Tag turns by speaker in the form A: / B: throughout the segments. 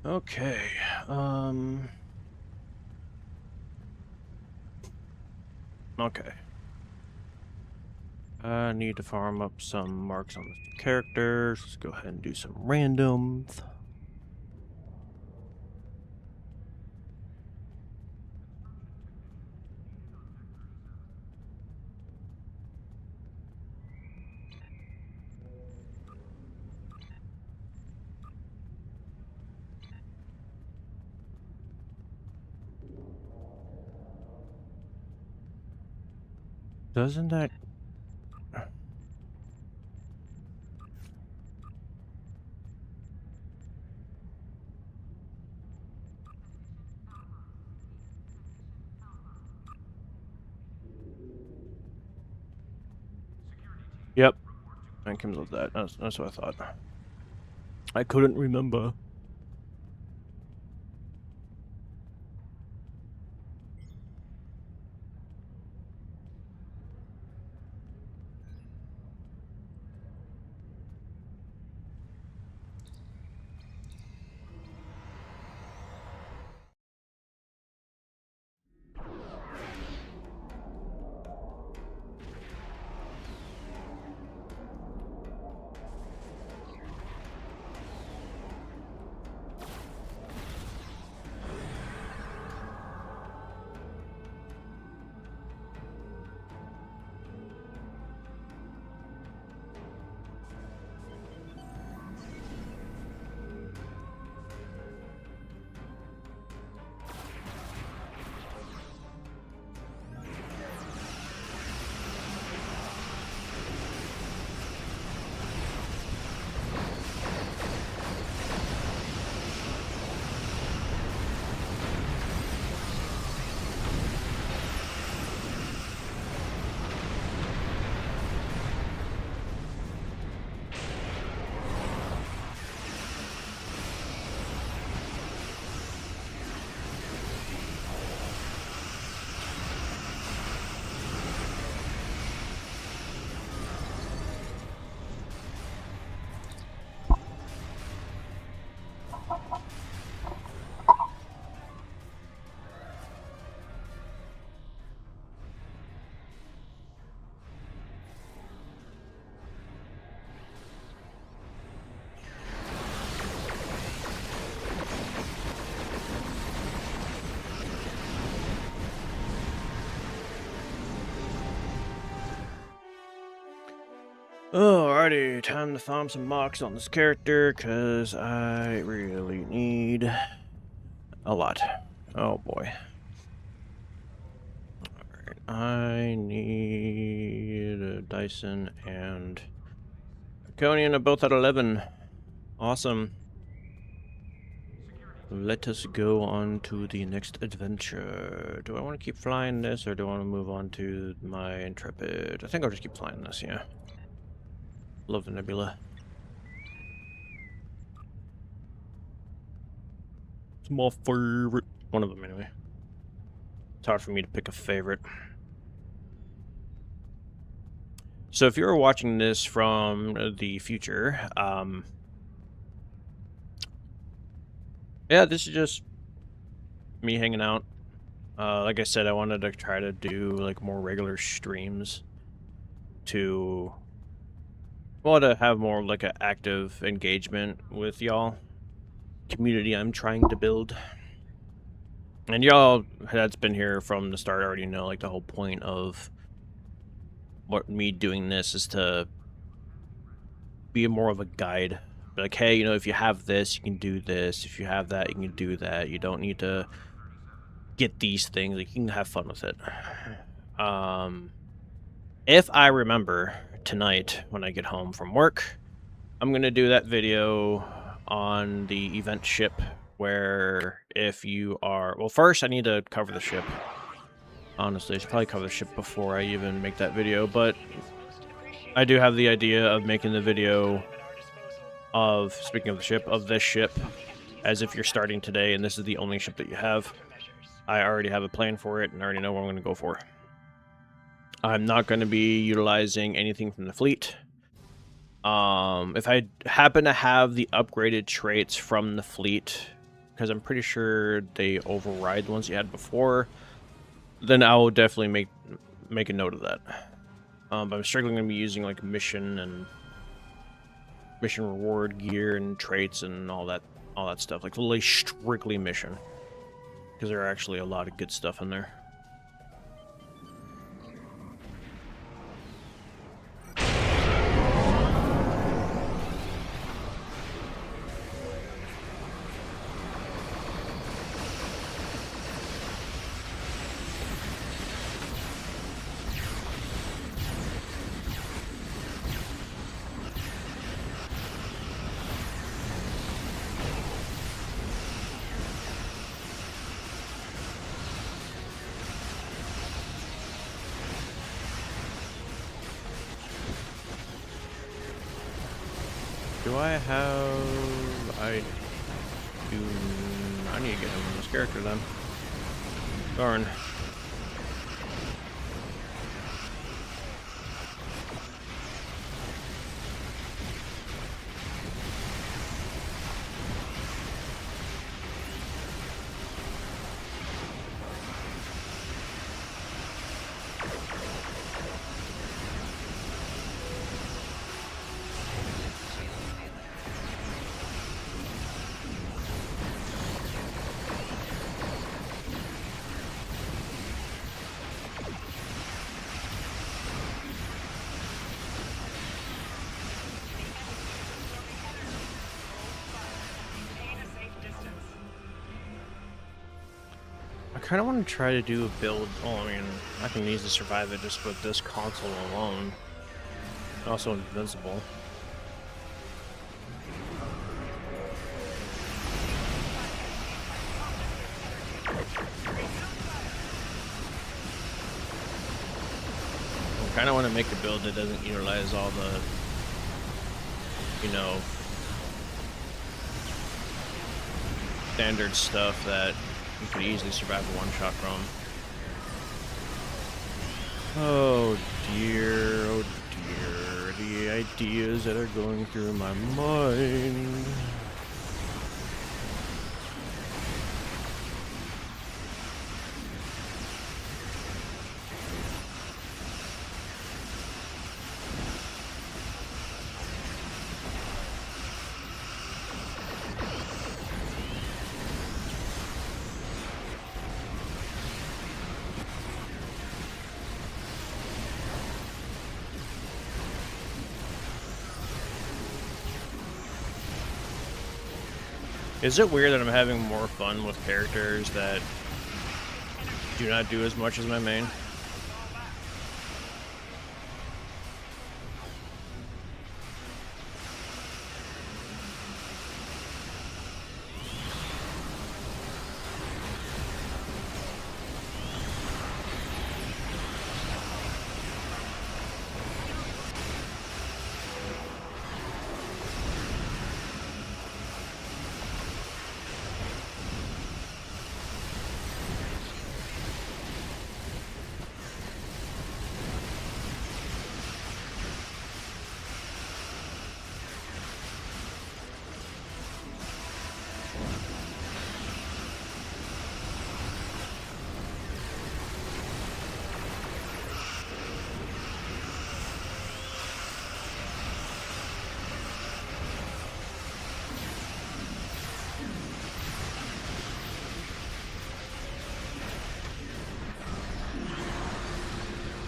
A: Okay. Okay. I need to farm up some marks on the characters. Let's go ahead and do some randoms. Doesn't that... Yep. That comes with that. That's what I thought. I couldn't remember. Alrighty, time to farm some marks on this character, because I really need a lot. Oh boy. Alright, I need a Dyson and a Conian are both at 11. Awesome. Let us go on to the next adventure. Do I want to keep flying this, or do I want to move on to my Intrepid? I think I'll just keep flying this, yeah. Love the Nebula. It's my favorite. One of them, anyway. It's hard for me to pick a favorite. So if you're watching this from the future, yeah, this is just me hanging out. Like I said, I wanted to try to do like more regular streams to, well, to have more like an active engagement with y'all. Community I'm trying to build. And y'all that's been here from the start already know like the whole point of what me doing this is to be more of a guide. Like, hey, you know, if you have this, you can do this. If you have that, you can do that. You don't need to get these things. Like, you can have fun with it. If I remember tonight when I get home from work, I'm going to do that video on the event ship where if you are... Well, first I need to cover the ship. Honestly, I should probably cover the ship before I even make that video, but I do have the idea of making the video of, speaking of the ship, of this ship, as if you're starting today and this is the only ship that you have. I already have a plan for it and I already know what I'm going to go for. I'm not going to be utilizing anything from the fleet. If I happen to have the upgraded traits from the fleet because I'm pretty sure they override the ones you had before, then I will definitely make a note of that. But I'm strictly going to be using like mission and mission reward gear and traits and all that stuff, like really strictly mission, because there are actually a lot of good stuff in there. Do I have... I need to get him in this character then. Darn. I kind of want to try to do a build. Oh, I mean, I can easily survive it just with this console alone. Also invincible. I kind of want to make a build that doesn't utilize all the, you know, standard stuff that you could easily survive a one-shot from. Oh dear, the ideas that are going through my mind. Is it weird that I'm having more fun with characters that do not do as much as my main?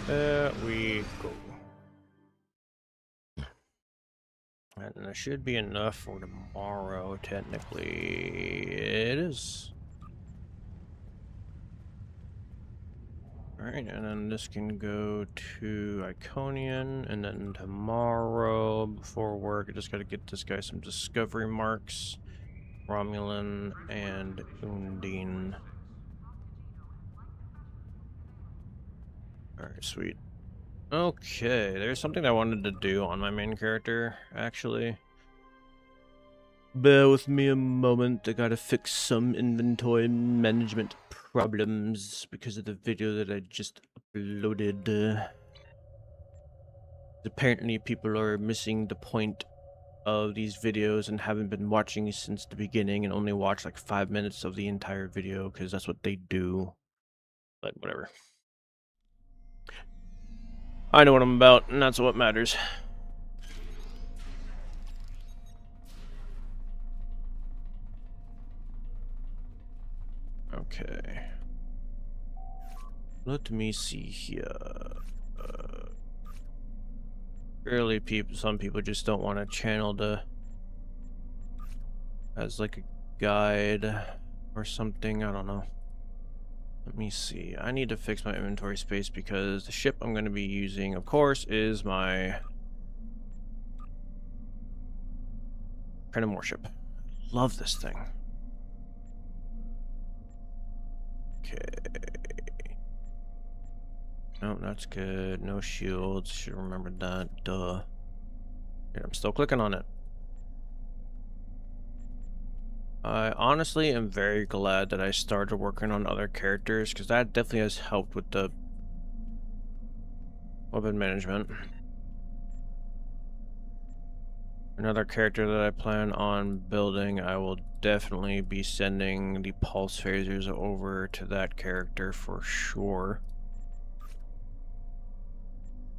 A: There we go. And that should be enough for tomorrow, technically. It is. Alright, and then this can go to Iconian, and then tomorrow, before work, I just gotta get this guy some discovery marks. Romulan and Undine. Alright, sweet. Okay, there's something I wanted to do on my main character, actually. Bear with me a moment, I gotta fix some inventory management problems because of the video that I just uploaded. Apparently people are missing the point of these videos and haven't been watching since the beginning and only watch like 5 minutes of the entire video because that's what they do. But whatever. I know what I'm about, and that's what matters. Okay. Let me see here. Really, some people just don't want a channel to as like a guide or something. I don't know. Let me see. I need to fix my inventory space because the ship I'm going to be using, of course, is my Phantom Warship. Love this thing. Okay. No, that's good. No shields. Should remember that. Duh. Yeah, I'm still clicking on it. I honestly am very glad that I started working on other characters because that definitely has helped with the weapon management. Another character that I plan on building, I will definitely be sending the pulse phasers over to that character for sure.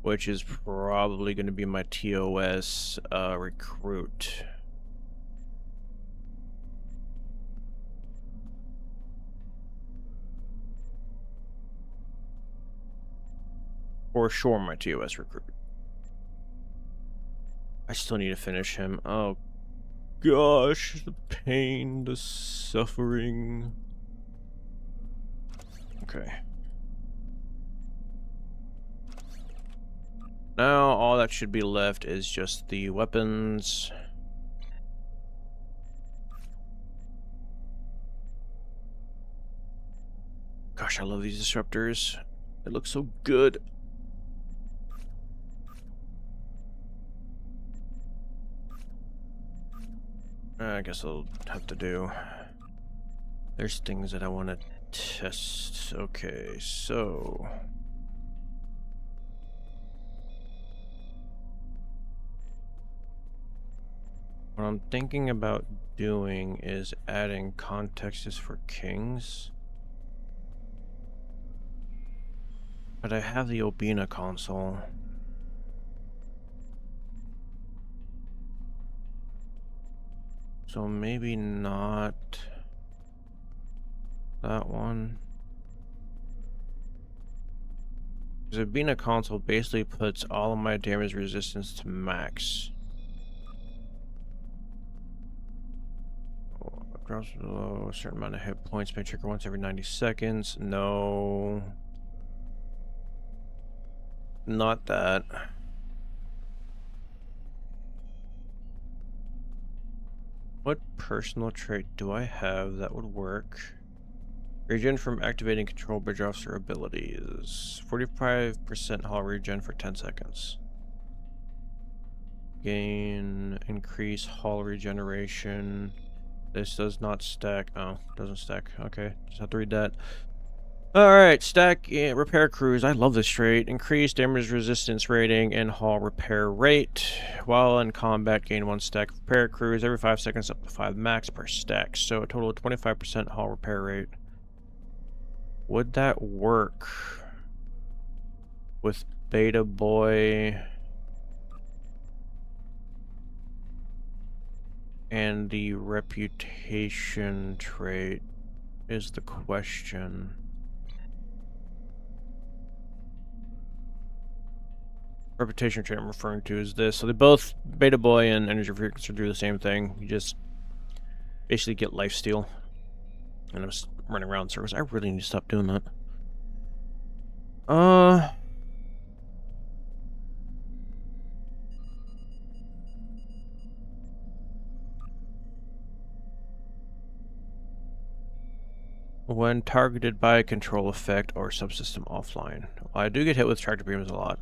A: Which is probably going to be my TOS recruit. For sure my TOS recruit. I still need to finish him. Oh gosh, the pain, the suffering. Okay. Now all that should be left is just the weapons. Gosh, I love these disruptors. They look so good. I guess I'll have to do. There's things that I want to test. Okay, so what I'm thinking about doing is adding contexts for kings. But I have the Obina console. So maybe not that one. Because Obina console basically puts all of my damage resistance to max. Drops below a certain amount of hit points. May trigger once every 90 seconds. No. Not that. What personal trait do I have that would work? Regen from activating control bridge officer abilities. 45% hull regen for 10 seconds. Gain increase hull regeneration. This does not stack. Oh, doesn't stack. Okay, just have to read that. Alright, stack repair crews. I love this trait. Increase damage resistance rating and hull repair rate. While in combat, gain 1 stack of repair crews every 5 seconds up to 5 max per stack. So a total of 25% hull repair rate. Would that work with Beta Boy and the reputation trait is the question. Reputation trait I'm referring to is this. So they both, Beta Boy and Energy Frequency, do the same thing. You just basically get lifesteal. And I'm just running around in circles. I really need to stop doing that. When targeted by a control effect or subsystem offline. Well, I do get hit with tractor beams a lot.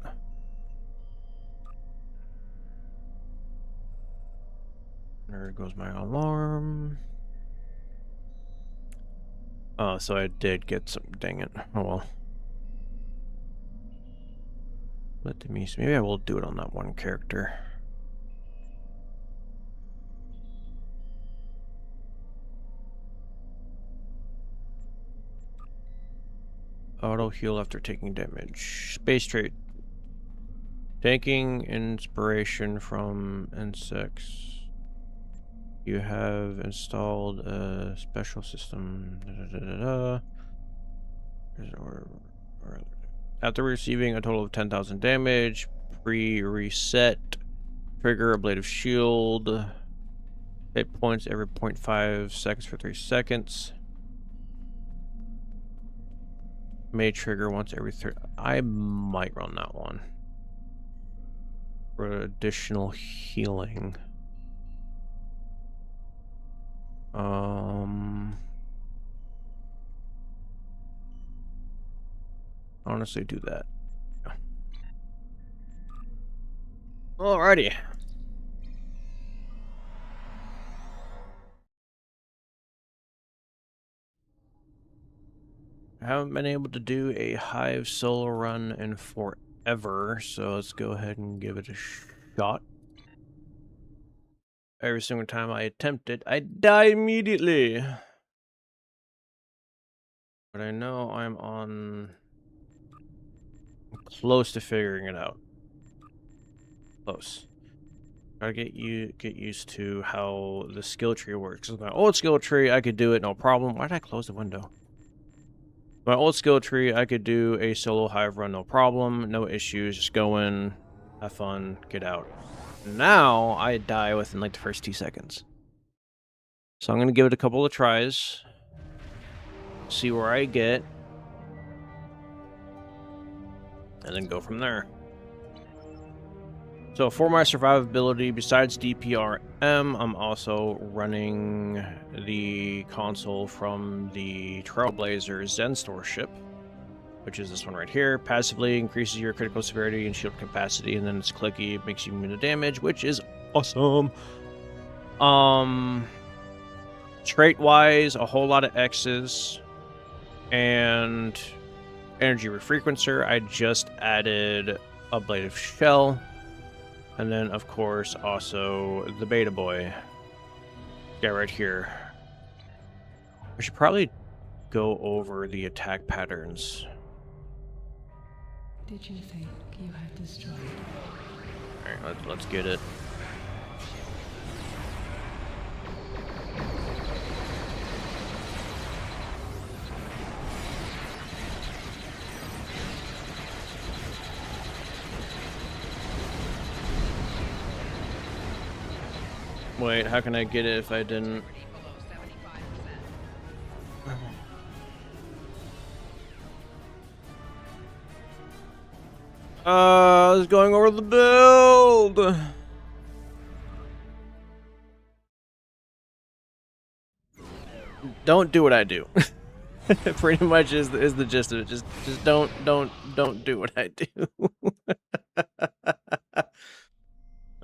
A: There goes my alarm. Oh, so I did get some. Dang it. Oh well. Let me see. Maybe I will do it on that one character. Auto heal after taking damage. Space trait. Taking inspiration from insects. You have installed a special system. After receiving a total of 10,000 damage, pre-reset. Trigger a blade of shield. Hit points every 0.5 seconds for 3 seconds. May trigger once every 3. I might run that one for additional healing. Honestly, do that. Alrighty. I haven't been able to do a Hive solo run in forever, so let's go ahead and give it a shot. Every single time I attempt it, I die immediately. But I know I'm close to figuring it out. Close. Gotta get used to how the skill tree works. With my old skill tree, I could do it no problem. Why did I close the window? My old skill tree, I could do a solo Hive run no problem, no issues. Just go in, have fun, get out. Now I die within like the first 2 seconds. So I'm gonna give it a couple of tries, see where I get, and then go from there. So for my survivability, besides DPRM, I'm also running the console from the Trailblazer Zen Store ship, which is this one right here. Passively increases your critical severity and shield capacity, and then it's clicky, it makes you immune to damage, which is awesome. Trait-wise, a whole lot of X's, and energy refrequencer. I just added a blade of shell. And then, of course, also the beta boy. Yeah, right here. I should probably go over the attack patterns.
B: Did you think you had destroyed?
A: Alright, let's get it. Wait, how can I get it if I didn't? I was going over the build. Don't do what I do. Pretty much is the gist of it. Just don't do what I do.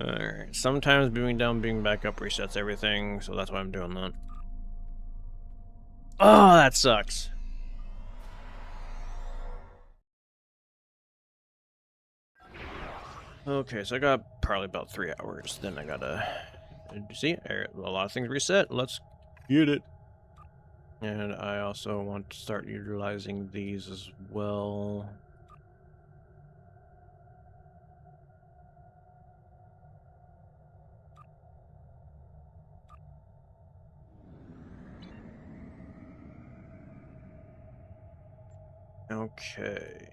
A: Alright, sometimes being down, being back up resets everything, so that's why I'm doing that. Oh, that sucks. Okay, so I got probably about 3 hours. Then I gotta see a lot of things reset. Let's get it. And I also want to start utilizing these as well. Okay.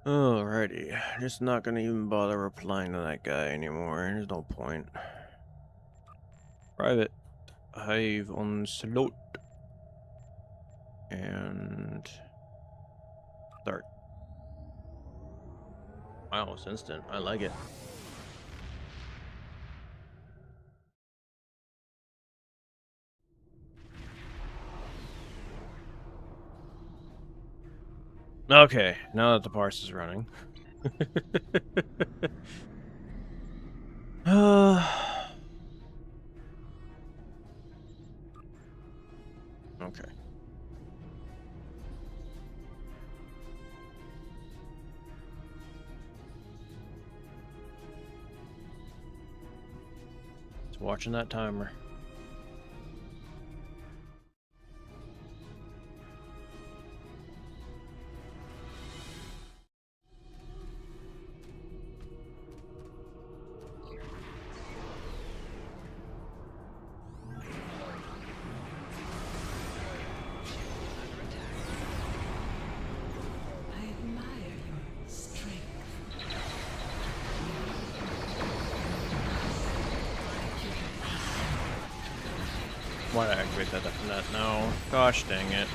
A: Alrighty. Just not gonna even bother replying to that guy anymore. There's no point. Private Hive on slot. And start. Wow, it's instant. I like it. Okay, now that the parse is running. Okay. watching that timer.
B: I admire your strength.
A: Why did I activate that? No. Gosh dang it.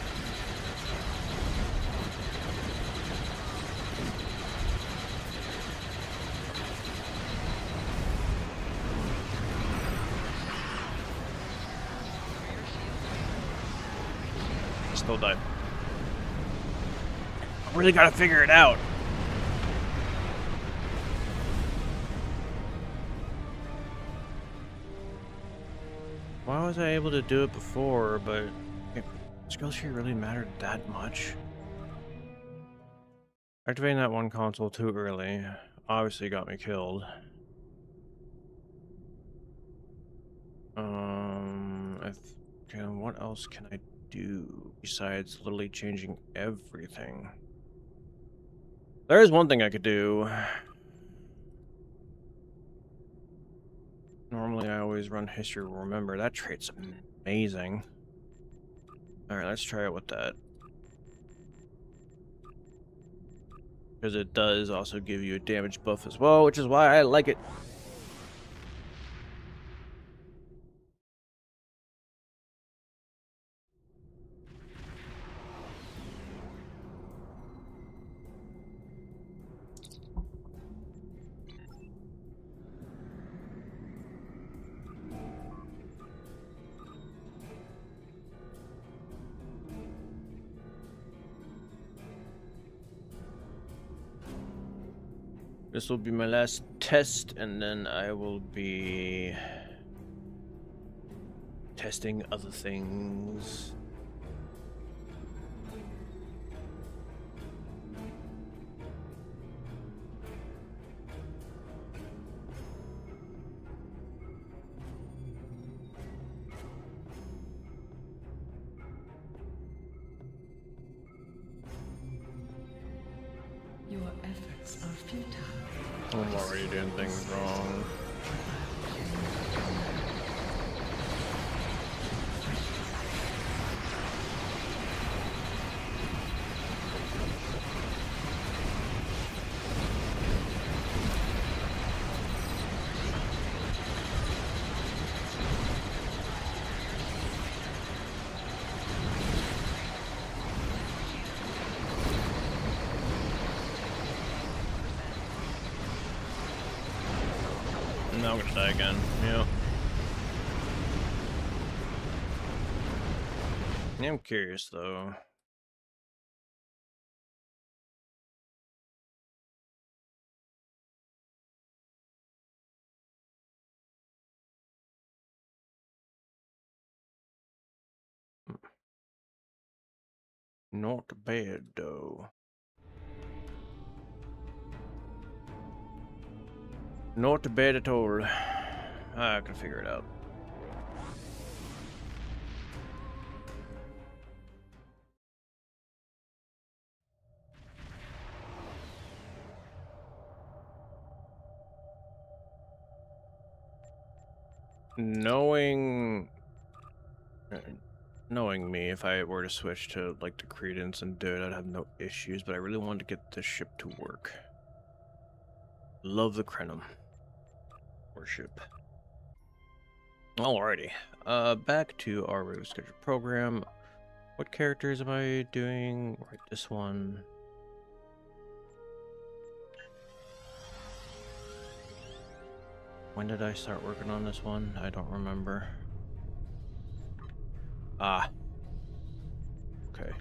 A: Still died. I really gotta figure it out. Why was I able to do it before, but skill tree really mattered that much? Activating that one console too early obviously got me killed. Okay, what else can I do besides literally changing everything? There is one thing I could do. Normally I always run history remember. That trait's amazing. Alright, let's try it with that. Because it does also give you a damage buff as well, which is why I like it. This will be my last test, and then I will be testing other things.
B: Your efforts are futile.
A: I'm already doing things wrong. Now I'm gonna die again. Yep. I'm curious though. Not bad though. Not bad at all. I can figure it out. Knowing me, if I were to switch to like the Credence and do it, I'd have no issues, but I really wanted to get this ship to work. Love the Krenim worship. Alrighty, back to our regular scheduled program. What characters am I doing? Right, this one. When did I start working on this one? I don't remember. Ah. Okay.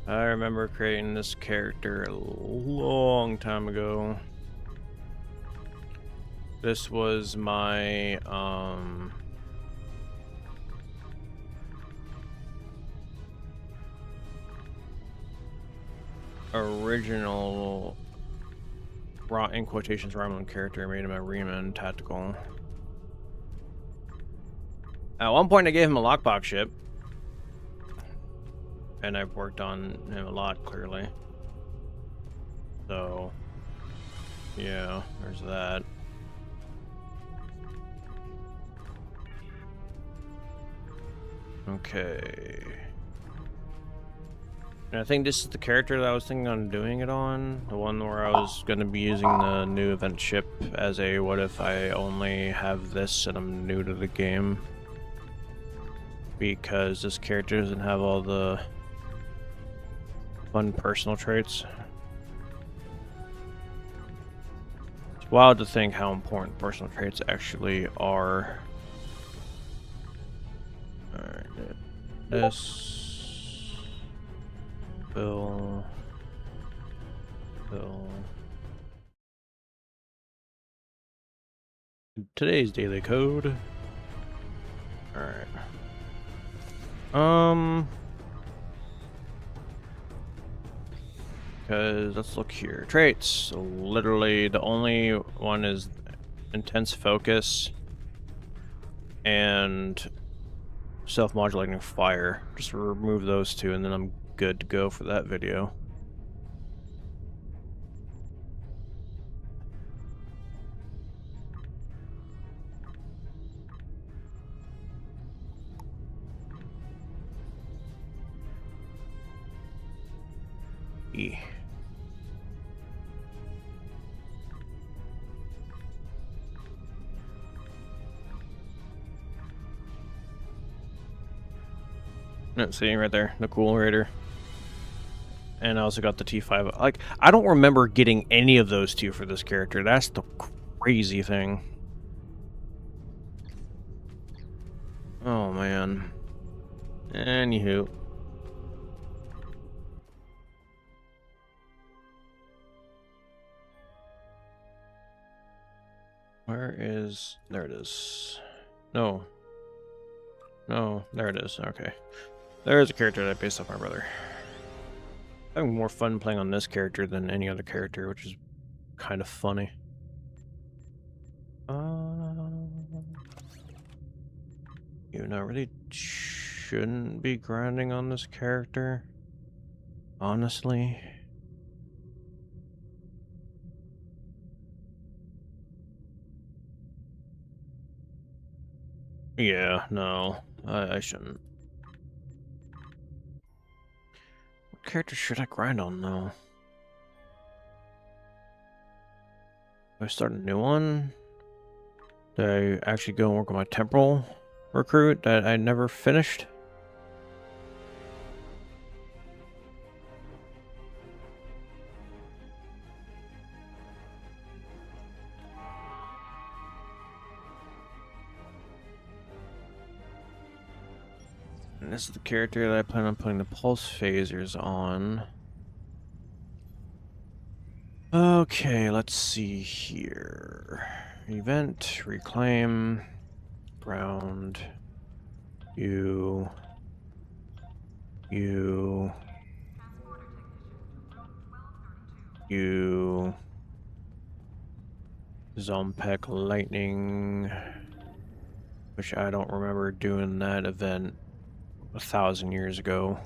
A: I remember creating this character a long time ago. This was my, original in quotations Romulan character, made him a Reman tactical. At one point I gave him a lockbox ship. And I've worked on him a lot, clearly. So, yeah, there's that. Okay. And I think this is the character that I was thinking on doing it on. The one where I was going to be using the new event ship as a what if I only have this and I'm new to the game. Because this character doesn't have all the fun personal traits. It's wild to think how important personal traits actually are. Alright, this... Bill... Today's daily code. Alright. Because let's look here. Traits. So literally the only one is intense focus and self-modulating fire. Just remove those two and then I'm good to go for that video. E. No, see right there, the Cool Raider. And I also got the T5. Like, I don't remember getting any of those two for this character. That's the crazy thing. Oh, man. Anywho. Where is... There it is. No. No, there it is. Okay. There's a character that I based off my brother. Having more fun playing on this character than any other character, which is kind of funny. You know, really shouldn't be grinding on this character. Honestly. Yeah, no. I shouldn't. What character should I grind on, though? Do I start a new one? Do I actually go and work on my temporal recruit that I never finished? And this is the character that I plan on putting the pulse phasers on. Okay, let's see here. Event, reclaim, ground, you, Zompek lightning, which I don't remember doing that event 1,000 years ago.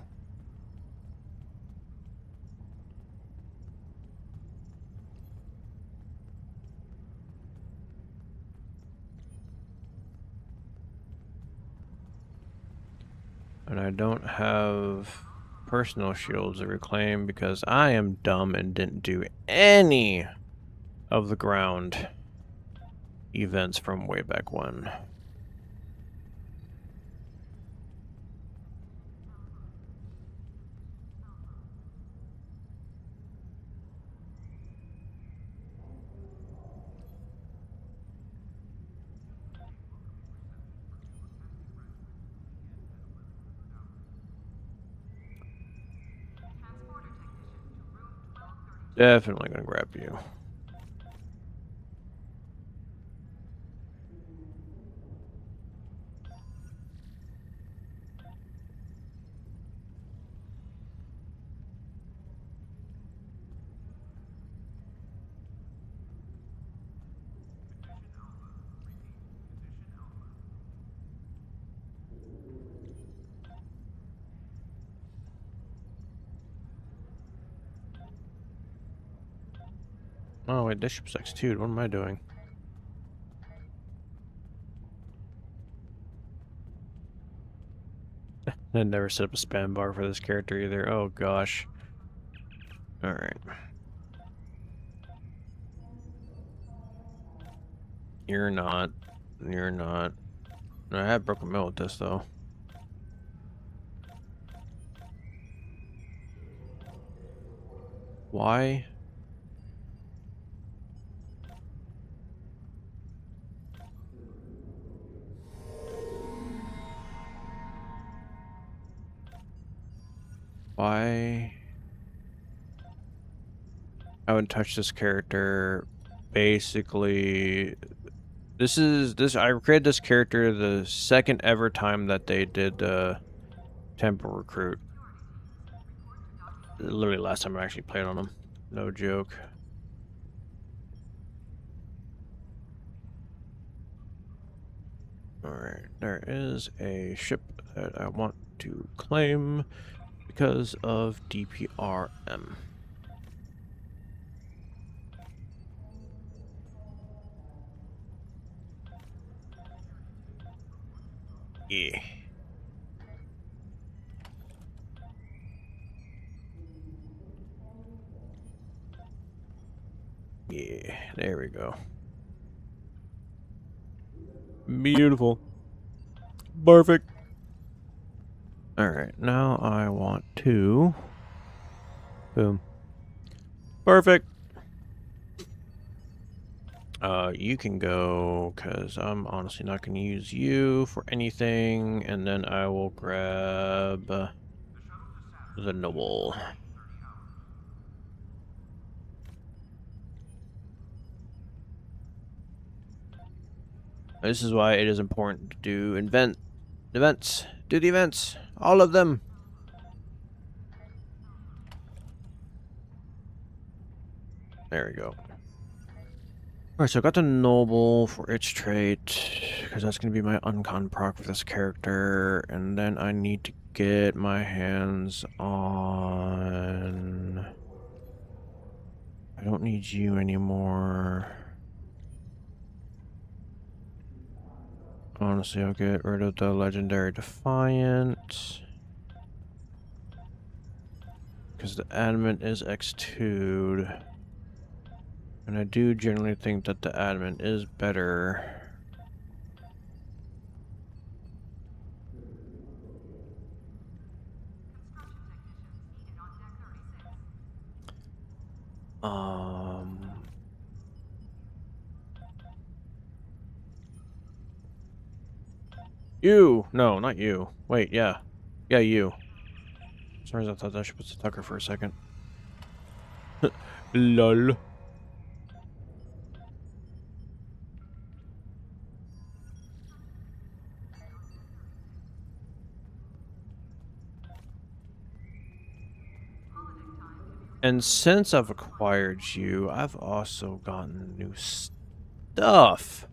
A: And I don't have personal shields to reclaim because I am dumb and didn't do any of the ground events from way back when. Definitely gonna grab you. Oh wait, this ship's X2. What am I doing? I never set up a spam bar for this character either. Oh gosh. Alright. You're not. You're not. I have broken mail with this though. Why? Why? I haven't touched this character. Basically, I created this character the second ever time that they did Temple Recruit. Literally last time I actually played on him. No joke. Alright, there is a ship that I want to claim because of DPRM. Yeah. Yeah, there we go. Beautiful. Perfect. Alright, now I want to... Boom. Perfect. You can go, because I'm honestly not going to use you for anything, and then I will grab the Noble. This is why it is important to do events. Do the events. All of them. There we go. Alright, so I got the Noble for its trait, because that's going to be my uncon proc for this character, and then I need to get my hands on... I don't need you anymore. Honestly, I'll get rid of the Legendary Defiant, because the Adamant is X2'd. And I do generally think that the Adamant is better. You! No, not you. Wait, yeah. Yeah, you. For some reason I thought that ship was a Tucker for a second. Lol. And since I've acquired you, I've also gotten new stuff.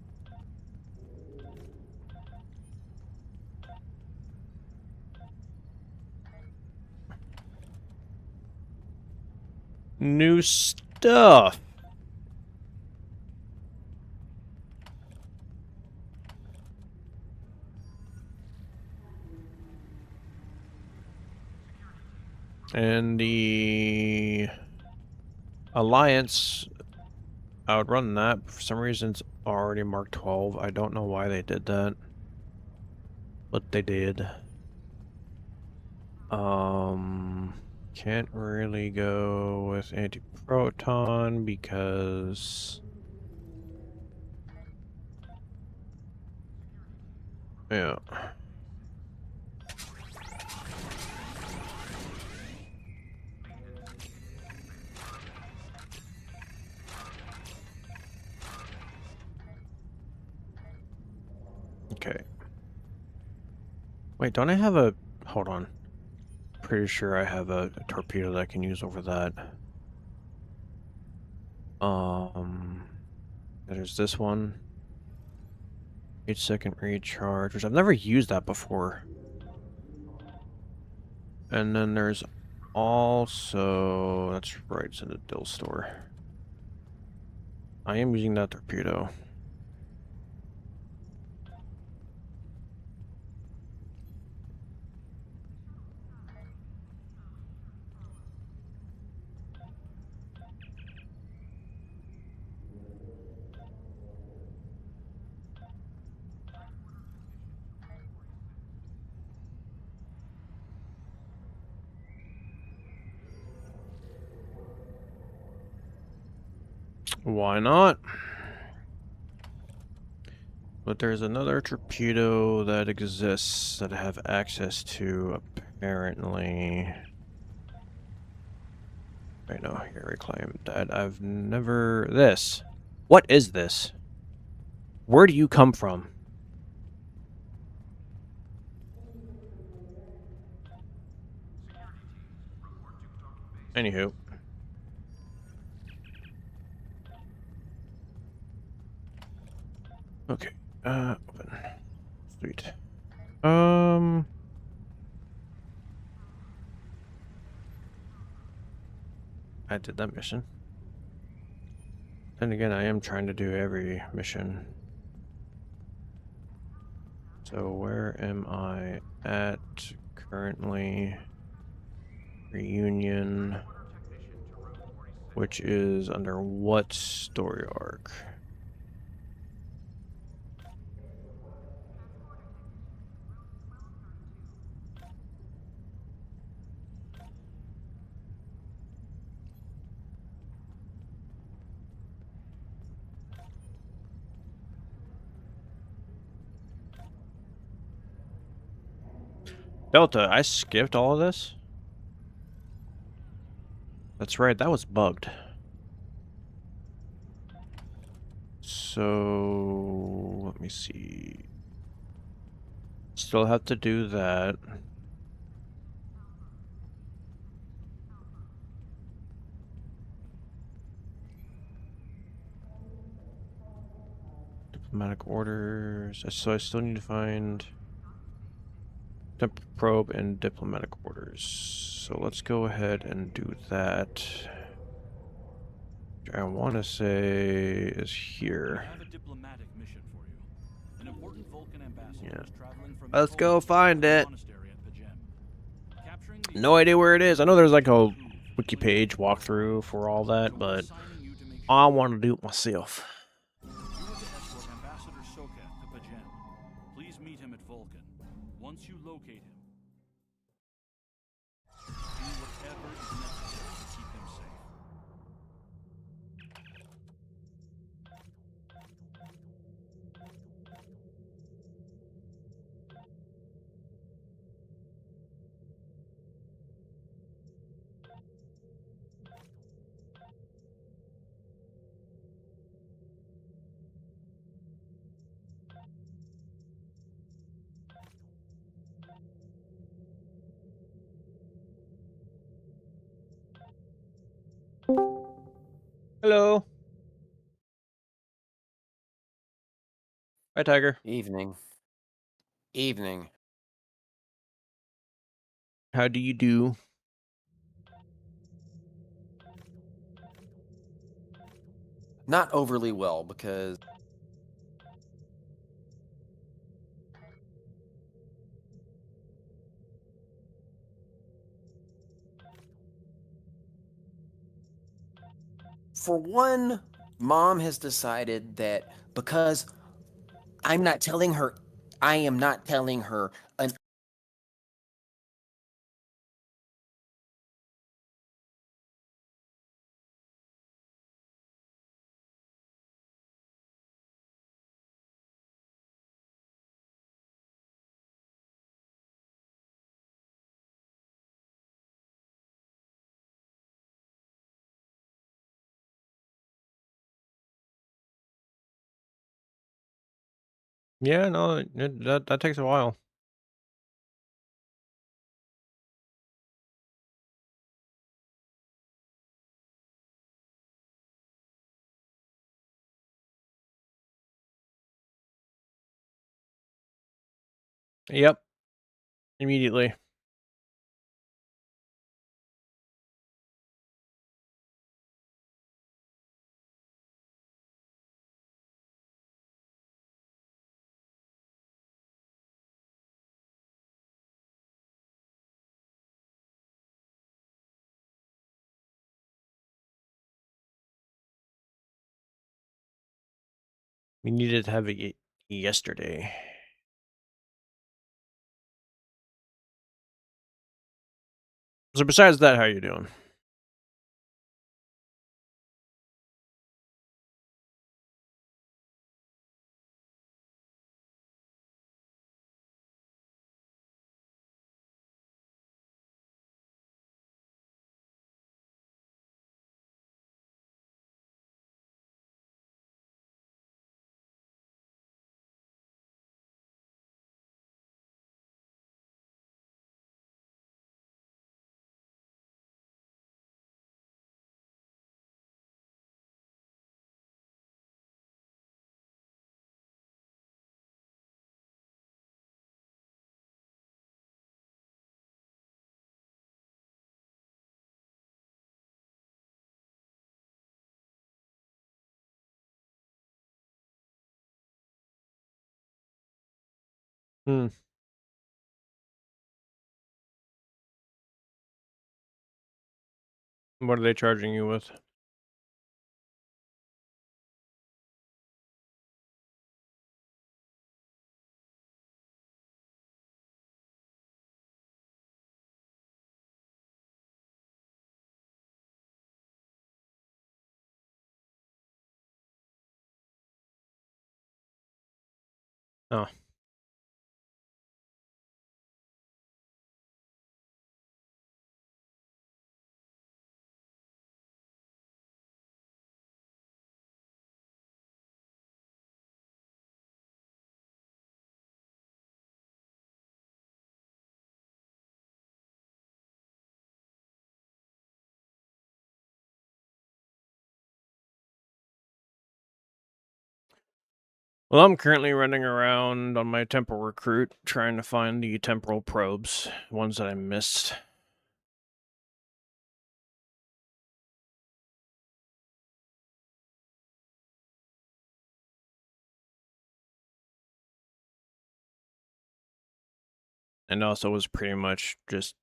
A: New stuff. And the Alliance outrun that. For some reason, it's already marked 12. I don't know why they did that, but they did. Can't really go with anti-proton because... Yeah. Okay. Wait, don't I have a... Hold on. Pretty sure I have a torpedo that I can use over that. There's this one. 8-second recharge, which I've never used that before. And then there's also... That's right, it's in the Dill store. I am using that torpedo. Why not? But there's another torpedo that exists that I have access to, apparently. I know, here, reclaim that. I've never... This. What is this? Where do you come from? Anywho. Okay. Open. Sweet. I did that mission. Then again, I am trying to do every mission. So where am I at currently? Reunion. Which is under what story arc? Delta, I skipped all of this? That's right, that was bugged. So, let me see. Still have to do that. Diplomatic orders. So I still need to find temp probe and diplomatic orders. So let's go ahead and do that. I want to say is here.
C: I have a diplomatic mission for you. An important Vulcan ambassador
A: Yeah.
C: is traveling from
A: Let's go find it.
C: monastery at Pajem. Capturing the
A: No idea where it is. I know there's like a wiki page walkthrough for all that, but I want to do it myself.
C: You are to escort Ambassador Sokat to Pajem. Please meet him at Vulcan. Once you locate him, do whatever is necessary to keep him safe.
A: Hello. Hi, Tiger.
D: Evening. Evening.
A: How do you do?
D: Not overly well because for one, Mom has decided that because I am not telling her an
A: Yeah, no, that takes a while. Yep. Immediately. We needed to have it yesterday. So besides that, how you doing? Hmm. What are they charging you with? Oh. Well, I'm currently running around on my temporal recruit trying to find the temporal probes, ones that I missed. And also was pretty much just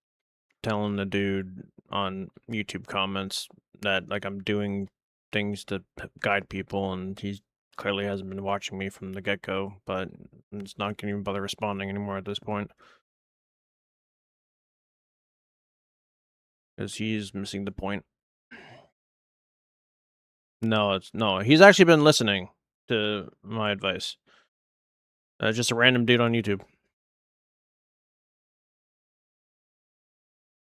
A: telling the dude on YouTube comments that like I'm doing things to guide people, and he clearly hasn't been watching me from the get-go, but it's not going to even bother responding anymore at this point. Because he's missing the point. No, he's actually been listening to my advice. Just a random dude on YouTube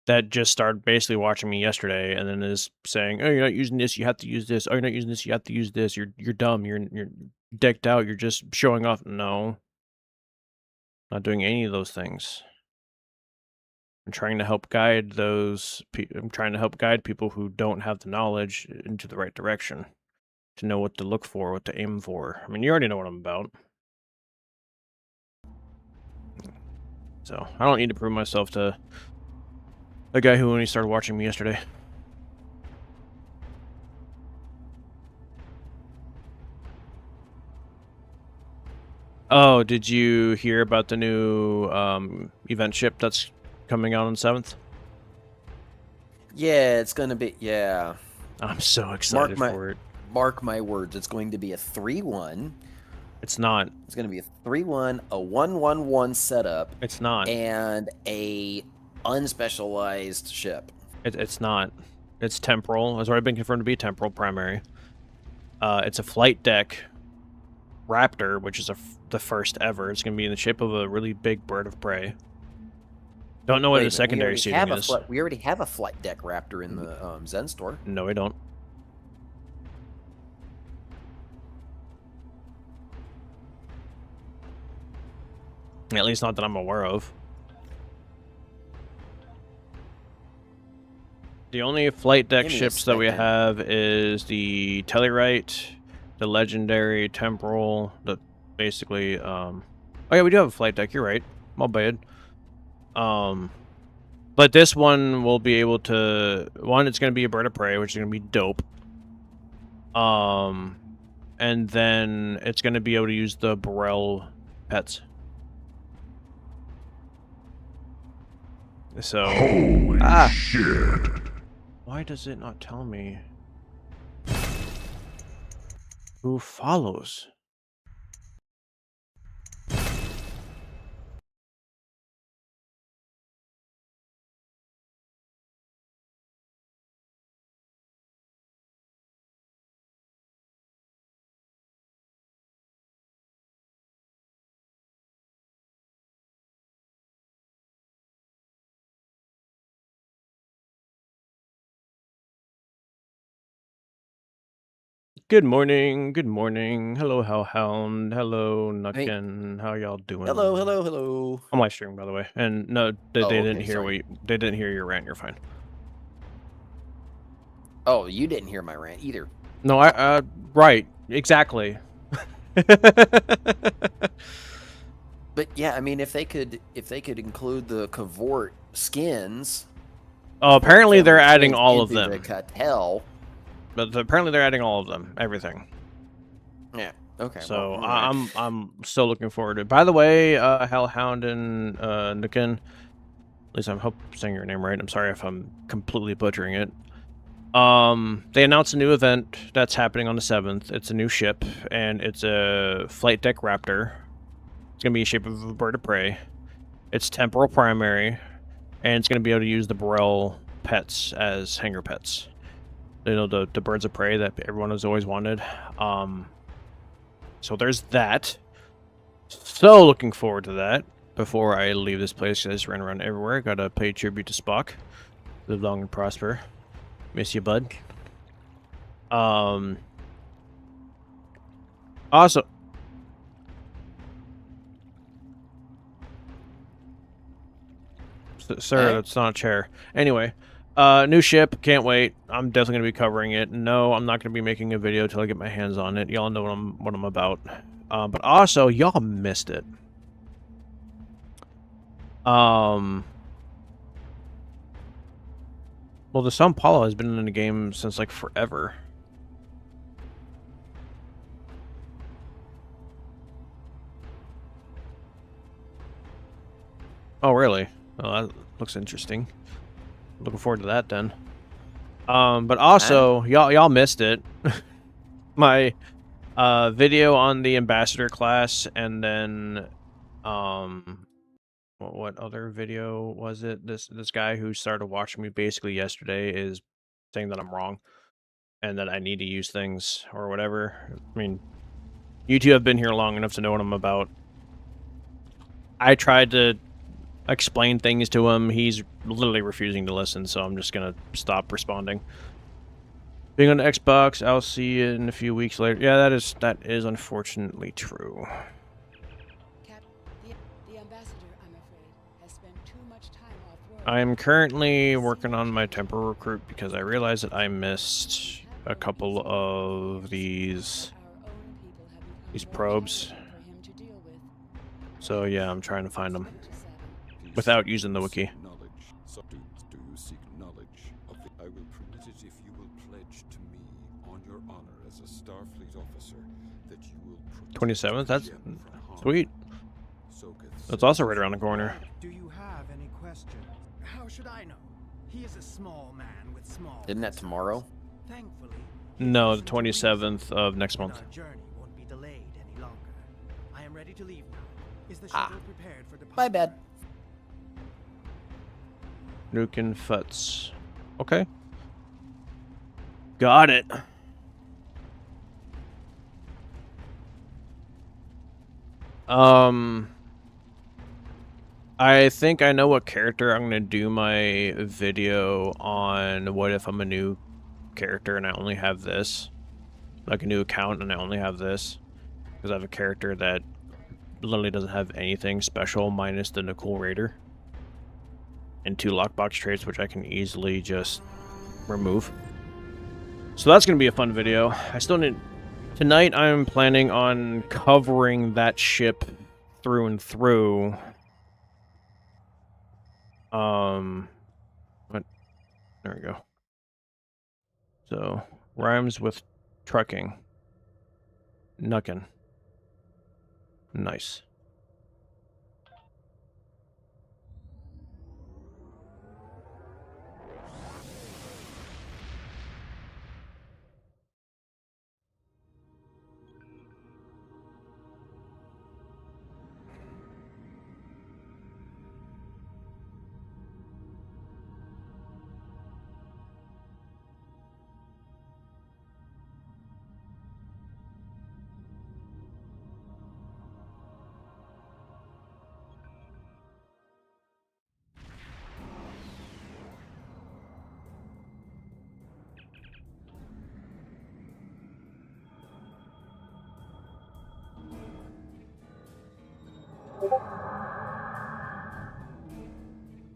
A: that just started basically watching me yesterday, and then is saying, "Oh, you're not using this. You have to use this. Oh, you're not using this. You have to use this. You're dumb. You're decked out. You're just showing off." No, not doing any of those things. I'm trying to help guide I'm trying to help guide people who don't have the knowledge into the right direction, to know what to look for, what to aim for. I mean, you already know what I'm about. So I don't need to prove myself to the guy who only started watching me yesterday. Oh, did you hear about the new event ship that's coming out on 7th?
D: Yeah, it's gonna be, yeah.
A: I'm so excited for it.
D: Mark my words, it's going to be a 3-1.
A: It's not.
D: It's going to be a 3-1, a 1-1-1 setup,
A: It's not.
D: and a unspecialized ship.
A: It's not. It's temporal. It's already been confirmed to be temporal primary. It's a flight deck Raptor, which is the first ever. It's going to be in the shape of a really big bird of prey. Don't know what the secondary seating is.
D: We already have a flight deck Raptor in the Zen store.
A: No, we don't. At least not that I'm aware of. The only flight deck ships that we have is the Tellurite, the legendary temporal, the basically oh yeah, we do have a flight deck, you're right. My bad. But this one will be able to, it's gonna be a bird of prey, which is gonna be dope. And then it's gonna be able to use the Burrell pets. So
E: holy shit.
A: Why does it not tell me who follows? Good morning. Good morning. Hello, Hellhound. Hello,
D: Hey.
A: Nucken. How y'all doing?
D: Hello, hello, hello.
A: I'm live streaming, by the way. And no, they
D: Oh,
A: didn't
D: okay,
A: hear
D: sorry.
A: they didn't hear your rant. You're fine.
D: Oh, you didn't hear my rant either.
A: No, right, exactly.
D: But yeah, I mean, if they could include the Cavort skins.
A: Oh, apparently they're
D: family
A: adding
D: skins
A: all of
D: into the
A: them.
D: cartel.
A: But apparently they're adding all of them, everything.
D: Yeah. Okay.
A: So
D: well, all right.
A: I'm still looking forward to it. By the way, Hellhound and Nukin, at least I hope I'm saying your name right. I'm sorry if I'm completely butchering it. They announced a new event that's happening on the 7th. It's a new ship, and it's a flight deck Raptor. It's gonna be in shape of a bird of prey. It's temporal primary, and it's gonna be able to use the Burrell pets as hangar pets. You know, the birds of prey that everyone has always wanted. So there's that. So looking forward to that. Before I leave this place, I just ran around everywhere. Gotta pay tribute to Spock. Live long and prosper. Miss you, bud. Also, sir, that's not a chair. Anyway, new ship. Can't wait. I'm definitely gonna be covering it. No, I'm not gonna be making a video till I get my hands on it. Y'all know what I'm about. But also, y'all missed it. Well, the Sao Paulo has been in the game since like forever. Oh, really? Well, that looks interesting. Looking forward to that then. But also, y'all missed it. My video on the ambassador class, and then what other video was it? This guy who started watching me basically yesterday is saying that I'm wrong and that I need to use things or whatever. I mean, you two have been here long enough to know what I'm about. I tried to explain things to him. He's literally refusing to listen, so I'm just gonna stop responding. Being on Xbox, I'll see you in a few weeks later. Yeah, that is unfortunately true.
F: Cap, the ambassador, I'm afraid, has spent too much time off-world.
A: I'm currently working on my temporal recruit because I realized that I missed a couple of these probes. So yeah, I'm trying to find them without using the wiki.
E: Do you seek knowledge of the... I will permit it if you will pledge to me, on your honor as a Starfleet officer, that you will protect
A: 27th? That's
E: Jem from harm.
A: sweet. That's also right around the corner.
G: Do you have any questions? How should I know? He is a small man with small...
D: Isn't that
G: concerns.
D: tomorrow?
G: Thankfully,
A: No, the 27th of next month.
G: our journey won't be delayed any longer. I am ready to leave now. Is the shuttle prepared for departure?
D: My bad.
A: Nukin Futz. Okay. Got it. I think I know what character I'm gonna do my video on. What if I'm a new character and I only have this? Like a new account and I only have this? Because I have a character that literally doesn't have anything special minus the Nicole Raider. And 2 lockbox traits, which I can easily just remove. So that's going to be a fun video. I still need... Tonight, I'm planning on covering that ship through and through. What? There we go. So, rhymes with trucking. Nuckin. Nice.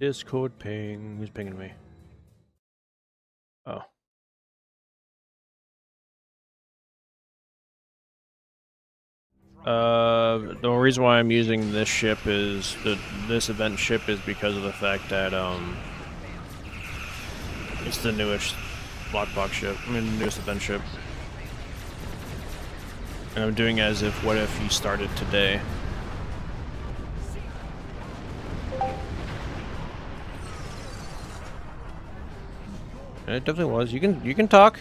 A: Discord ping. Who's pinging me? Oh. The reason why I'm using this ship is this event ship is because of the fact that it's the newest lockbox ship. I mean, the newest event ship. And I'm doing as if what if he started today. And it definitely was. You can talk.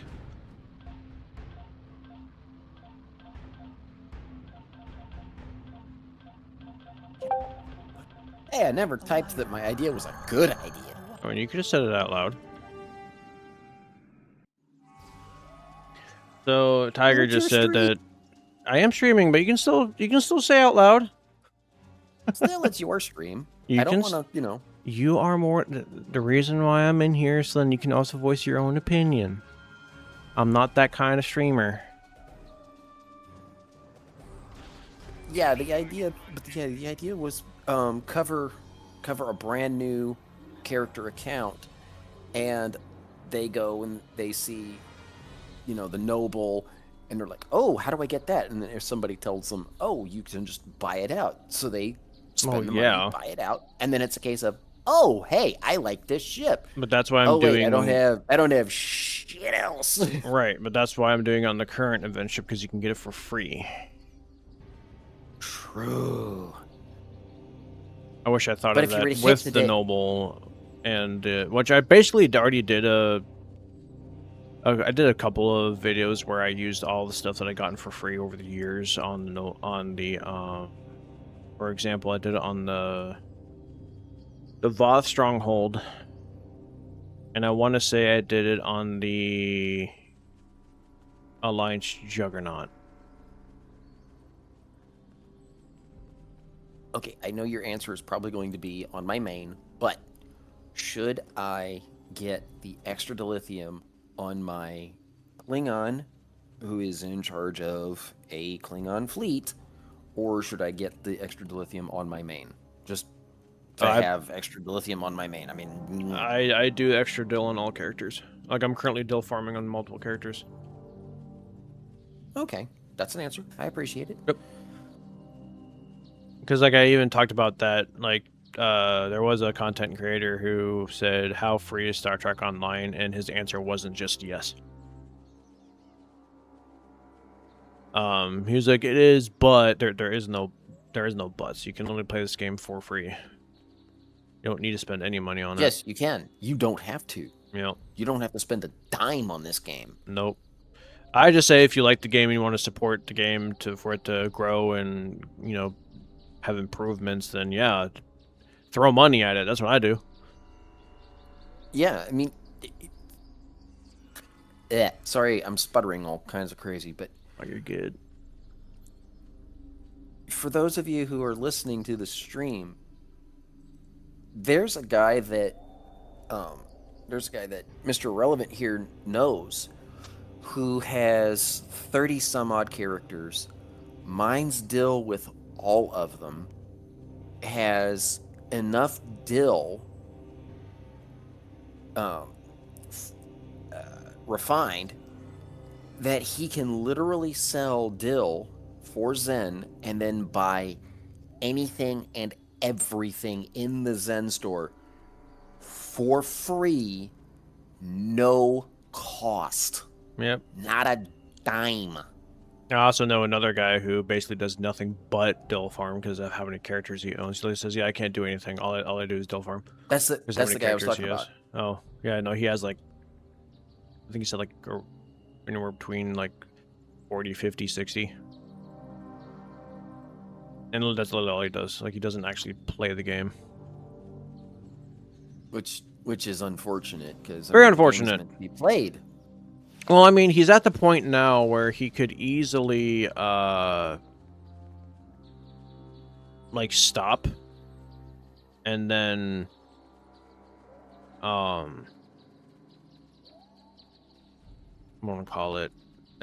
D: Hey, I never typed that my idea was a good idea.
A: I mean, you could have said it out loud. So Tiger just said that I am streaming, but you can still say out loud.
D: Still, it's your stream.
A: You
D: I don't
A: can
D: want to, you know.
A: You are more the reason why I'm in here, so then you can also voice your own opinion. I'm not that kind of streamer.
D: Yeah, the idea was cover a brand new character account, and they go and they see, you know, the noble, and they're like, oh, how do I get that? And then if somebody tells them, oh, you can just buy it out, so they spend the money, buy it out, and then it's a case of, oh, hey, I like this ship.
A: But that's why I'm
D: oh,
A: doing.
D: Wait, I don't have shit else.
A: Right, but that's why I'm doing it on the current event ship, because you can get it for free.
D: True.
A: I wish I thought
D: But
A: of
D: if you
A: that
D: were to
A: with
D: hit
A: the
D: today-
A: noble, and which I basically already did I did a couple of videos where I used all the stuff that I gotten for free over the years on the for example, I did it on the Voth Stronghold, and I want to say I did it on the Alliance Juggernaut.
D: Okay, I know your answer is probably going to be on my main, but should I get the extra dilithium on my Klingon, who is in charge of a Klingon fleet, or should I get the extra dilithium on my main? Just to have extra dilithium on my main. I mean,
A: I do extra dill on all characters. Like, I'm currently dill farming on multiple characters.
D: Okay, that's an answer. I appreciate it.
A: Yep. Because, like, I even talked about that, like, there was a content creator who said, how free is Star Trek Online? And his answer wasn't just yes. He was like, it is, but there is no buts. You can only play this game for free. You don't need to spend any money on it.
D: Yes, you can. You don't have to.
A: Yep.
D: You don't have to spend a dime on this game.
A: Nope. I just say if you like the game and you want to support the game for it to grow and, you know, have improvements, then yeah, throw money at it. That's what I do.
D: Yeah, I mean, sorry, I'm sputtering all kinds of crazy, but
A: Oh, you're good.
D: for those of you who are listening to the stream, there's a guy that Mr. Relevant here knows, who has 30 some odd characters, mines dill with all of them, has enough dill refined that he can literally sell dill for Zen and then buy anything and everything in the Zen store for free, no cost.
A: Yep.
D: Not a dime.
A: I also know another guy who basically does nothing but dill farm because of how many characters he owns. So he says, yeah, I can't do anything. All I do is dill farm.
D: That's the guy I was talking
A: he has.
D: about.
A: Oh, yeah, no, he has like, I think he said like anywhere between like 40, 50, 60. And that's literally all he does. Like, he doesn't actually play the game.
D: Which is unfortunate, because
A: Very unfortunate.
D: Meant to be played.
A: Well, I mean, he's at the point now where he could easily, like, stop, and then, I want to call it,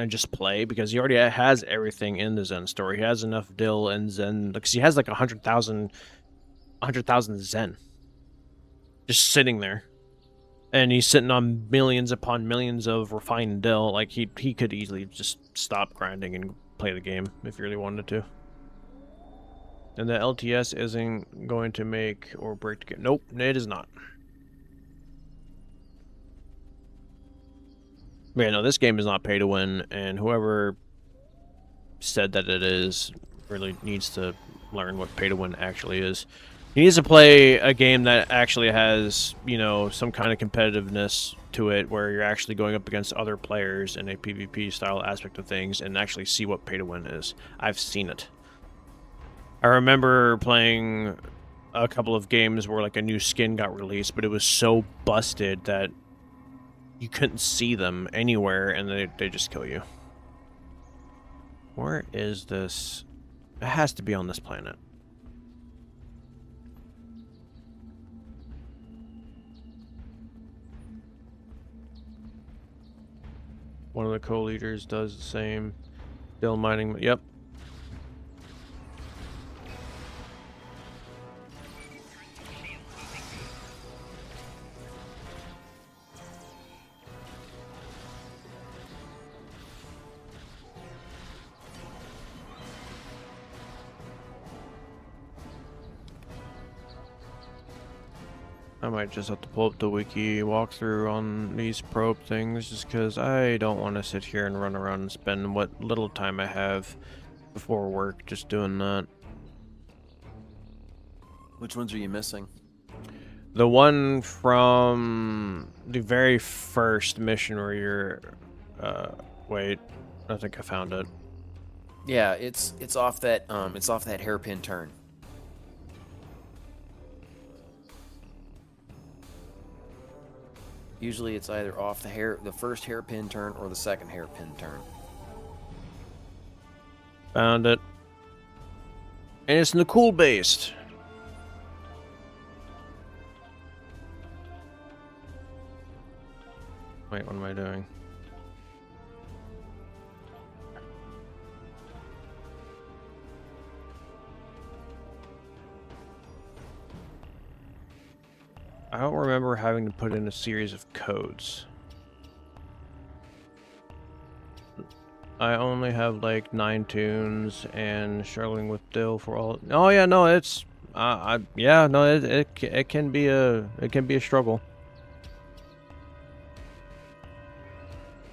A: and just play, because he already has everything in the Zen store. He has enough Dill and Zen, because he has like 100,000 Zen just sitting there, and he's sitting on millions upon millions of refined Dill. Like he could easily just stop grinding and play the game if he really wanted to. And the LTS isn't going to make or break the game. Nope, it is not. But yeah, no, this game is not pay to win, and whoever said that it is really needs to learn what pay to win actually is. He needs to play a game that actually has, you know, some kind of competitiveness to it, where you're actually going up against other players in a PvP style aspect of things, and actually see what pay to win is. I've seen it. I remember playing a couple of games where like a new skin got released, but it was so busted that you couldn't see them anywhere, and they just kill you. Where is this? It has to be on this planet. One of the co-leaders does the same. Still mining. Yep. I might just have to pull up the wiki walkthrough on these probe things, just because I don't want to sit here and run around and spend what little time I have before work just doing that.
D: Which ones are you missing?
A: The one from the very first mission where you're... wait, I think I found it.
D: Yeah, it's off that hairpin turn. Usually it's either off the first hairpin turn or the second hairpin turn.
A: Found it. And it's Nakul based. Wait, what am I doing? I don't remember having to put in a series of codes. I only have like 9 tunes and struggling with Dill for all. Oh yeah, no, it's yeah, no, it can be a struggle.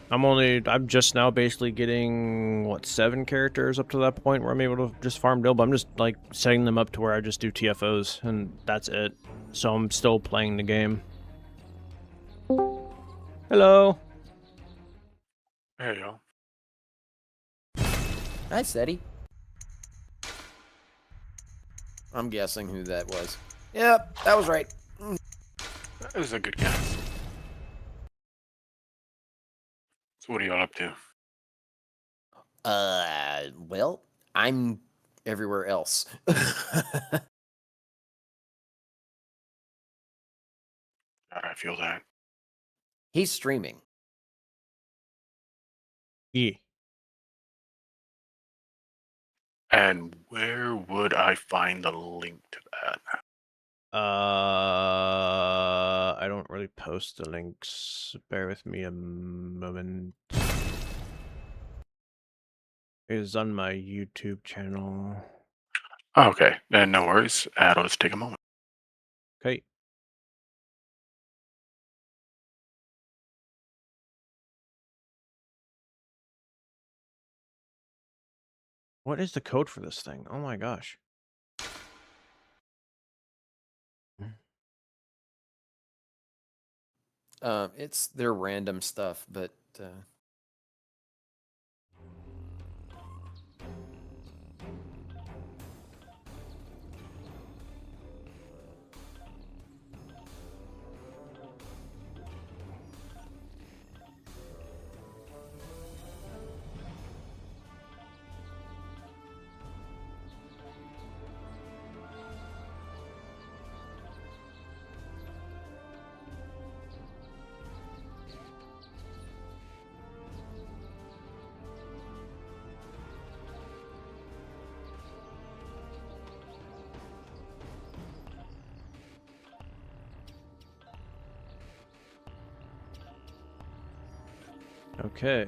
A: I'm just now basically getting what 7 characters up to that point where I'm able to just farm Dill, but I'm just like setting them up to where I just do TFOs and that's it. So I'm still playing the game. Hello.
H: There you go.
D: Hi, Seti. I'm guessing who that was. Yep, that was right.
H: That was a good guess. So what are y'all up to?
D: Well, I'm everywhere else.
H: I feel that.
D: He's streaming.
A: Yeah.
H: And where would I find the link to that?
A: I don't really post the links. Bear with me a moment. It is on my YouTube channel.
H: Okay, then no worries. It'll just take a moment.
A: Okay. What is the code for this thing? Oh my gosh.
D: It's their random stuff, but
A: Okay,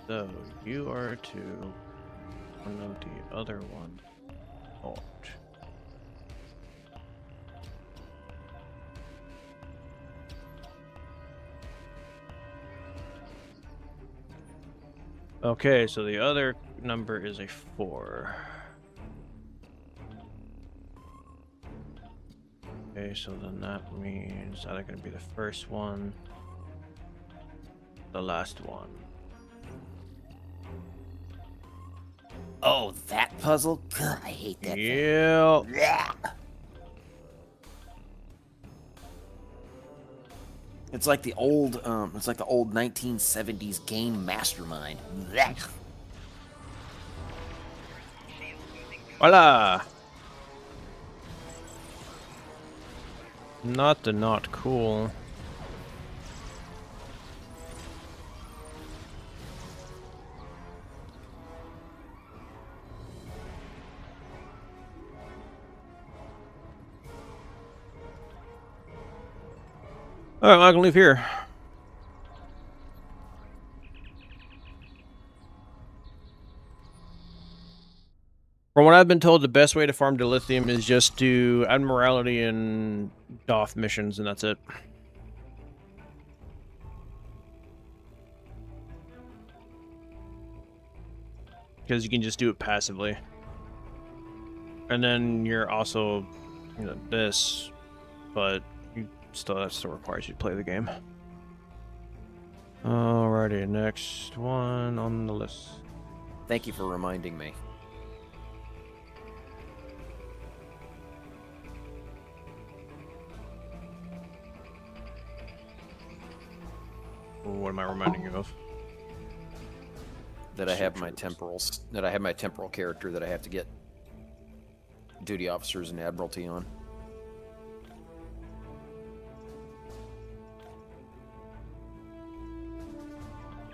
A: so you are to one of the other one. Oh. Okay, so the other number is a 4. Okay, so then that means either going to be the first one, the last one.
D: Oh, that puzzle? Ugh, I hate that thing.
A: Yeah.
D: Blech. It's like the old 1970s game Mastermind. Blech.
A: Voila! Not cool. Alright, well, I can leave here. From what I've been told, the best way to farm dilithium is just do Admiralty and DOF missions, and that's it. Because you can just do it passively. And then you're also, you know, this, but that still requires you to play the game. Alrighty, next one on the list.
D: Thank you for reminding me.
A: What am I reminding you of?
D: That I have my temporals. That I have my temporal character that I have to get duty officers and admiralty on.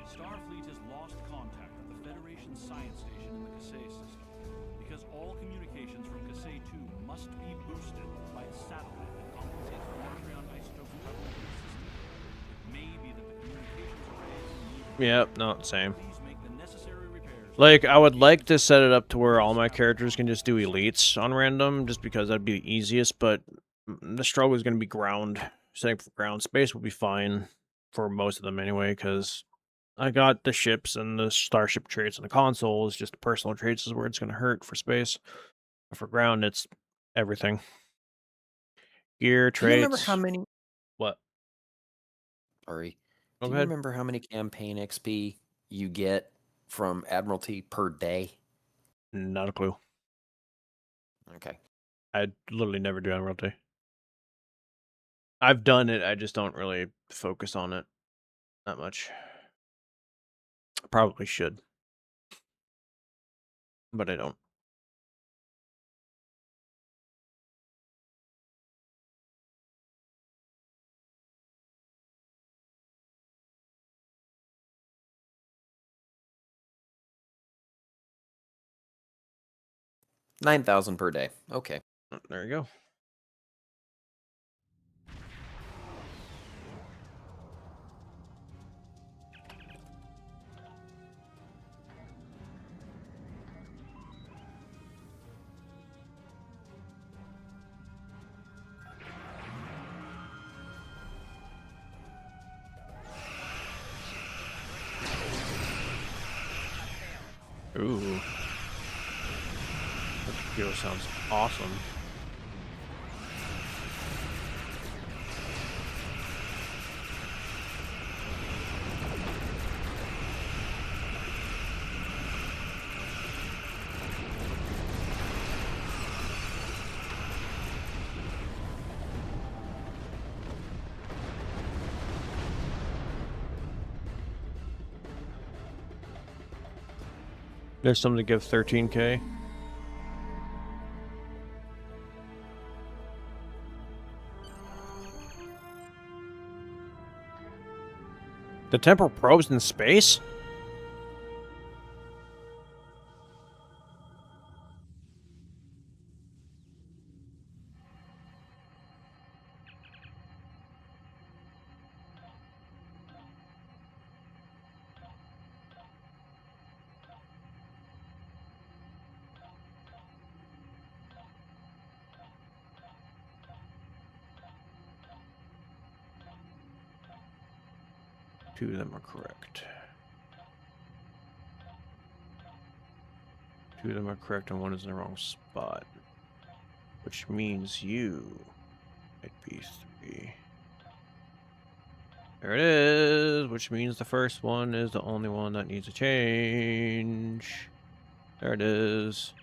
C: Starfleet has lost contact with the Federation science station in the Kasei system. Because all communications from Kasei 2 must be boosted by a satellite that compensates for Metreon isotope travel in the system. It may be that the communications arrays need
A: Yep, no, same.
C: please make the necessary repairs.
A: Like, I would like to set it up to where all my characters can just do elites on random, just because that'd be the easiest, but the struggle is going to be ground. Setting for ground space will be fine for most of them anyway, because I got the ships and the starship traits on the console. It's just the personal traits is where it's going to hurt for space. But for ground, it's everything. Gear,
D: Do you remember
A: traits.
D: how many?
A: What?
D: Sorry.
A: Go
D: Do you
A: ahead.
D: remember how many campaign XP you get from Admiralty per day?
A: Not a clue.
D: Okay.
A: I literally never do Admiralty. I've done it, I just don't really focus on it that much. I probably should. But I don't.
D: $9,000 per day. Okay.
A: There you go. Ooh. That video sounds awesome. There's something to give 13K. The temporal probes in space? 2 of them are correct. 2 of them are correct and 1 is in the wrong spot. Which means you might be 3. There it is, which means the first one is the only one that needs a change. There it is.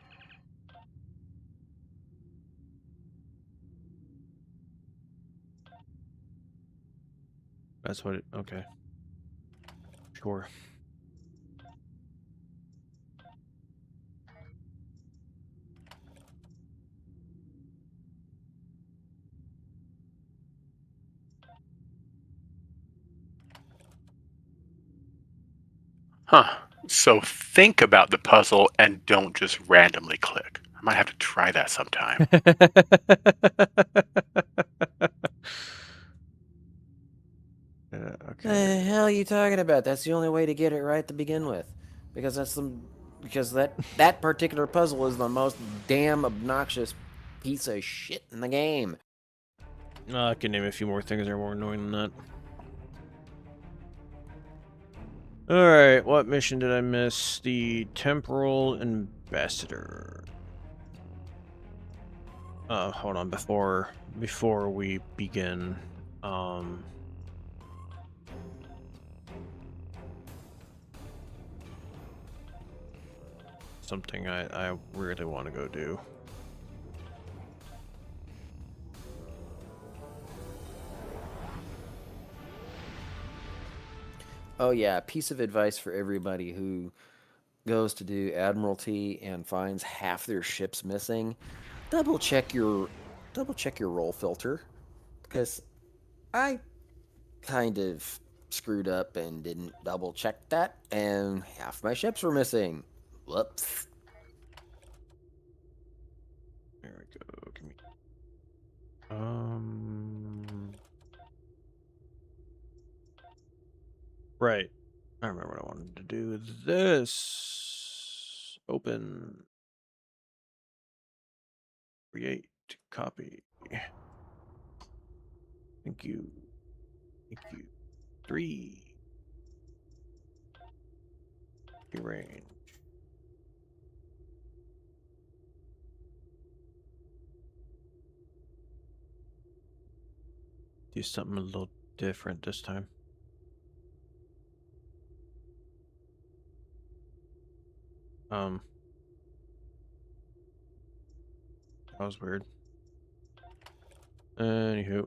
A: That's what it, okay. Sure.
H: Huh. So think about the puzzle and don't just randomly click. I might have to try that sometime.
A: Okay.
D: The hell are you talking about? That's the only way to get it right to begin with, because that particular puzzle is the most damn obnoxious piece of shit in the game.
A: I can name a few more things that are more annoying than that. Alright, what mission did I miss? The Temporal Ambassador. Hold on, before we begin, something I really want to go do.
D: Oh yeah, piece of advice for everybody who goes to do Admiralty and finds half their ships missing. Double check your roll filter, because I kind of screwed up and didn't double check that, and half my ships were missing. Whoops.
A: There we go. Give me. Right. I remember what I wanted to do. This. Open. Create. Copy. Thank you. Thank you. 3. Range. Do something a little different this time. That was weird. Anywho.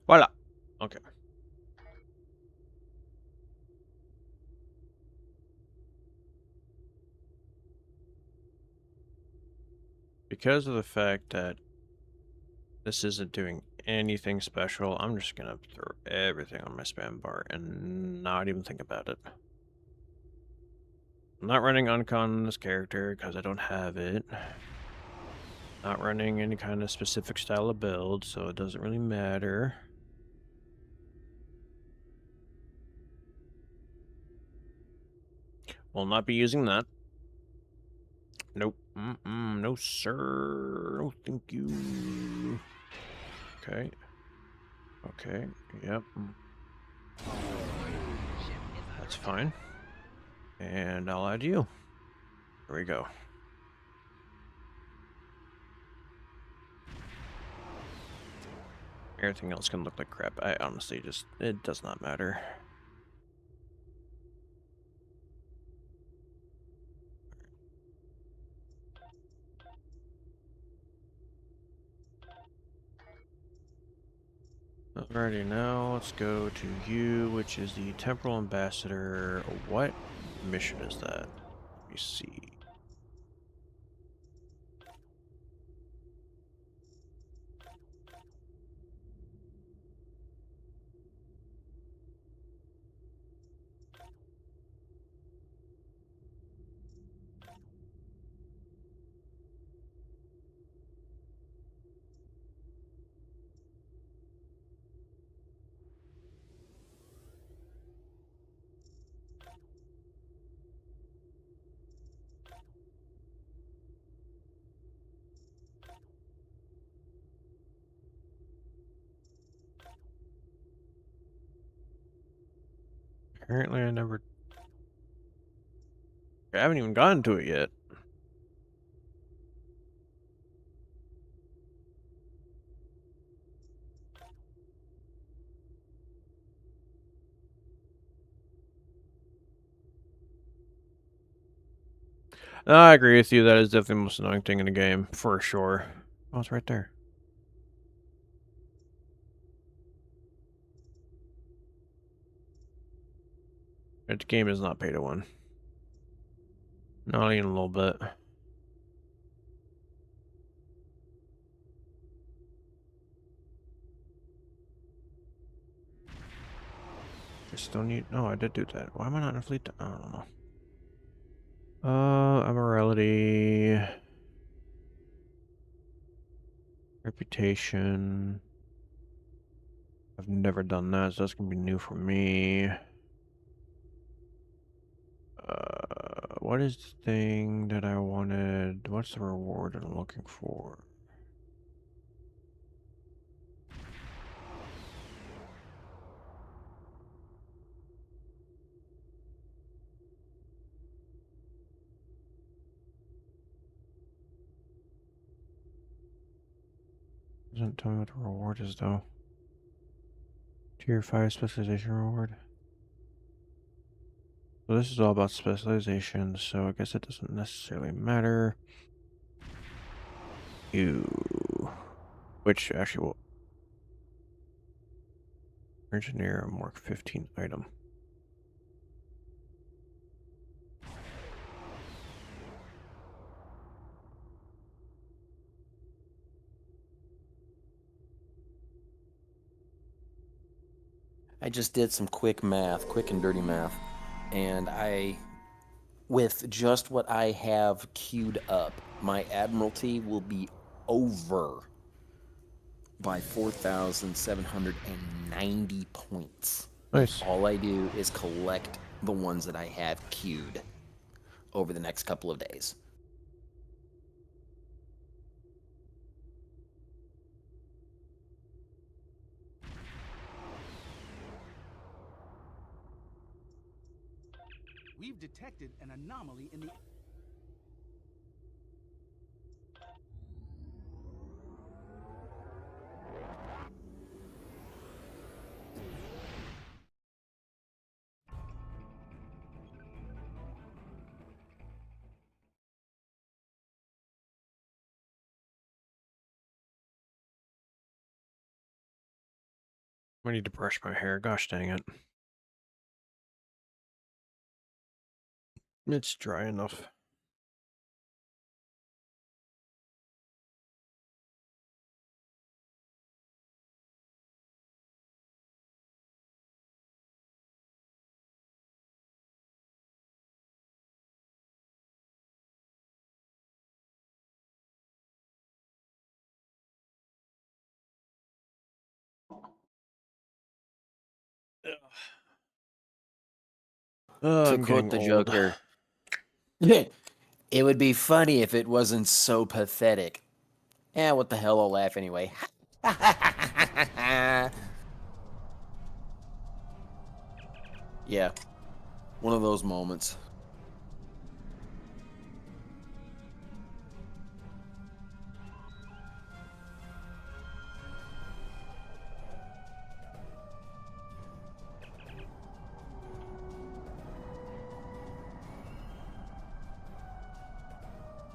A: Voila. Okay. Because of the fact that this isn't doing anything special, I'm just gonna throw everything on my spam bar and not even think about it. I'm not running Uncon on this character because I don't have it. Not running any kind of specific style of build, so it doesn't really matter. Will not be using that. Nope. No, sir. No, thank you. Okay. Okay. Yep. That's fine. And I'll add you. There we go. Everything else can look like crap. I honestly just, it does not matter. Alrighty, now let's go to you, which is the Temporal Ambassador. What mission is that? Let me see. Apparently I haven't even gotten to it yet. No, I agree with you. That is definitely the most annoying thing in the game, for sure. Oh, it's right there. The game is not pay to win. Not even a little bit. I still need... No, I did do that. Why am I not in a fleet? I don't know. Immorality. Reputation. I've never done that, so that's gonna be new for me. What is the thing that I wanted? What's the reward that I'm looking for? Doesn't tell me what the reward is though. Tier 5 specialization reward. So this is all about specialization, so I guess it doesn't necessarily matter. Which actually will... Engineer Mark 15 item.
D: I just did some quick and dirty math, and with just what I have queued up, my Admiralty will be over by 4,790 points.
A: Nice.
D: All I do is collect the ones that I have queued over the next couple of days.
G: We've detected an anomaly in the...
A: I need to brush my hair. Gosh dang it. It's dry enough.
D: To
A: I'm
D: quote the
A: getting old.
D: Joker, it would be funny if it wasn't so pathetic. What the hell, I'll laugh anyway. Yeah, one of those moments.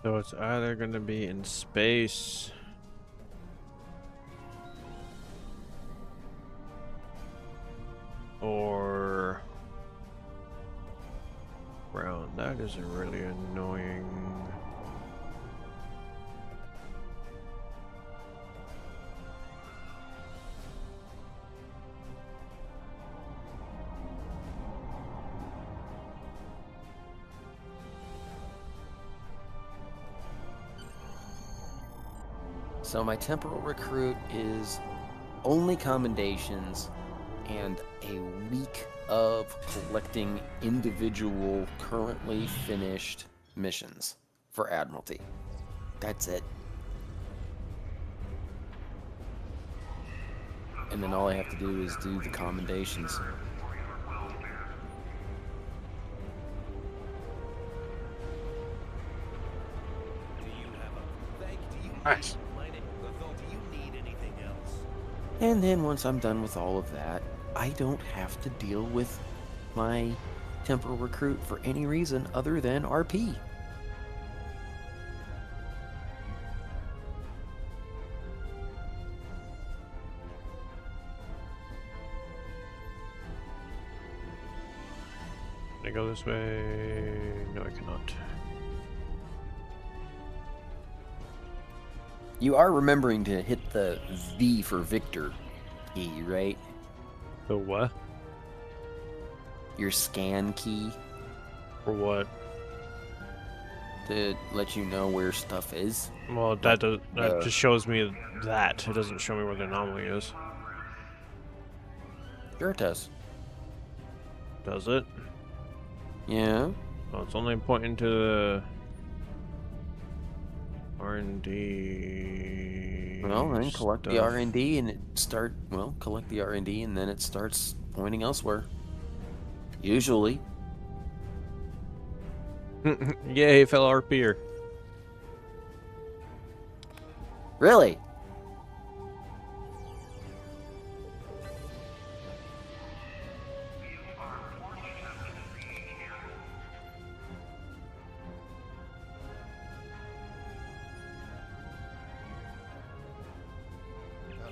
A: So it's either going to be in space or ground. That is really annoying.
D: So my temporal recruit is only commendations and a week of collecting individual currently finished missions for Admiralty. That's it. And then all I have to do is do the commendations.
H: Nice.
D: And then once I'm done with all of that, I don't have to deal with my temporal recruit for any reason other than RP.
A: Can I go this way? No, I cannot.
D: You are remembering to hit the V for Victor key, right?
A: The what?
D: Your scan key
A: For what?
D: to let you know where stuff is.
A: Well, that just shows me that. It doesn't show me where the anomaly is.
D: Sure it does.
A: Does it?
D: Yeah.
A: Oh, it's only pointing to the R&D.
D: Well, then collect the
A: stuff.
D: R&D and collect the R&D and then it starts pointing elsewhere. Usually.
A: Yay, fellow RPer.
D: Really?
I: I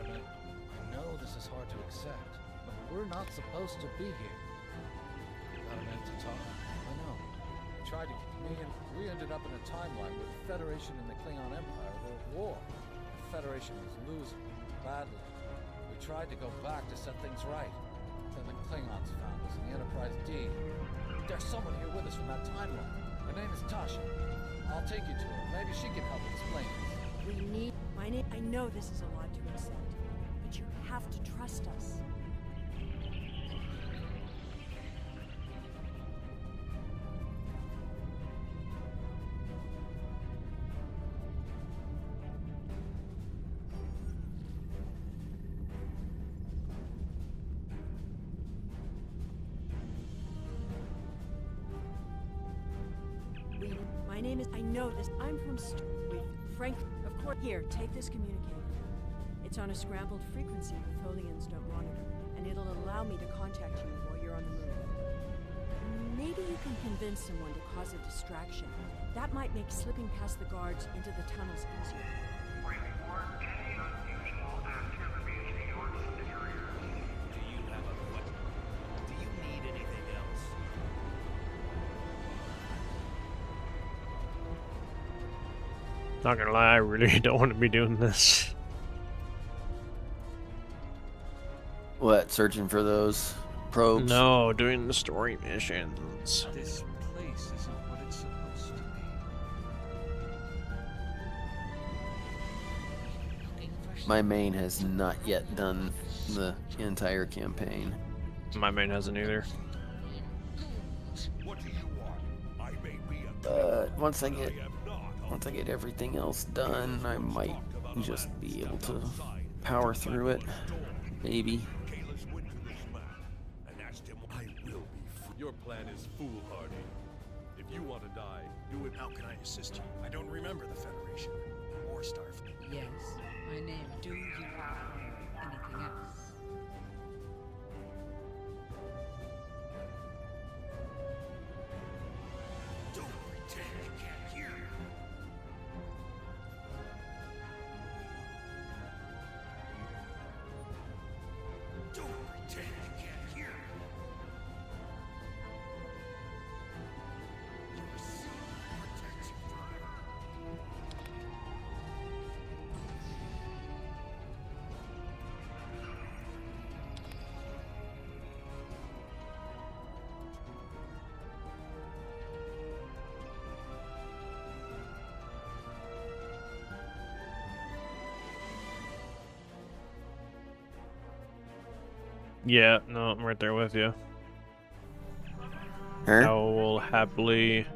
I: know this is hard to accept, but we're not supposed to be here. Not meant to talk. I know. We ended up in a timeline where the Federation and the Klingon Empire were at war. The Federation was losing badly. We tried to go back to set things right. Then the Klingons found us in the Enterprise D. There's someone here with us from that timeline. Her name is Tasha. I'll take you to her. Maybe she can help explain this.
J: We need my name. I know this is a lot to accept, but you have to trust us. My name is. I know this. I'm from. Frank. Of course. Here, take this communicator. It's on a scrambled frequency Tholians don't monitor, and it'll allow me to contact you while you're on the move. Maybe you can convince someone to cause a distraction. That might make slipping past the guards into the tunnels easier.
A: Not gonna lie, I really don't want to be doing this.
D: What, searching for those probes?
A: No, doing the story missions.
C: This place isn't what it's supposed to be.
D: My main has not yet done the entire campaign.
A: My main hasn't either.
D: But once I get everything else done, I might just be able to power through it. Maybe.
K: Your plan is foolhardy. If you want to die, do it.
G: How can I assist you? I don't remember the Federation or Starfleet.
F: Yes, my name. Do you require anything else?
G: Don't pretend you can't hear. Don't pretend you can't hear. Your suit protects you forever.
A: Yeah, no, I'm right there with you.
D: Huh?
A: I will happily.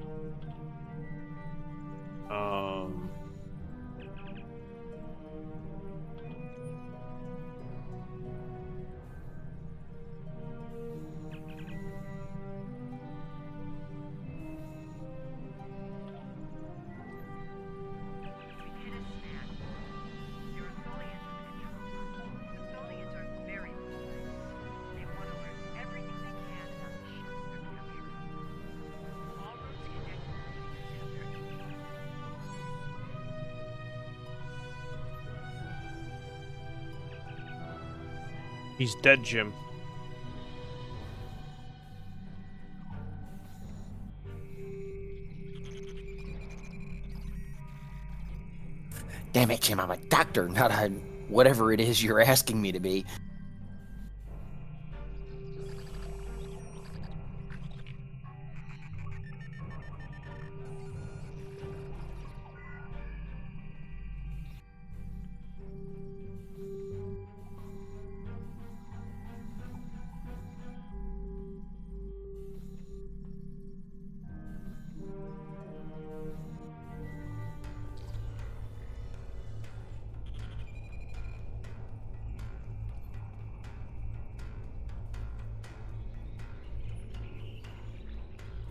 A: He's dead, Jim.
D: Damn it, Jim, I'm a doctor, not a whatever it is you're asking me to be.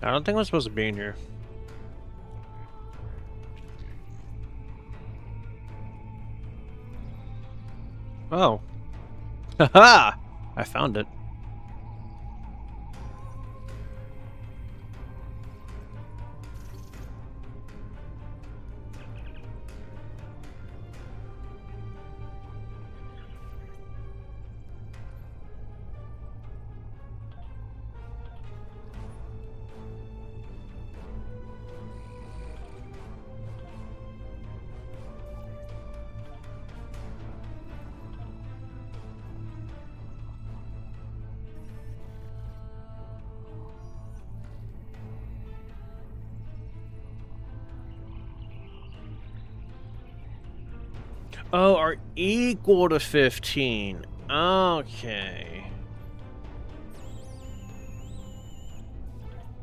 A: I don't think I'm supposed to be in here. Oh. Haha! I found it. Oh, are equal to 15. Okay.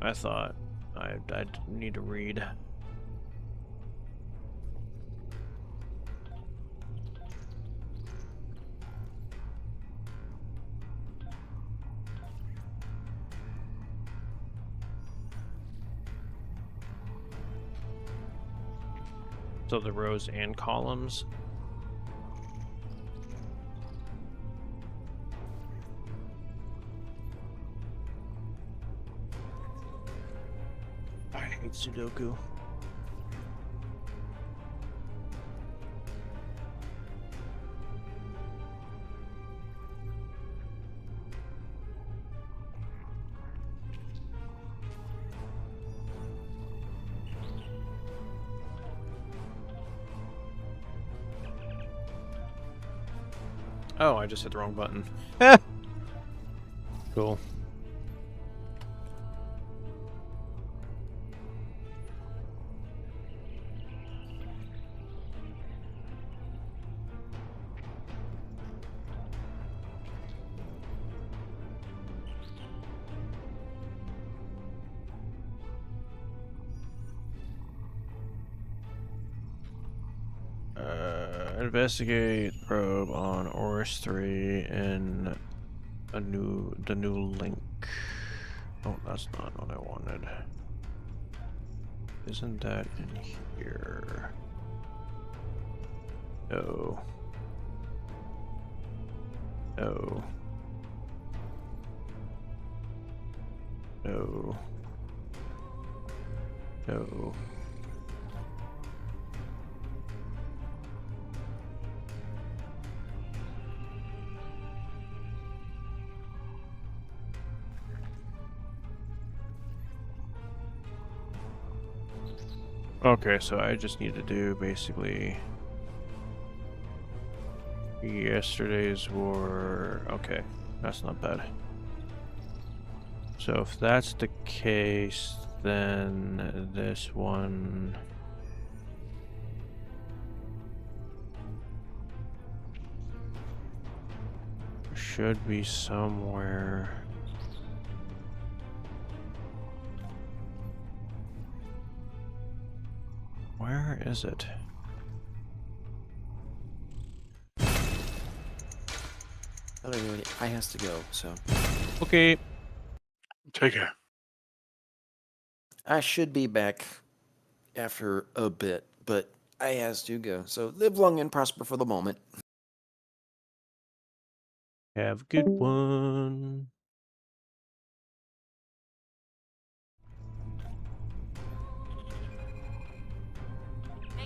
A: I thought I'd need to read. So the rows and columns. I hate Sudoku. Oh, I just hit the wrong button. Cool. Investigate probe on Oris 3 in the new link. Oh, that's not what I wanted. Isn't that in here? No. No. No. No. Okay, so I just need to do basically yesterday's war. Okay, that's not bad. So if that's the case, then this one should be somewhere. Where is it?
D: I has to go, so.
A: Okay.
H: Take care.
D: I should be back after a bit, but I has to go. So live long and prosper for the moment.
A: Have a good one.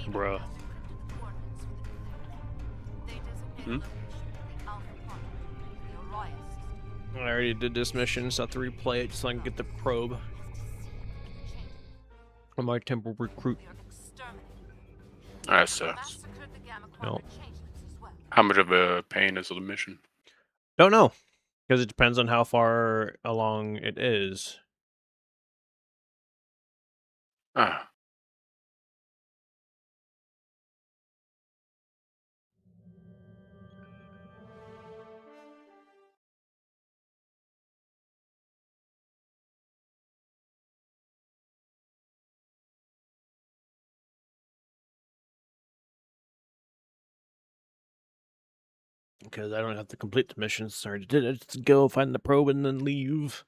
A: Bruh.
H: Hmm?
A: I already did this mission, so I have to replay it so I can get the probe. On my temple recruit.
H: That sucks.
A: No.
H: How much of a pain is the mission?
A: Don't know. Because it depends on how far along it is.
H: Ah.
A: Because I don't have to complete the mission. Sorry, did it? Just go find the probe and then leave.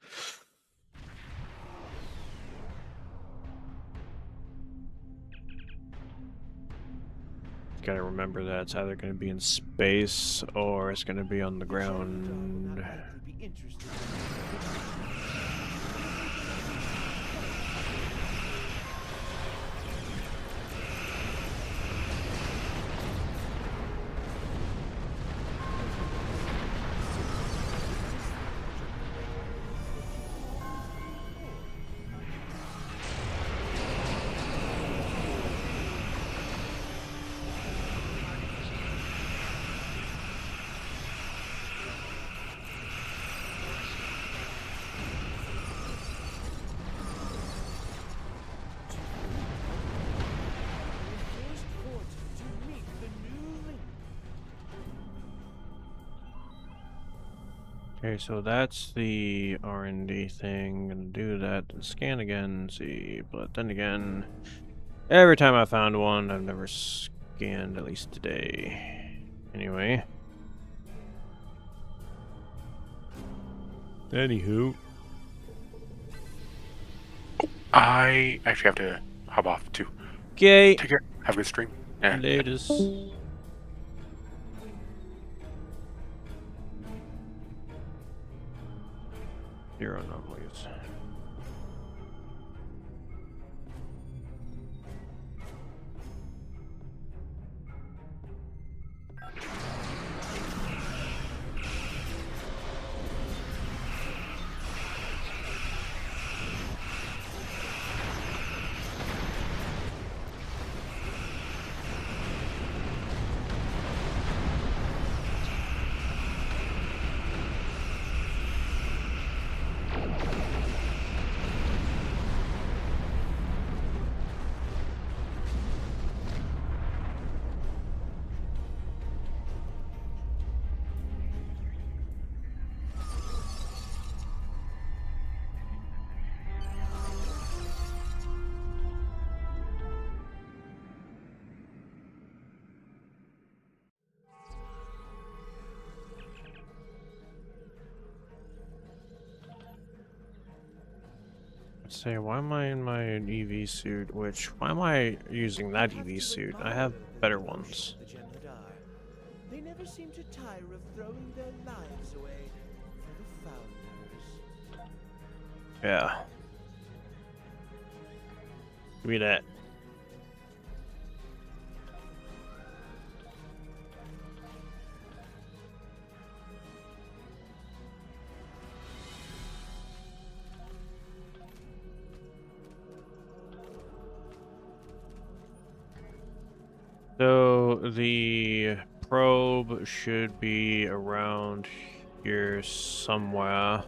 A: Gotta remember that it's either going to be in space or it's going to be on the ground. Okay, so that's the R&D thing. Gonna do that. Scan again, see. But then again, every time I found one, I've never scanned, at least today. Anyway. Anywho.
H: I actually have to hop off too.
A: Okay.
H: Take care. Have a good stream. Yeah.
A: Latest. Zero anomalies. Say, why am I in my EV suit? Why am I using that EV suit? I have better ones.
G: They never seem to tire of throwing their lives away for the founders.
A: Yeah. Give me that. So the probe should be around here somewhere.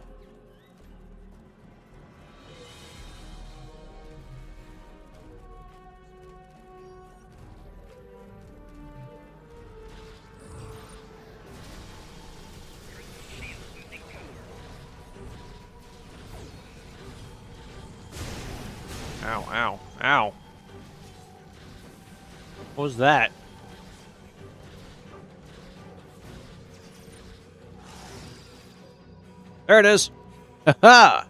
A: Ow, ow, ow. What was that? There it is. Haha.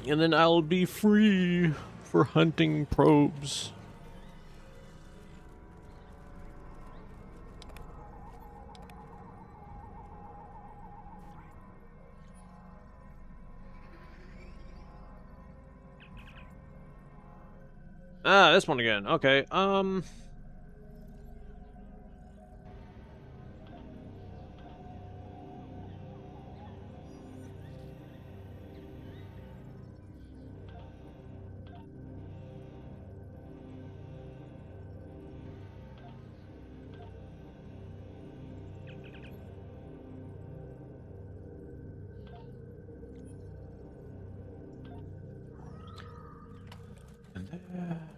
A: And then I'll be free for hunting probes. Ah, this one again. Okay,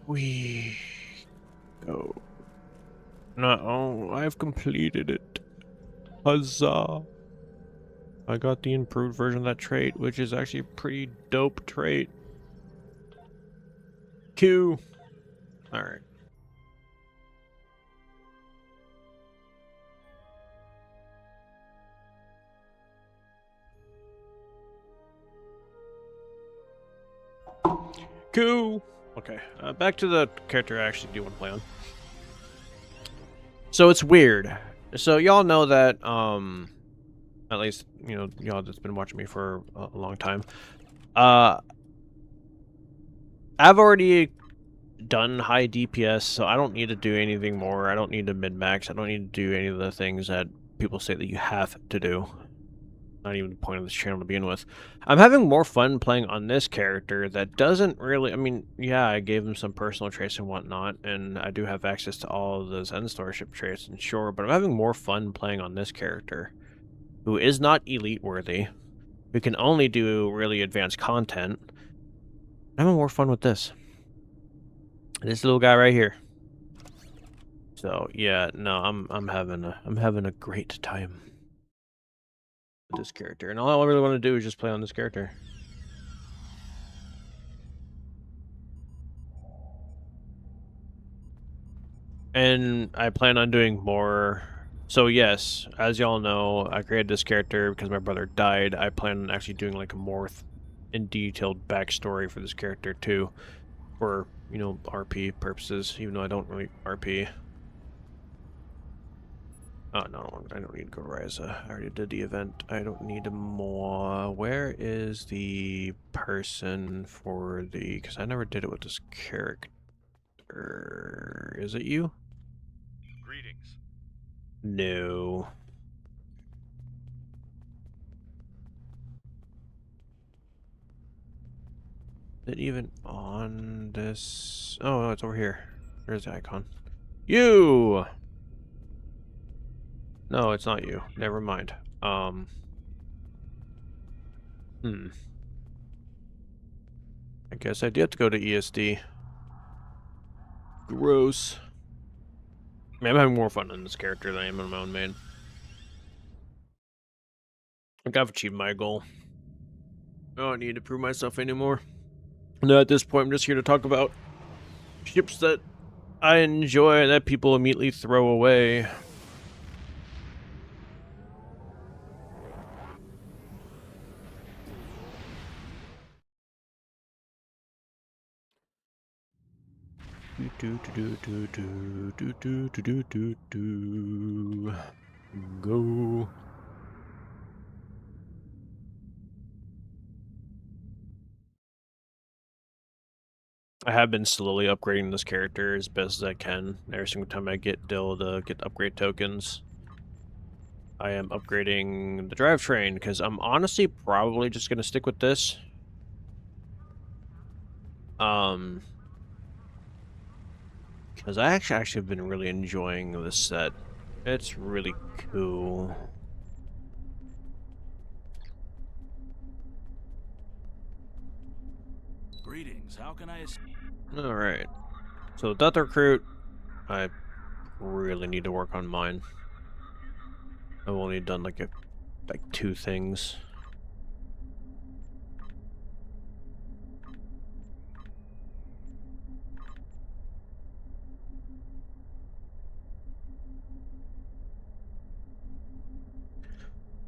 A: we go. No, I've completed it. Huzzah! I got the improved version of that trait, which is actually a pretty dope trait. Q. Alright. Q. Okay, back to the character I actually do want to play on. So it's weird. So y'all know that, at least, you know, y'all that's been watching me for a long time. I've already done high DPS, so I don't need to do anything more. I don't need to min-max. I don't need to do any of the things that people say that you have to do. Not even the point of this channel to begin with. I'm having more fun playing on this character that doesn't really... I mean, yeah, I gave him some personal traits and whatnot, and I do have access to all of those end starship traits, and sure, but I'm having more fun playing on this character, who is not elite worthy, who can only do really advanced content. I'm having more fun with this. This little guy right here. So yeah, no, I'm having a great time with this character, and all I really want to do is just play on this character. And I plan on doing more. So yes, as y'all know, I created this character because my brother died. I plan on actually doing like a more in detailed backstory for this character too, for, you know, RP purposes, even though I don't really RP. Oh no, I don't need to go Ryza. I already did the event. I don't need more. Where is the person for the... because I never did it with this character. Is it you?
K: Greetings.
A: No. Is it even on this? Oh, no, it's over here. There's the icon. You! No, it's not you. Never mind. I guess I do have to go to ESD. Gross. I mean, I'm having more fun on this character than I am on my own main. I think I've achieved my goal. I don't need to prove myself anymore. No, at this point, I'm just here to talk about ships that I enjoy and that people immediately throw away. Go. I have been slowly upgrading this character as best as I can. Every single time I get Dill to get upgrade tokens, I am upgrading the drivetrain because I'm honestly probably just gonna stick with this. Because I actually have been really enjoying this set. It's really cool.
C: Greetings. How can I assist?
A: Alright. So Death Recruit, I really need to work on mine. I've only done like 2 things.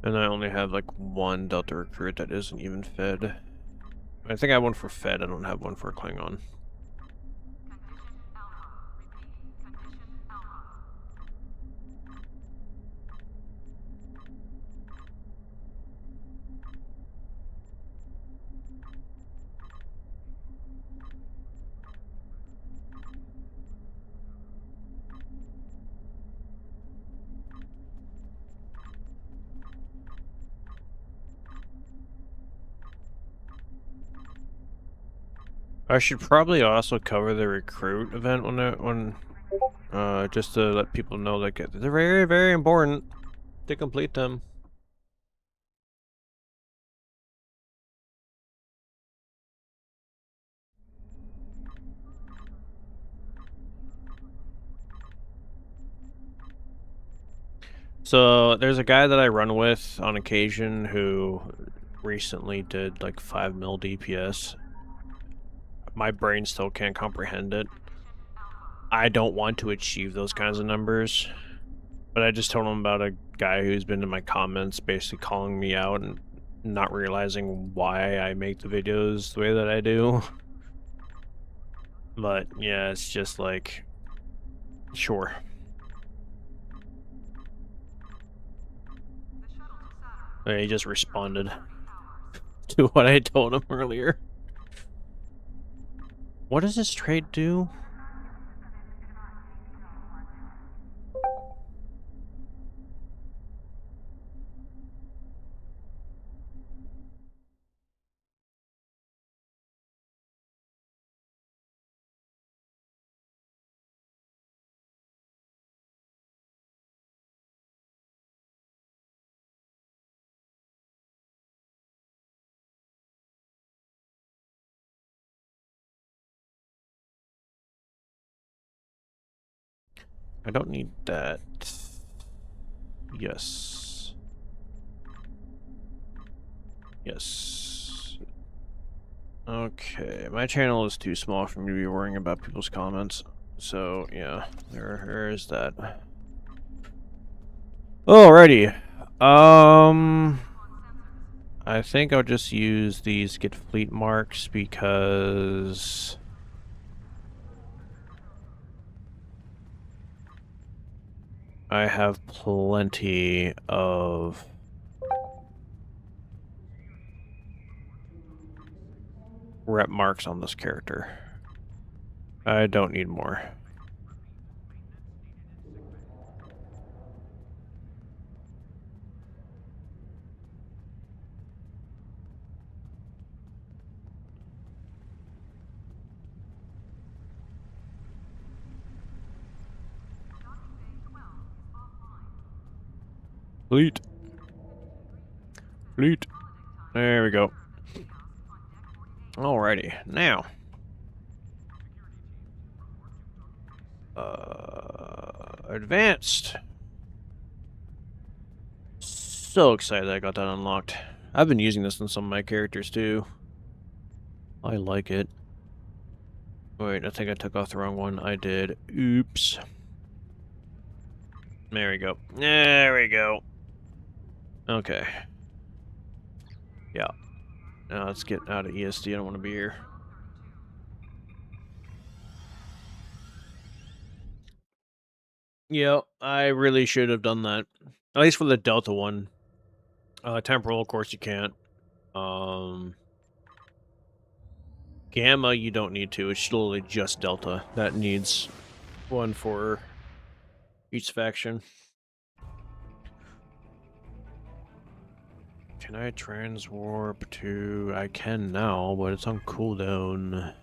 A: And I only have like 1 Delta Recruit that isn't even fed. I think I have one for fed, I don't have one for Klingon. I should probably also cover the recruit event just to let people know that they're very, very important to complete them. So there's a guy that I run with on occasion who recently did like 5 mil DPS. My brain still can't comprehend it. I don't want to achieve those kinds of numbers, but I just told him about a guy who's been in my comments basically calling me out and not realizing why I make the videos the way that I do. But yeah, it's just like, sure. He just responded to what I told him earlier. What does this trade do? I don't need that. Yes. Yes. Okay, my channel is too small for me to be worrying about people's comments. So, yeah, there is that. Alrighty. I think I'll just use these get fleet marks because I have plenty of rep marks on this character. I don't need more. Fleet. Fleet. There we go. Alrighty, now. Advanced. So excited I got that unlocked. I've been using this in some of my characters too. I like it. Wait, I think I took off the wrong one. I did. Oops. There we go. There we go. Okay. Yeah. Now let's get out of ESD. I don't want to be here. Yeah, I really should have done that. At least for the Delta one. Temporal, of course, you can't. Gamma, you don't need to. It's literally just Delta that needs one for each faction. Can I transwarp to... I can now, but it's on cooldown.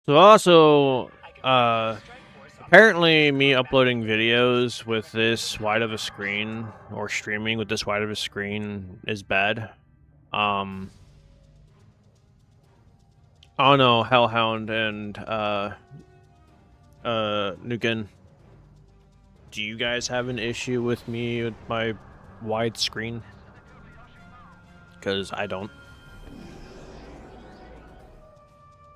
A: So also, apparently me uploading videos with this wide of a screen, or streaming with this wide of a screen, is bad. Oh no, Hellhound and, Nukin. Do you guys have an issue with me with my wide screen? Because I don't.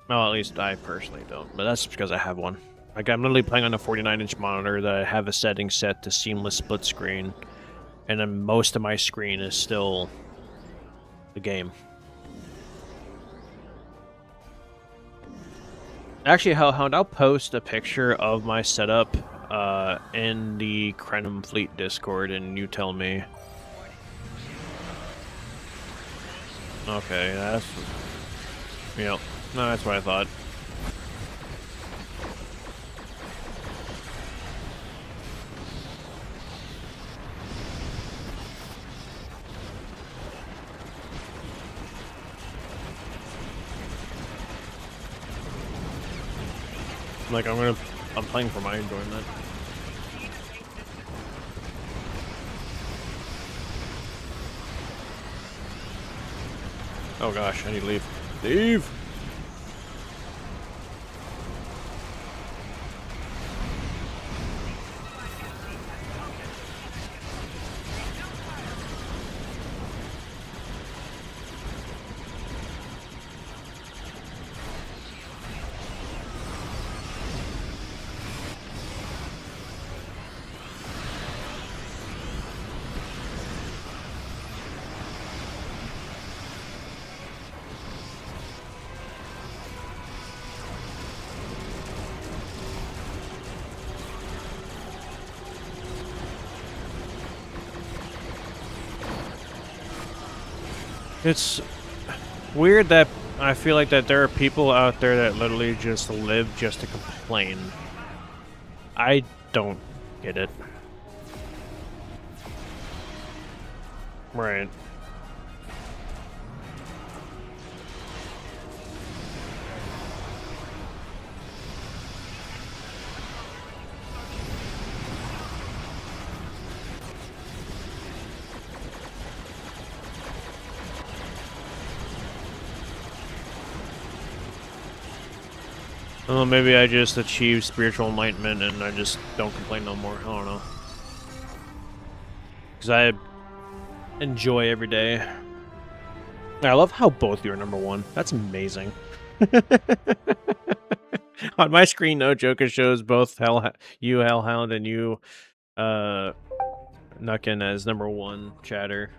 A: Well, at least I personally don't, but that's because I have one. Like, I'm literally playing on a 49-inch monitor that I have a setting set to seamless split screen, and then most of my screen is still the game. Actually, Hellhound, I'll post a picture of my setup in the Krenum Fleet Discord, and you tell me. Okay, that's... Yep. No, that's what I thought. Like, I'm playing for my enjoyment. Oh gosh, I need to leave. Leave! It's weird that I feel like that there are people out there that literally just live just to complain. I don't get it. Right. Well, maybe I just achieved spiritual enlightenment and I just don't complain no more. I don't know. Because I enjoy every day. I love how both you are number 1. That's amazing. On my screen, no joke, it shows both you Hellhound and you Nuckin as number 1 chatter.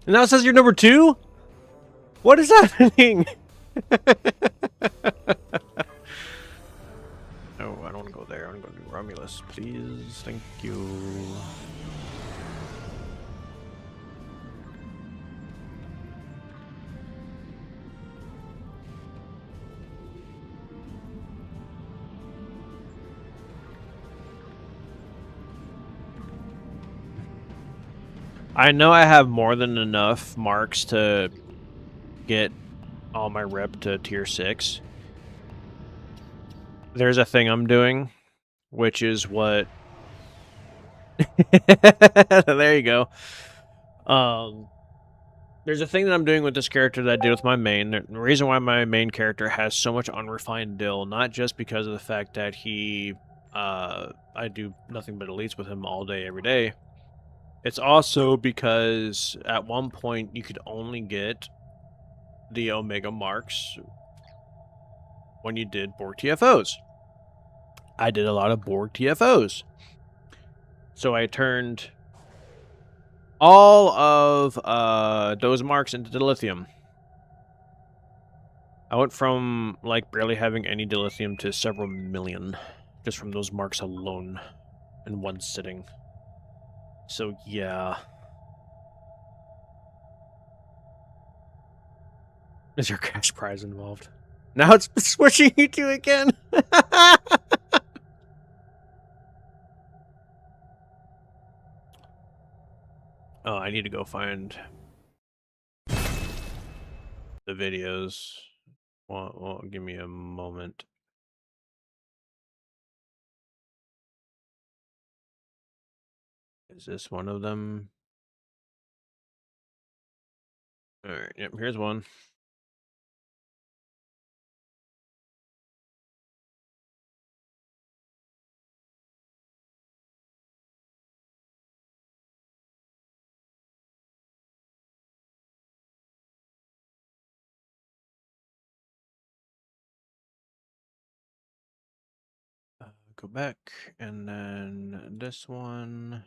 A: And now it says you're number 2? What is happening? Oh, I don't want to go there. I want to go to Romulus, please. Thank you. I know I have more than enough marks to get all my rep to tier 6. There's a thing I'm doing, which is what... There you go. There's a thing that I'm doing with this character that I did with my main. The reason why my main character has so much unrefined dill, not just because of the fact that he... I do nothing but elites with him all day, every day. It's also because at one point you could only get the Omega marks when you did Borg TFOs. I did a lot of Borg TFOs. So I turned all of those marks into dilithium. I went from like barely having any dilithium to several million just from those marks alone in one sitting. So yeah. Is your cash prize involved? Now it's switching you to again. Oh, I need to go find the videos. Well, give me a moment. Is this one of them? Alright, yep, here's one. Go back, and then this one.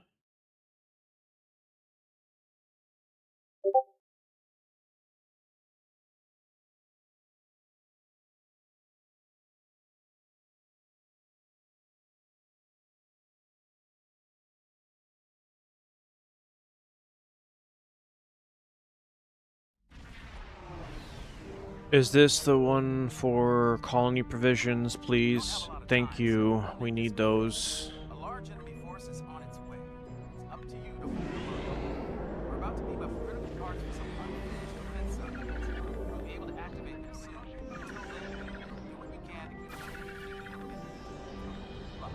A: Is this the one for colony provisions, please? Thank you. We need those.
L: A large enemy force is on its way. It's up to you to hold them off. We're about to beam up critical parts for some unfinished defense upgrades. We'll be able to activate them soon. Until then, do what you can to keep them. Luck.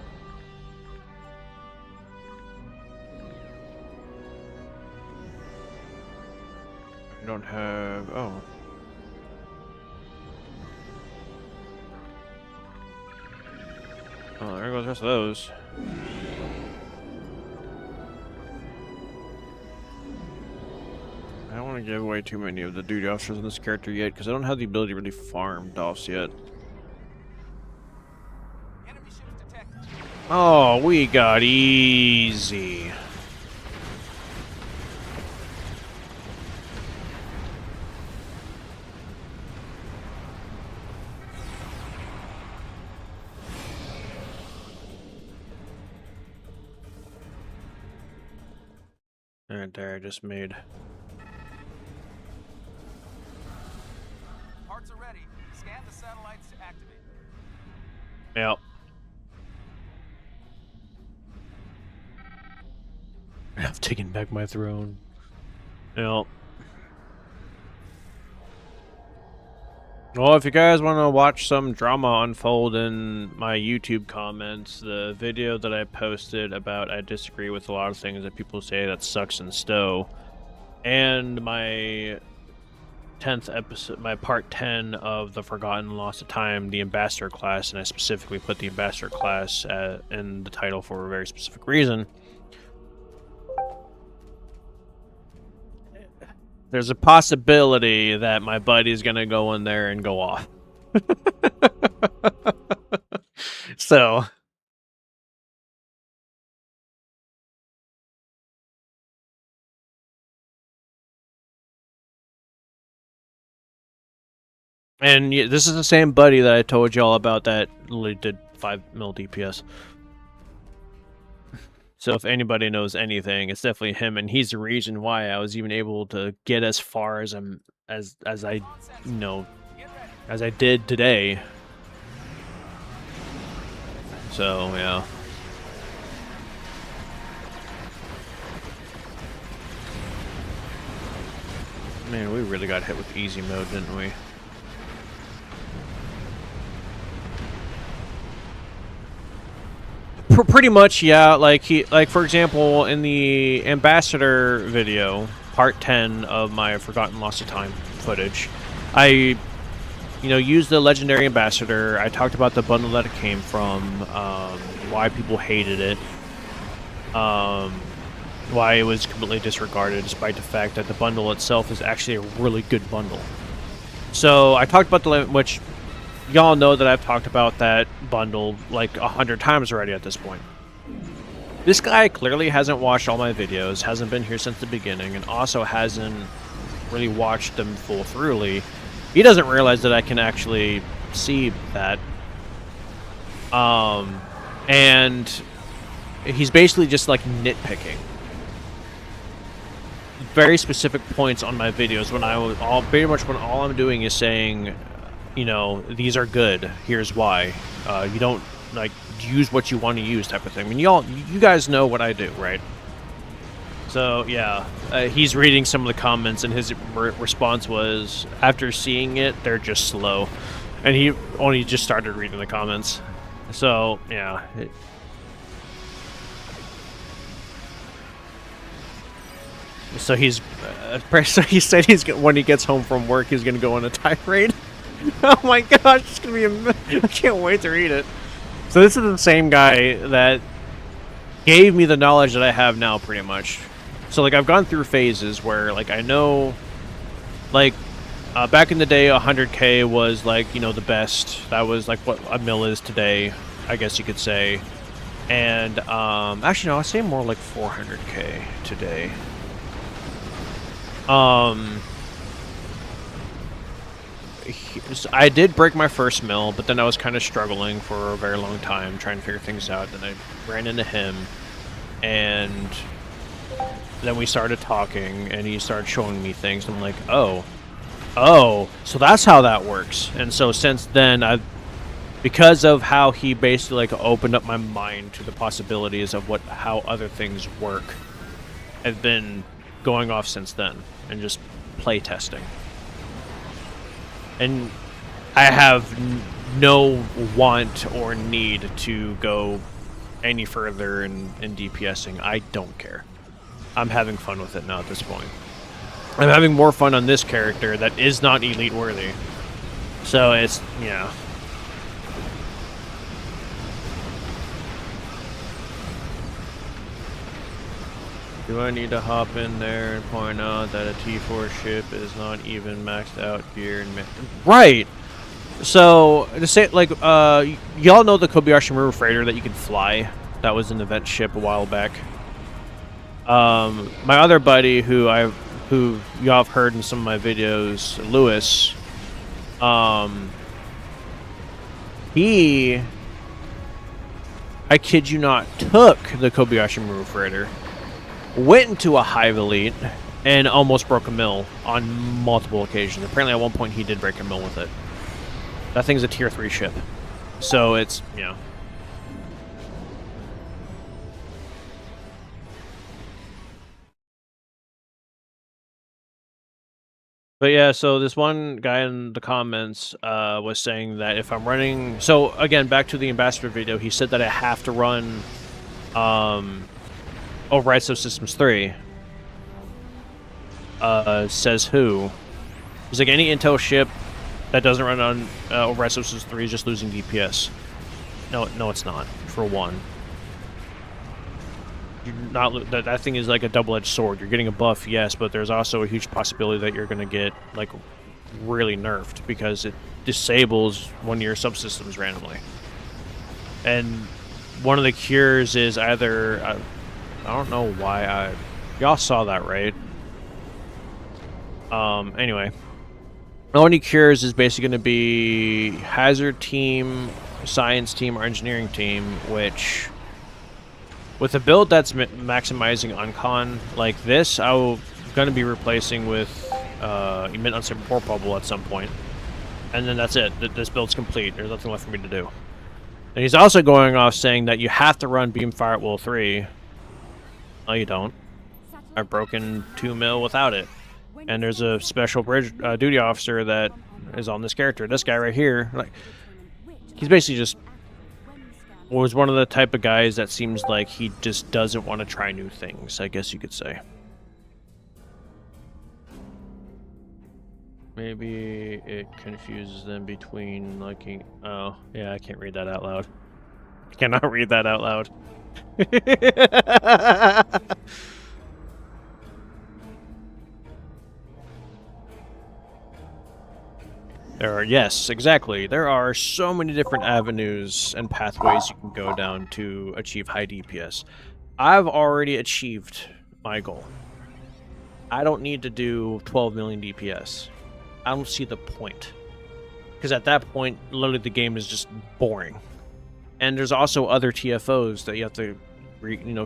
A: I don't have... Oh. Oh, there goes the rest of those. I don't want to give away too many of the duty officers in this character yet, because I don't have the ability to really farm DOFs yet. Oh, we got easy. Right there, I just made.
L: Parts are ready. Scan the satellites to activate.
A: Yep. I've taken back my throne. Yep. Well, if you guys want to watch some drama unfold in my YouTube comments, the video that I posted about I disagree with a lot of things that people say that sucks and stow, and my 10th episode, my part 10 of the Forgotten Lost of Time, the Ambassador class, and I specifically put the Ambassador class in the title for a very specific reason. There's a possibility that my buddy's gonna go in there and go off. So. And yeah, this is the same buddy that I told y'all about that literally did 5 mil DPS. So if anybody knows anything, it's definitely him, and he's the reason why I was even able to get as far as I did today. So yeah. Man, we really got hit with easy mode, didn't we? Pretty much, yeah. Like for example, in the Ambassador video, part 10 of my Forgotten Lost of Time footage, I, used the Legendary Ambassador. I talked about the bundle that it came from, why people hated it, why it was completely disregarded, despite the fact that the bundle itself is actually a really good bundle. So I talked about which. Y'all know that I've talked about that bundle like 100 times already at this point. This guy clearly hasn't watched all my videos, hasn't been here since the beginning, and also hasn't really watched them full throughly. He doesn't realize that I can actually see that. And he's basically just like nitpicking. Very specific points on my videos when all I'm doing is saying, these are good. Here's why. You don't use what you want to use, type of thing. I mean, you guys know what I do, right? So yeah, he's reading some of the comments, and his response was, after seeing it, they're just slow, and he only just started reading the comments. So yeah. So he's so he said when he gets home from work, he's gonna go on a tirade. Oh my gosh, it's gonna be I can't wait to read it. So this is the same guy that gave me the knowledge that I have now, pretty much. So like I've gone through phases where like I know, like back in the day, 100K was like, you know, the best. That was like what a mil is today, I guess you could say. And actually no, I'd say more like 400K today. I did break my first mil, but then I was kind of struggling for a very long time trying to figure things out. Then I ran into him, and then we started talking, and he started showing me things. I'm like, oh, so that's how that works. And so since then, because of how he basically like opened up my mind to the possibilities of how other things work, I've been going off since then and just play testing. And I have no want or need to go any further in DPSing. I don't care. I'm having fun with it now at this point. I'm having more fun on this character that is not elite worthy. So it's, yeah. Do I need to hop in there and point out that a T4 ship is not even maxed out gear and right? So to say, like, y'all know the Kobayashi Maru freighter that you can fly? That was an event ship a while back. My other buddy, who y'all have heard in some of my videos, Lewis. He, I kid you not, took the Kobayashi Maru freighter, went into a Hive Elite, and almost broke a mil on multiple occasions. Apparently at one point he did break a mil with it. That thing's a tier 3 ship. So it's, you know. But yeah, so this one guy in the comments was saying that if I'm running... So again, back to the Ambassador video, he said that I have to run Override Subsystems 3. Says who? He's like, any Intel ship that doesn't run on Override Subsystems 3 is just losing DPS. No, it's not. For one. You're not, that thing is like a double-edged sword. You're getting a buff, yes, but there's also a huge possibility that you're going to get, like, really nerfed because it disables one of your subsystems randomly. And one of the cures is either... I don't know why y'all saw that, right? Anyway. The only cures is basically going to be Hazard Team, Science Team, or Engineering Team, which... With a build that's maximizing Uncon like this, I'm going to be replacing with Emit Unstable Port Bubble at some point. And then that's it. This build's complete. There's nothing left for me to do. And he's also going off saying that you have to run Beamfire at Will 3. No, you don't. I've broken 2 mil without it. And there's a special bridge duty officer that is on this character. This guy right here, like, he's basically just was one of the type of guys that seems like he just doesn't want to try new things, I guess you could say. Maybe it confuses them between liking... Oh, yeah, I can't read that out loud. I cannot read that out loud. Yes, exactly. There are so many different avenues and pathways you can go down to achieve high DPS. I've already achieved my goal. I don't need to do 12 million DPS. I don't see the point. Because at that point, literally the game is just boring. And there's also other TFOs that you have to,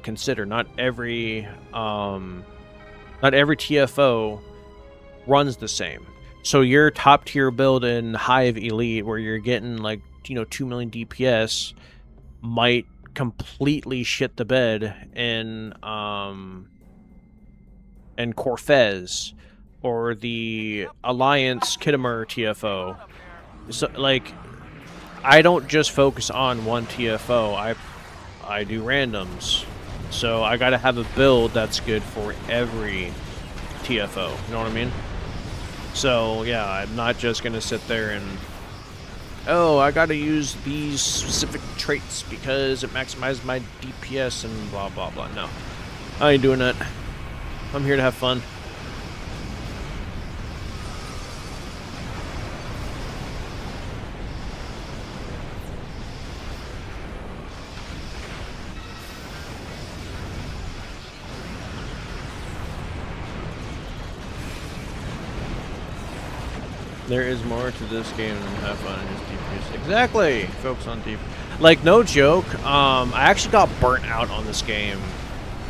A: consider. Not every TFO runs the same. So your top tier build in Hive Elite, where you're getting like 2 million DPS, might completely shit the bed in Corfez or the Alliance Khitomer TFO. So like, I don't just focus on one TFO. I do randoms. So I gotta have a build that's good for every TFO. You know what I mean? So yeah, I'm not just gonna sit there and, oh, I gotta use these specific traits because it maximizes my DPS and blah blah blah. No, I ain't doing that. I'm here to have fun. There is more to this game than have fun and just DPS. Exactly! Focus on deep. Like, no joke, I actually got burnt out on this game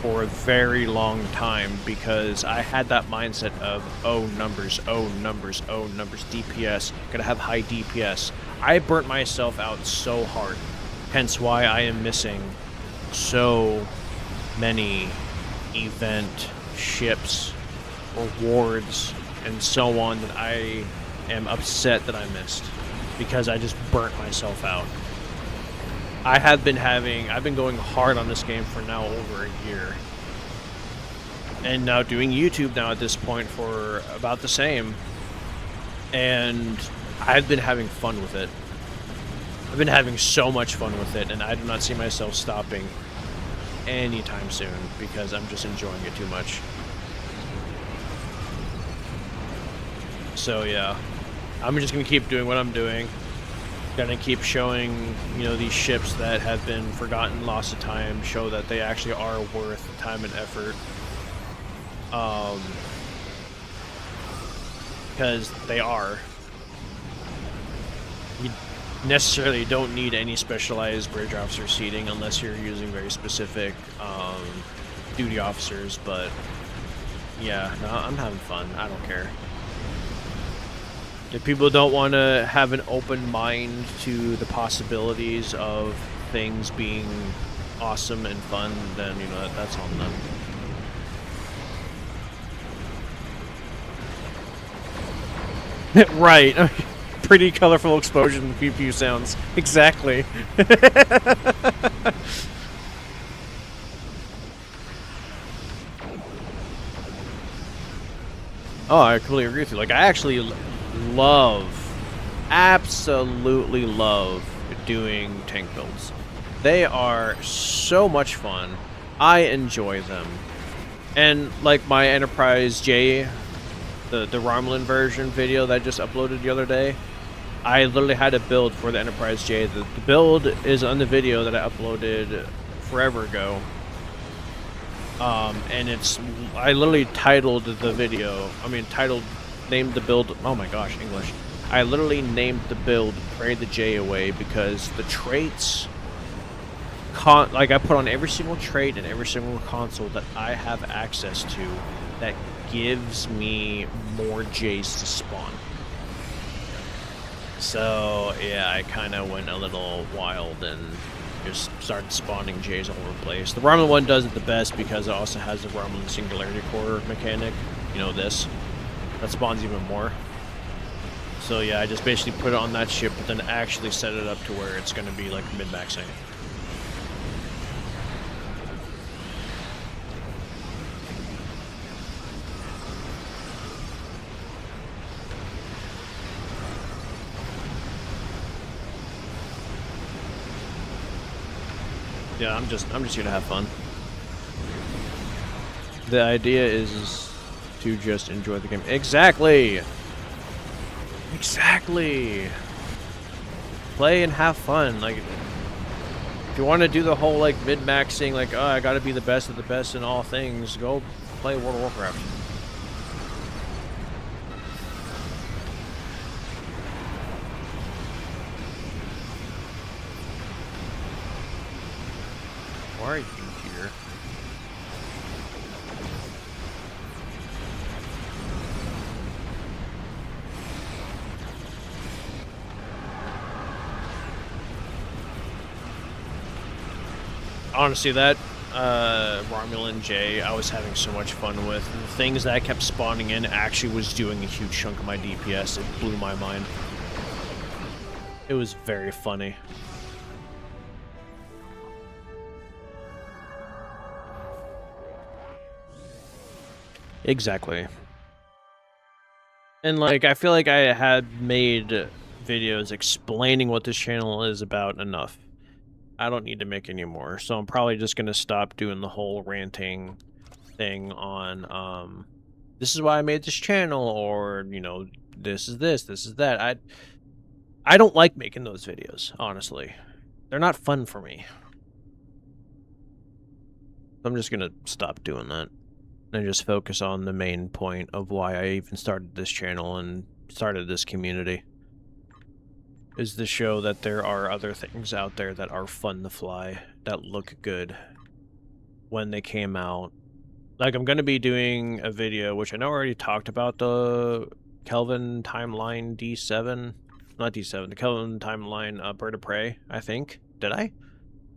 A: for a very long time because I had that mindset of, oh, numbers, oh, numbers, oh, numbers, DPS, gotta have high DPS. I burnt myself out so hard, hence why I am missing so many event ships, rewards, and so on that I am upset that I missed because I just burnt myself out. I've been going hard on this game for now over a year, and now doing YouTube now at this point for about the same, and I've been having fun with it. I've been having so much fun with it, and I do not see myself stopping anytime soon because I'm just enjoying it too much. So yeah, I'm just gonna keep doing what I'm doing. Gonna keep showing, you know, these ships that have been forgotten, lost of time, show that they actually are worth time and effort. Because they are. You necessarily don't need any specialized bridge officer seating unless you're using very specific duty officers, but yeah, no, I'm having fun. I don't care. If people don't want to have an open mind to the possibilities of things being awesome and fun, then, you know, that's on them. Right. Pretty colorful explosion and pew pew sounds. Exactly. Oh, I completely agree with you. Like, I actually absolutely love doing tank builds. They are so much fun. I enjoy them. And like my Enterprise J, the Romulan version video that I just uploaded the other day, I literally had a build for the Enterprise J. The build is on the video that I uploaded forever ago. And I literally titled the video, named the build, oh my gosh, English. I literally named the build Pray the J Away because the traits, like I put on every single trait and every single console that I have access to that gives me more J's to spawn. So yeah, I kind of went a little wild and just started spawning J's all over the place. The Romulan one does it the best because it also has the Romulan Singularity Core mechanic. You know, this. That spawns even more. So yeah, I just basically put it on that ship, but then actually set it up to where it's going to be like mid-maxing. Yeah, I'm just here to have fun. The idea is to just enjoy the game. Exactly! Exactly! Play and have fun. Like, if you want to do the whole, like, mid-maxing, like, oh, I gotta be the best of the best in all things, go play World of Warcraft. Why are you here? Honestly, that Romulan J, I was having so much fun with. The things that I kept spawning in actually was doing a huge chunk of my DPS. It blew my mind. It was very funny. Exactly. And like, I feel like I had made videos explaining what this channel is about enough. I don't need to make any more, so I'm probably just gonna stop doing the whole ranting thing on this is why I made this channel, or you know, this is this is that. I don't like making those videos, honestly. They're not fun for me. I'm just gonna stop doing that and just focus on the main point of why I even started this channel and started this community. Is to show that there are other things out there that are fun to fly, that look good when they came out. Like, I'm going to be doing a video, which I know I already talked about, the Kelvin Timeline D7. Not D7, the Kelvin Timeline Bird of Prey, I think. Did I?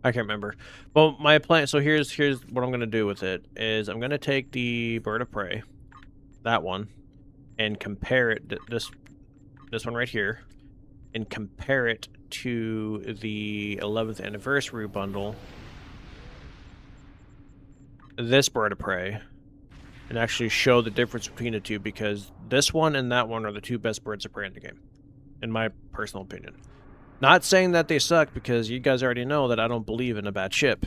A: I can't remember. Well, my plan, so here's what I'm going to do with it, is I'm going to take the Bird of Prey, that one, and compare it, this one right here, and compare it to the 11th anniversary bundle, this Bird of Prey, and actually show the difference between the two, because this one and that one are the two best Birds of Prey in the game, in my personal opinion. Not saying that they suck, because you guys already know that I don't believe in a bad ship.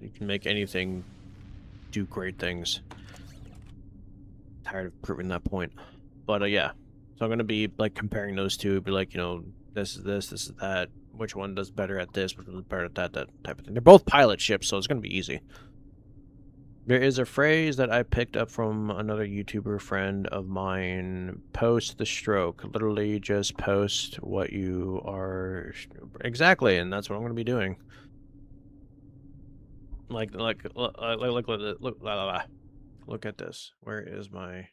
A: You can make anything do great things. Tired of proving that point. But yeah. So I'm going to be like comparing those two, be like, you know, this is this is that. Which one does better at this, which one does better at that type of thing. They're both pilot ships, so it's going to be easy. There is a phrase that I picked up from another YouTuber friend of mine. Post the stroke. Literally just post what you are... Exactly, and that's what I'm going to be doing. Look at this. Where is my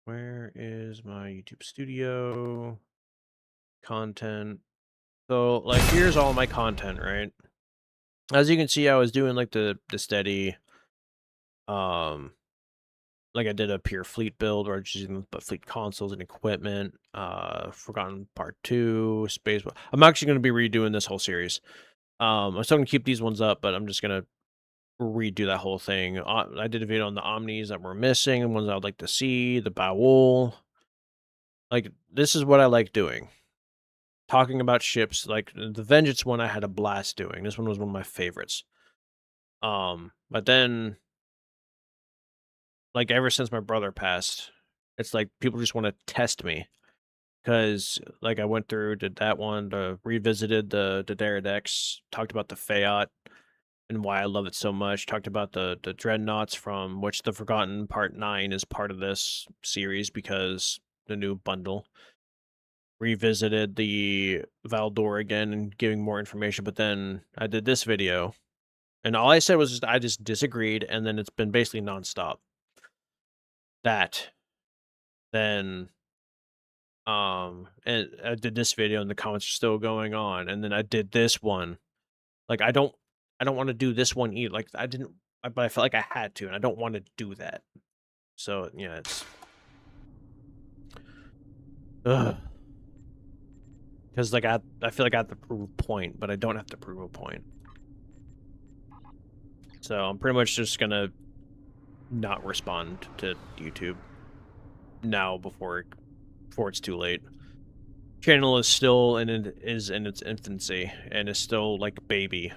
A: YouTube studio content? So like, here's all my content, right? As you can see, I was doing like the steady, like I did a pure fleet build, where I was using fleet consoles and equipment. Forgotten Part 2, Space. I'm actually going to be redoing this whole series. I'm still going to keep these ones up, but I'm just going to redo that whole thing. I did a video on the Omnis that were missing, and ones I would like to see, the Baul. Like, this is what I like doing. Talking about ships. Like, the Vengeance one I had a blast doing. This one was one of my favorites. But then, like, ever since my brother passed, it's like people just want to test me. Because, like, I went through, did that one, revisited the Deredex, talked about the Fayot, and why I love it so much. Talked about the Dreadnoughts, from which the Forgotten Part 9 is part of this series, because the new bundle. Revisited the Valdor again and giving more information, but then I did this video, and all I said was I just disagreed, and then it's been basically nonstop. That. Then, and I did this video, and the comments are still going on, and then I did this one. Like, I don't want to do this one either. Like, but I felt like I had to, and I don't want to do that. So, yeah, it's... Ugh. Because, like, I feel like I have to prove a point, but I don't have to prove a point. So, I'm pretty much just gonna not respond to YouTube now before it's too late. Channel is still in its infancy, and is still, like, baby.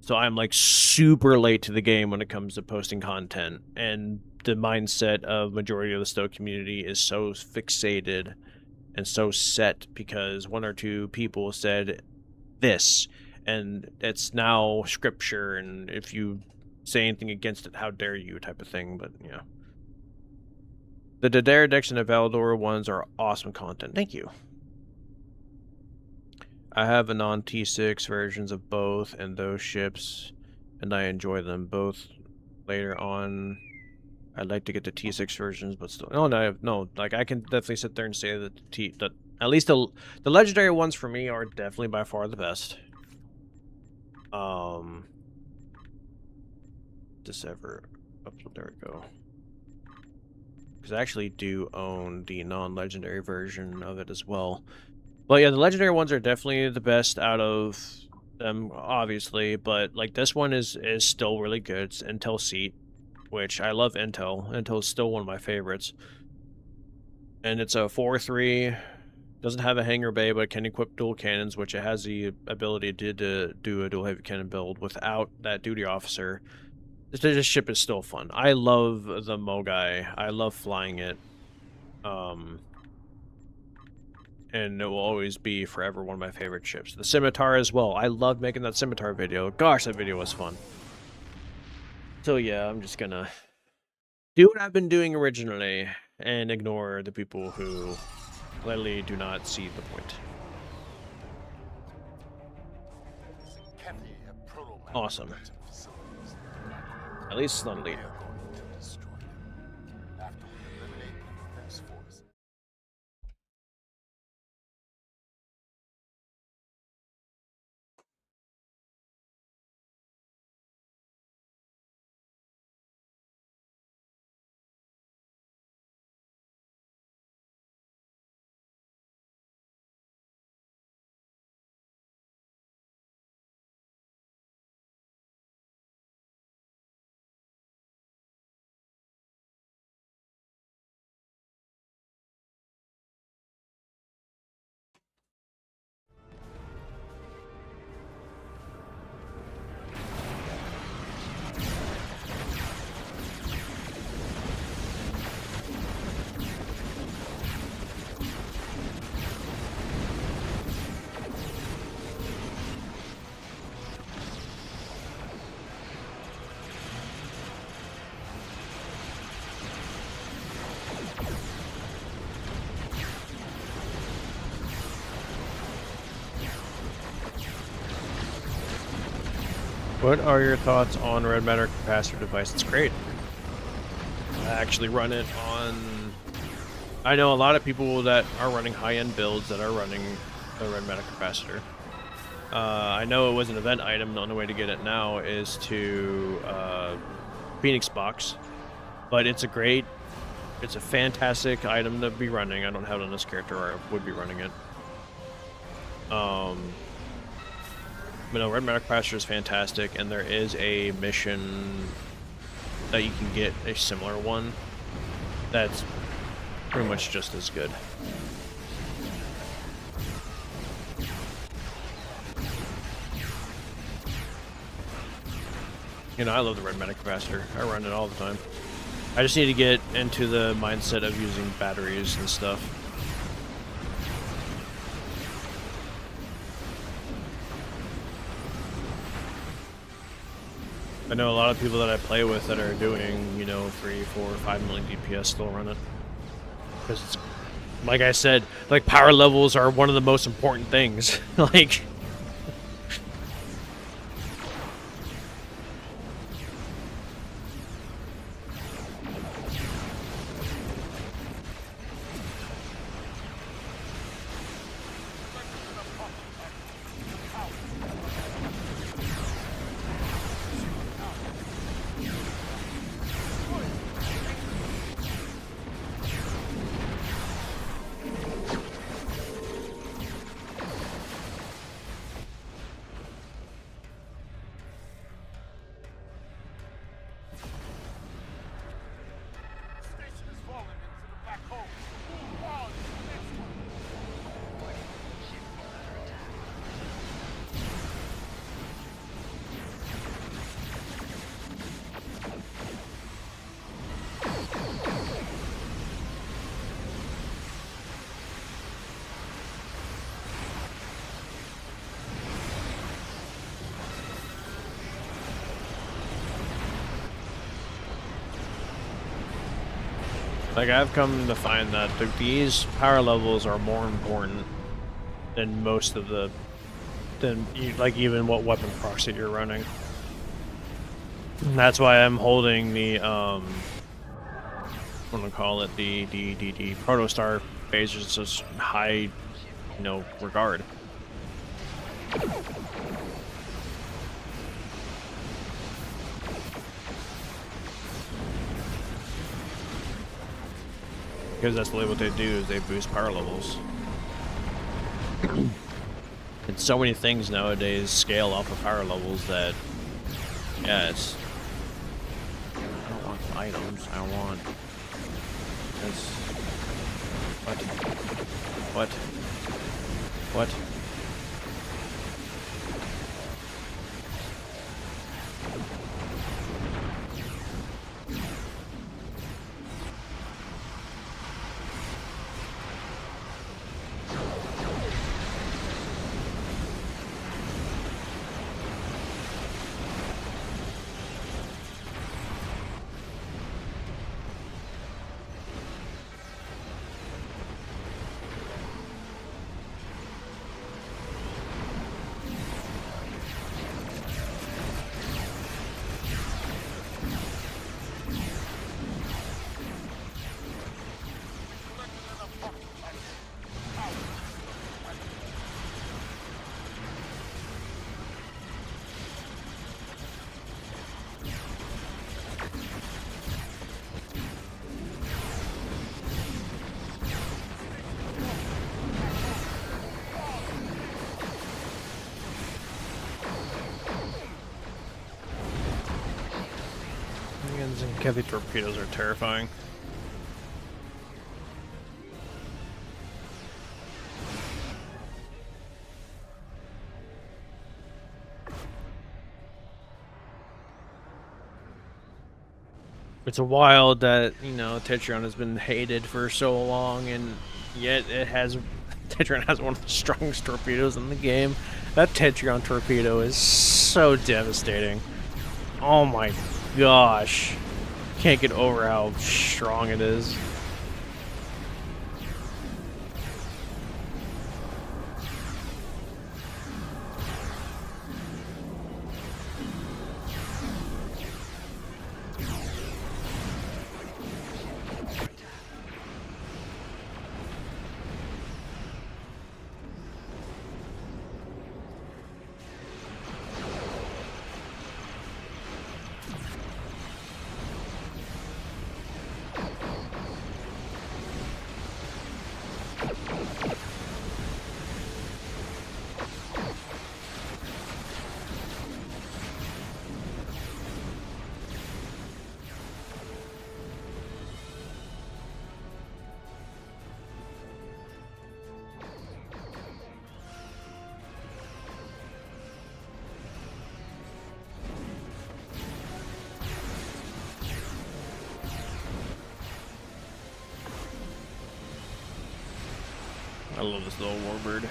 A: So I'm, like, super late to the game when it comes to posting content, and the mindset of majority of the Stowe community is so fixated and so set because one or two people said this, and it's now scripture, and if you say anything against it, how dare you, type of thing. But yeah, the Deredex and the Valdor ones are awesome content. Thank you. I have a non-T6 versions of both and those ships, and I enjoy them both. Later on, I'd like to get the T6 versions, but still, no. Like, I can definitely sit there and say that that at least the legendary ones for me are definitely by far the best. There we go. Because I actually do own the non-legendary version of it as well. But yeah, the legendary ones are definitely the best out of them, obviously. But like, this one is still really good. It's Intel Seat. which I love Intel. Intel is still one of my favorites. And it's a 4-3, doesn't have a hangar bay, but it can equip dual cannons, which it has the ability to do a dual heavy cannon build without that duty officer. This ship is still fun. I love the Mogai. I love flying it. And it will always be forever one of my favorite ships. The Scimitar as well. I loved making that Scimitar video. Gosh, that video was fun. So yeah, I'm just gonna do what I've been doing originally and ignore the people who clearly do not see the point. Awesome. At least it's not illegal. What are your thoughts on Red Matter capacitor device? It's great. I actually run it on... I know a lot of people that are running high-end builds that are running the Red Matter capacitor. I know it was an event item. The only way to get it now is to Phoenix Box. But it's a fantastic item to be running. I don't have it on this character, or I would be running it. But no, Red Matter capacitor is fantastic, and there is a mission that you can get a similar one that's pretty much just as good. You know, I love the Red Matter capacitor. I run it all the time. I just need to get into the mindset of using batteries and stuff. I know a lot of people that I play with that are doing, you know, 3, 4, 5 million DPS still run it. Because it's, like I said, like, power levels are one of the most important things. Like... Like, I've come to find that these power levels are more important than most of the... like, even what weapon procs that you're running. And that's why I'm holding the, what do I call it, the Protostar phasers such high, you know, regard. Because that's really what they do, is they boost power levels. And so many things nowadays scale off of power levels that, yeah, it's... I don't want items I want. That's... What? What? And heavy torpedoes are terrifying. It's wild that, you know, Tetrion has been hated for so long, and yet Tetrion has one of the strongest torpedoes in the game. That Tetrion torpedo is so devastating. Oh my gosh. Can't get over how strong it is. I love this little warbird.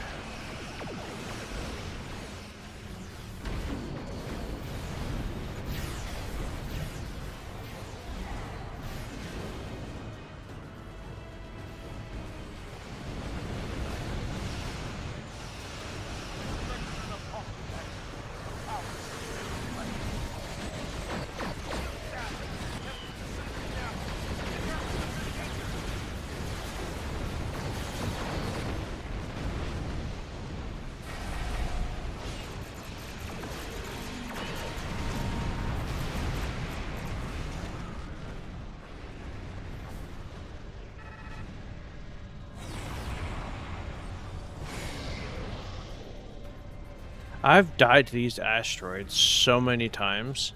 A: I've died to these asteroids so many times,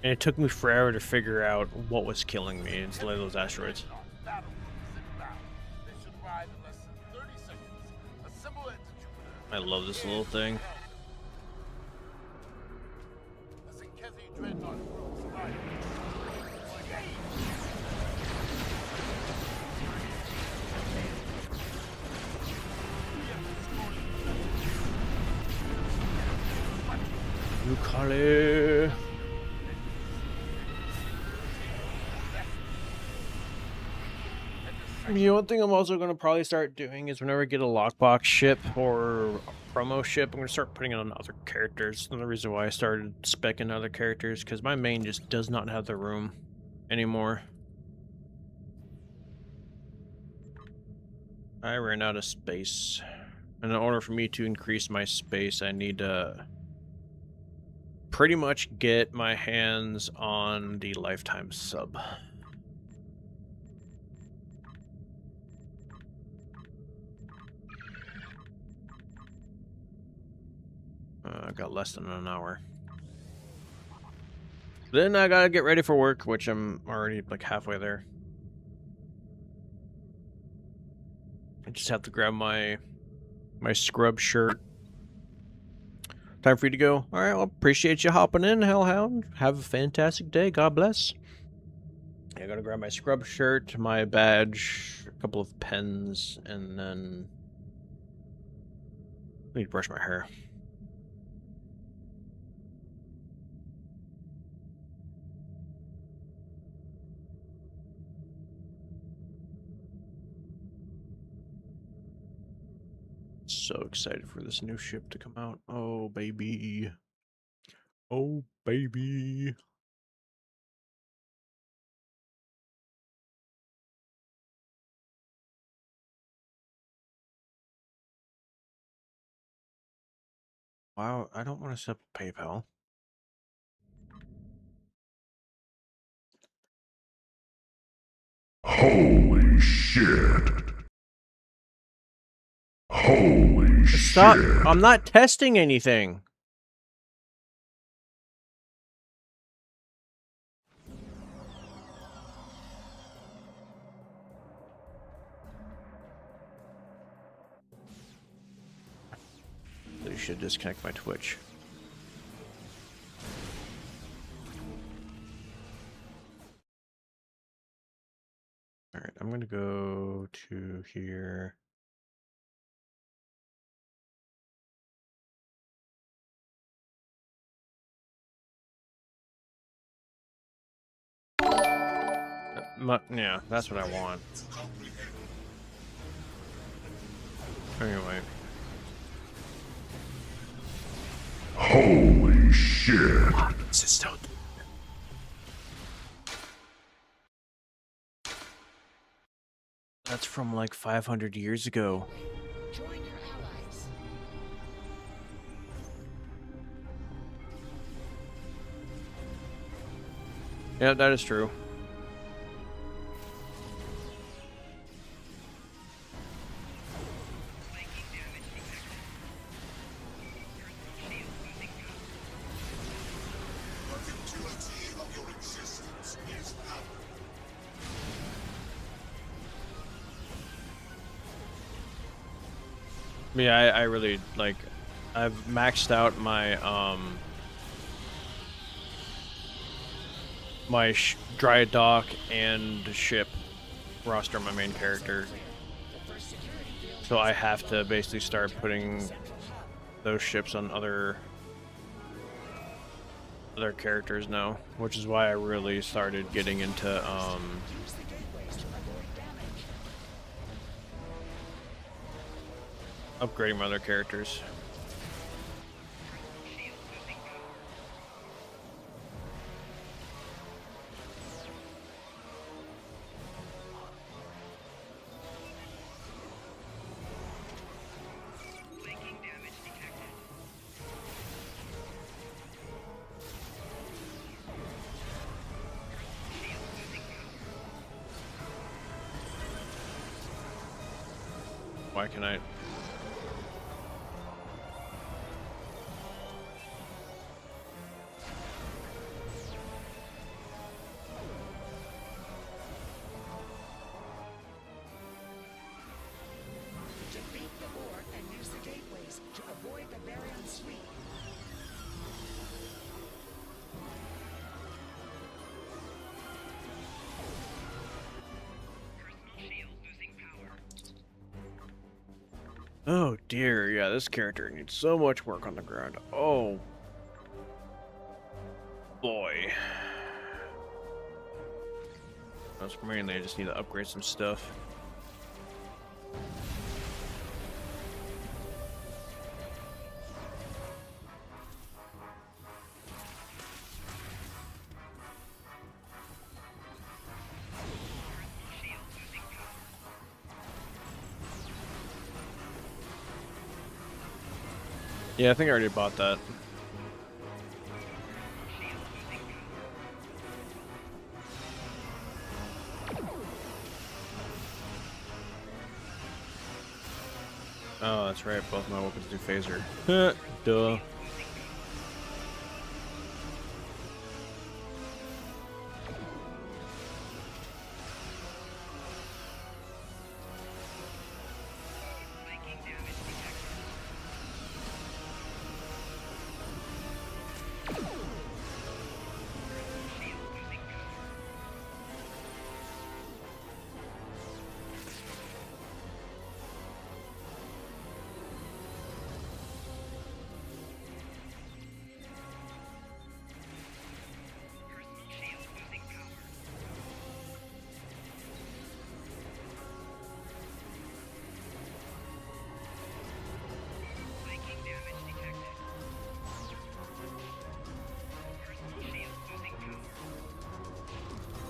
A: and it took me forever to figure out what was killing me instead of those asteroids. I love this little thing. Yukari. You know, one thing I'm also going to probably start doing is whenever I get a lockbox ship or a promo ship, I'm going to start putting it on other characters. And the reason why I started speccing other characters, because my main just does not have the room anymore. I ran out of space. And in order for me to increase my space, I need to pretty much get my hands on the lifetime sub. I got less than an hour. Then I gotta get ready for work, which I'm already like halfway there. I just have to grab my scrub shirt. Time for you to go. All right, well, appreciate you hopping in, Hellhound. Have a fantastic day. God bless. I gotta grab my scrub shirt, my badge, a couple of pens, and then I need to brush my hair. So excited for this new ship to come out. Oh, baby. Oh, baby. Wow, I don't want to set up PayPal.
M: Holy shit. Holy
A: Stop.
M: shit.
A: I'm not testing anything. You should disconnect my Twitch. All right, I'm gonna go to here. Yeah, that's what I want. Anyway.
M: Holy shit.
A: That's from like 500 years ago.
F: Join your allies.
A: Yeah, that is true. Yeah, I really like. I've maxed out my my dry dock and ship roster on my main character, so I have to basically start putting those ships on other characters now, which is why I really started getting into upgrading my other characters. Why can I?
B: Defeat the Horde and use the gateways to avoid the Baryon sweep.
A: Oh dear, yeah, this character needs so much work on the ground. Oh boy. That's mainly I just need to upgrade some stuff. Yeah, I think I already bought that. Oh, that's right. Both my weapons do phaser. Duh.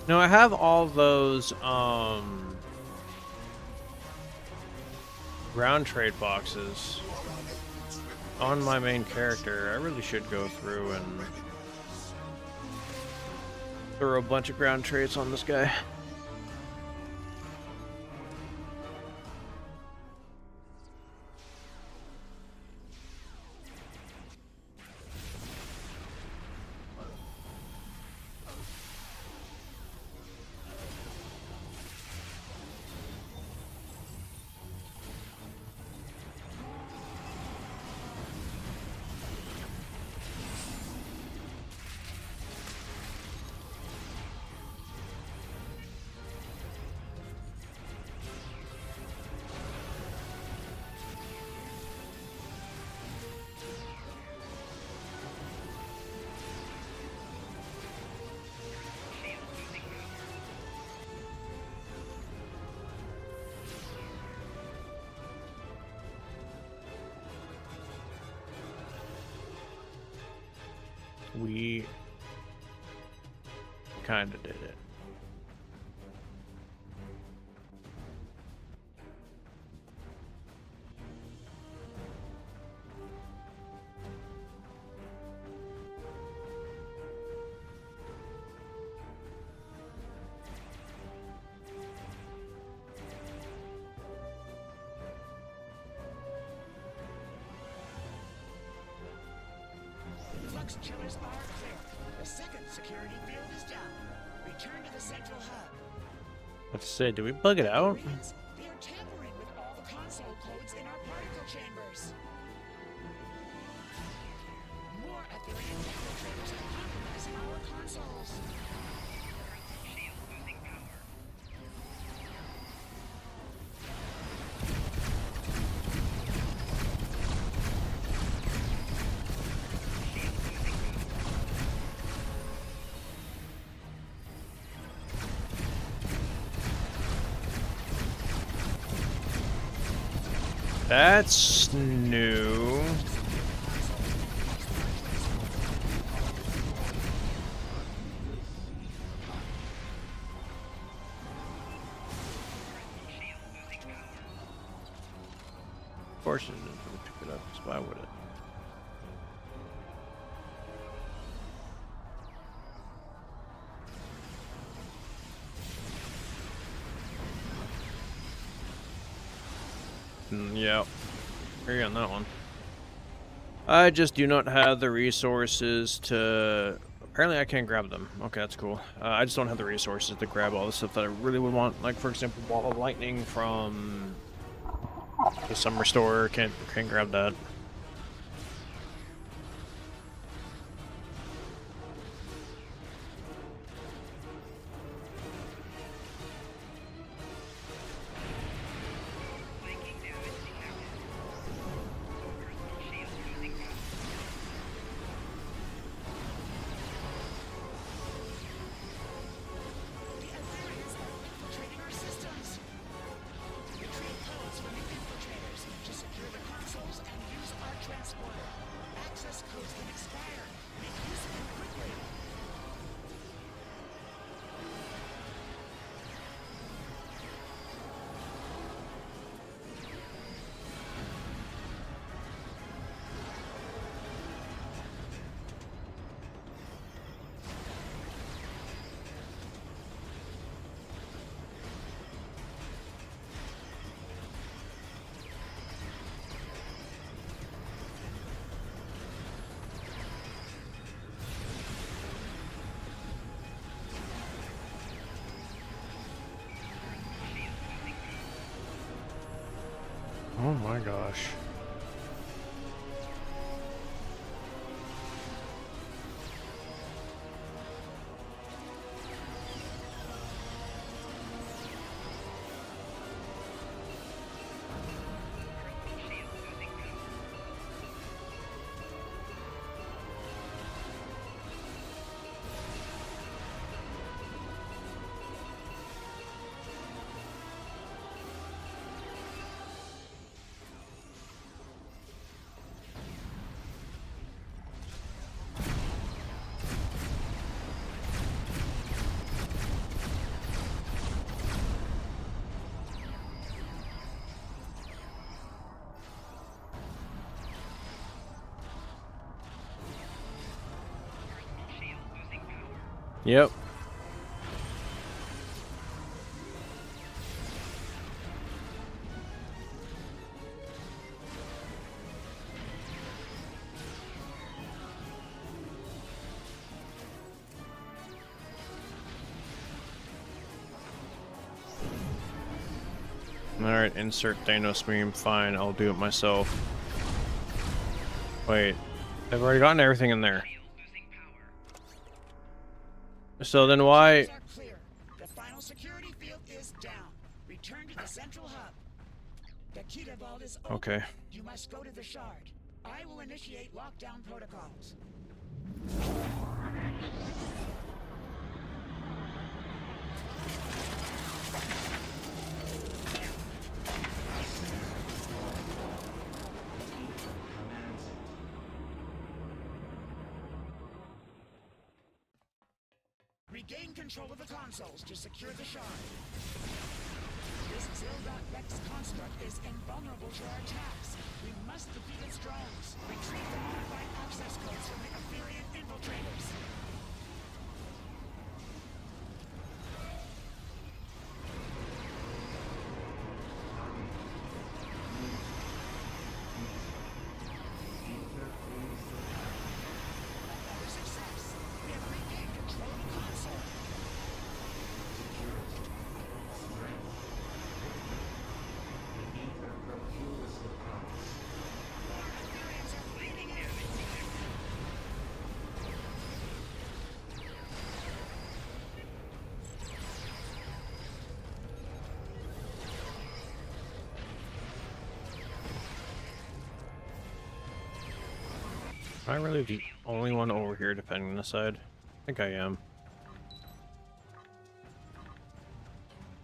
A: No, I have all those ground trade boxes on my main character. I really should go through and throw a bunch of ground trades on this guy. We kind of did it.
B: Flux chillers are clear. The second security field is down. Return to the central hub.
A: Let's say, do we bug it out?
B: Marines, they are tampering with all the console codes in our particle chambers. More Ethereum infiltrators are compromising our consoles.
A: That's new. Of course it didn't pick it up, so why would it? Yep. Agree on that one. I just do not have the resources to... Apparently I can't grab them. Okay, that's cool. I just don't have the resources to grab all the stuff that I really would want. Like, for example, Ball of Lightning from the Summer Store. Can't grab that. Oh my gosh. Yep. Alright, insert Thanos meme. Fine, I'll do it myself. Wait, I've already gotten everything in there. So then why...
B: Are clear. The final security field is down. Return to the central hub. The Kita vault is open.
A: Okay.
B: You must go to the shard. I will initiate lockdown protocols. Regain control of the consoles to secure the shard. This Zil.Vex construct is invulnerable to our attacks. We must defeat its drones. Retrieve the modified access codes from the Aetherian infiltrators. Success. We have regained control of the console.
A: Am I really the only one over here defending this side? I think I am.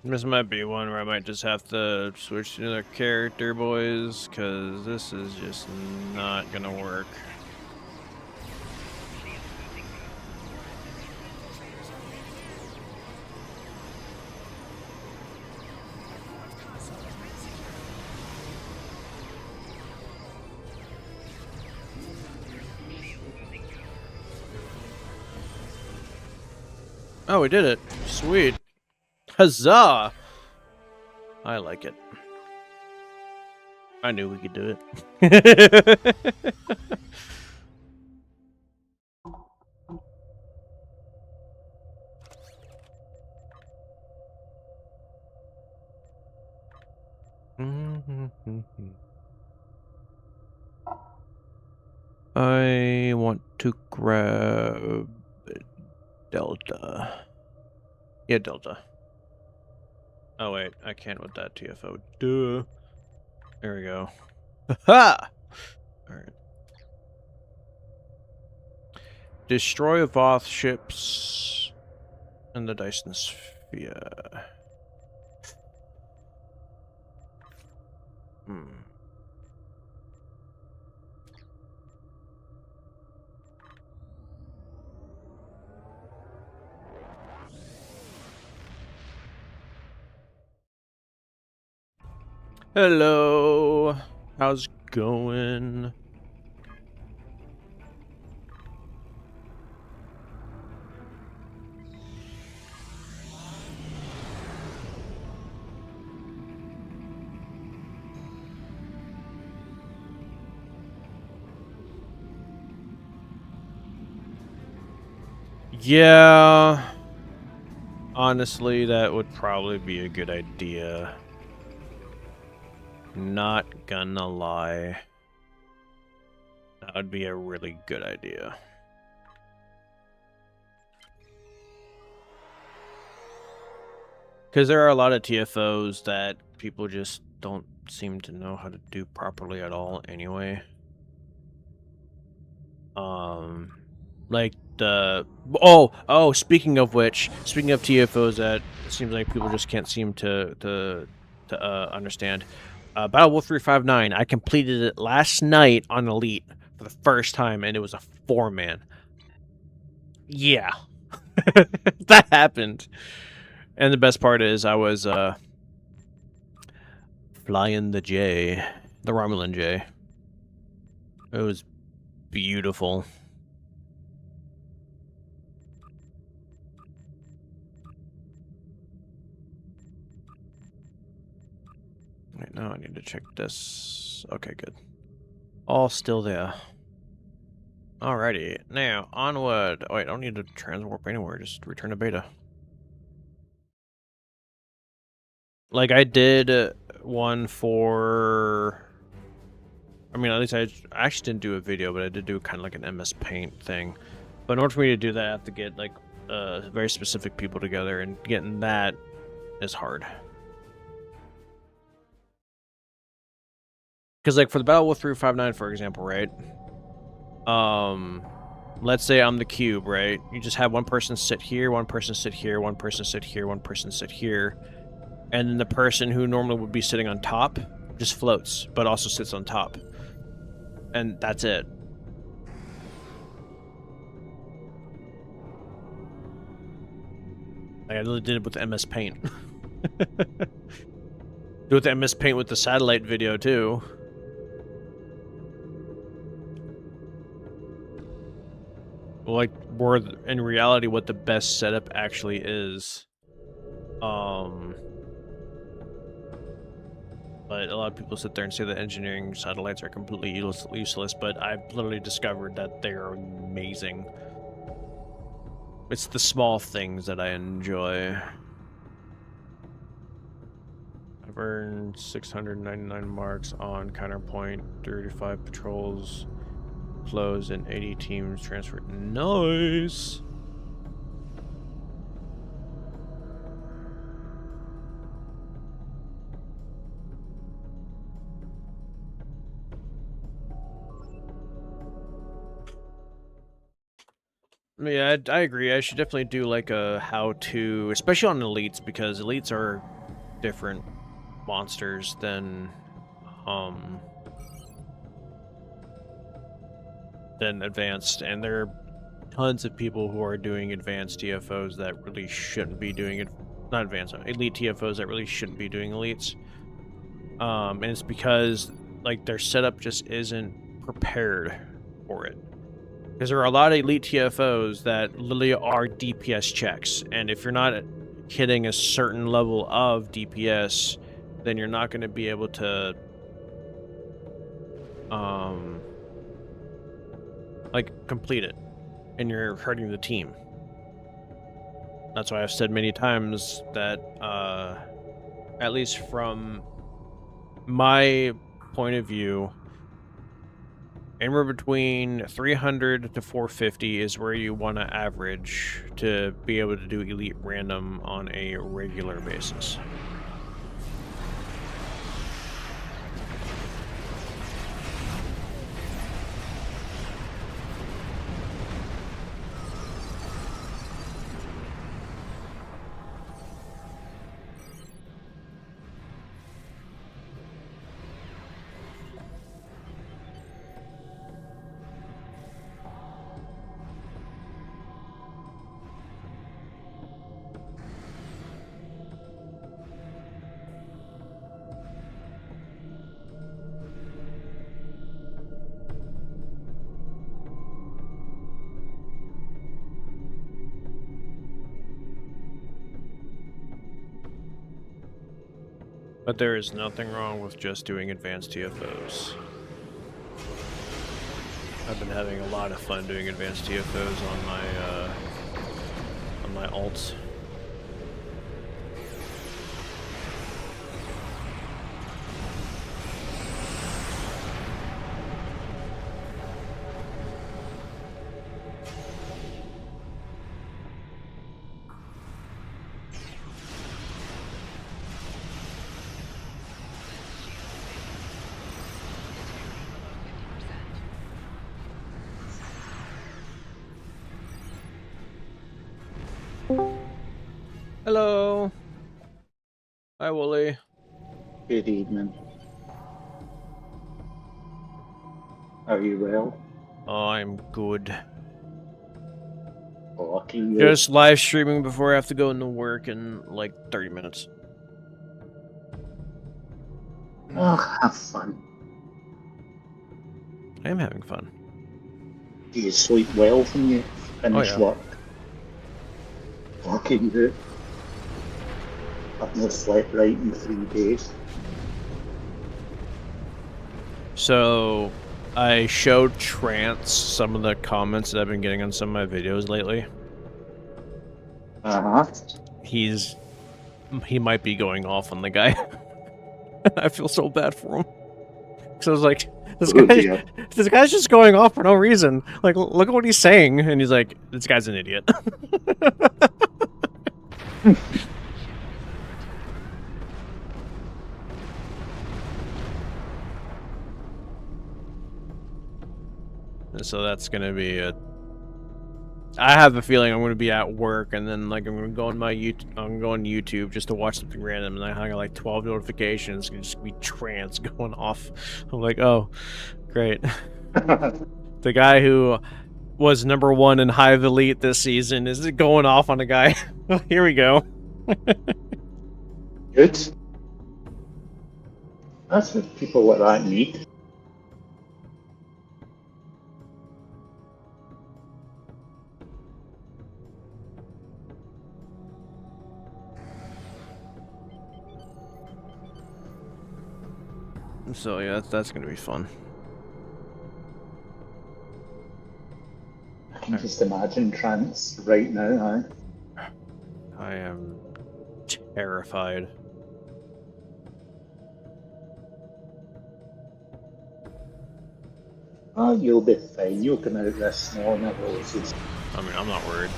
A: This might be one where I might just have to switch to another character, boys, because this is just not gonna work. Oh, we did it. Sweet. Huzzah! I like it. I knew we could do it. I want to grab Delta. Yeah, Delta. Oh wait, I can't with that TFO. Duh. There we go. Ha! Alright. Destroy Voth ships and the Dyson Sphere. Hello, how's it going? Yeah, honestly, that would probably be a good idea. Not gonna lie. That would be a really good idea. Because there are a lot of TFOs that people just don't seem to know how to do properly at all anyway. Like the... Oh, speaking of which, speaking of TFOs that it seems like people just can't seem to understand. Battle Wolf 359, I completed it last night on Elite for the first time, and it was a 4-man. Yeah. That happened. And the best part is I was flying the J, the Romulan J. It was beautiful. Wait, no, I need to check this. Okay, good. All still there. Alrighty, now onward. Oh, wait, I don't need to transwarp anywhere. Just return to beta. Like I did one for. I mean, at least I actually didn't do a video, but I did do kind of like an MS Paint thing. But in order for me to do that, I have to get like very specific people together, and getting that is hard. Because like for the Battle Wolf 359, for example, right? Let's say I'm the cube, right? You just have one person sit here, one person sit here, one person sit here, one person sit here, and then the person who normally would be sitting on top just floats, but also sits on top, and that's it. I literally did it with MS Paint. Do it with MS Paint with the satellite video too. Like, more in reality, what the best setup actually is. But a lot of people sit there and say that engineering satellites are completely useless, but I've literally discovered that they are amazing. It's the small things that I enjoy. I've earned 699 marks on Counterpoint, 35 patrols closed, and 80 teams transferred. Nice! Yeah, I agree. I should definitely do like a how-to, especially on elites, because elites are different monsters than advanced, and there are tons of people who are doing advanced TFOs that really shouldn't be doing it. Not advanced, elite TFOs that really shouldn't be doing elites. And it's because like their setup just isn't prepared for it. Because there are a lot of elite TFOs that literally are DPS checks, and if you're not hitting a certain level of DPS, then you're not going to be able to like complete it, and you're hurting the team. That's why I've said many times that at least from my point of view, anywhere between 300 to 450 is where you want to average to be able to do elite random on a regular basis. But there is nothing wrong with just doing advanced TFOs. I've been having a lot of fun doing advanced TFOs on my alts. Hello. Hi, Wooly.
N: Good evening. Are you well?
A: I'm good.
N: Lucky you.
A: Just live streaming before I have to go into work in like 30 minutes.
N: Oh, have fun.
A: I am having fun.
N: Do you sleep well when you finish work? Fucking good. I've not slept right in 3 days.
A: So, I showed Trance some of the comments that I've been getting on some of my videos lately.
N: Uh-huh.
A: He might be going off on the guy. I feel so bad for him. So I was like, this guy's just going off for no reason. Like, look at what he's saying, and he's like, this guy's an idiot. So that's gonna be a. I have a feeling I'm gonna be at work, and then like I'm gonna go on my YouTube just to watch something random, and I got like 12 notifications. It's gonna just be Trance going off. I'm like, oh, great. The guy who was #1 in Hive Elite this season is going off on a guy. Here we go.
N: Good. That's what people like that need.
A: So yeah, that's gonna be fun.
N: I can just imagine Trance right now,
A: I am terrified.
N: Oh, you'll be fine. You'll come out this small and roses.
A: I mean, I'm not worried.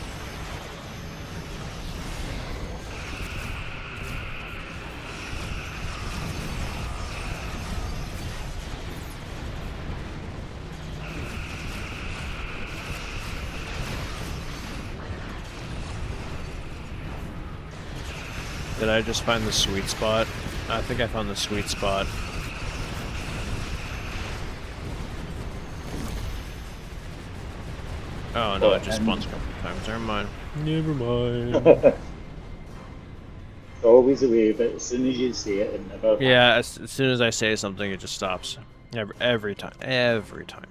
A: Did I just find the sweet spot? I think I found the sweet spot. Oh no, it just spawns a couple times. Never mind. Never mind.
N: Always a way, but as soon as you say it, it never.
A: Yeah, as soon as I say something, it just stops. Every time. Every time.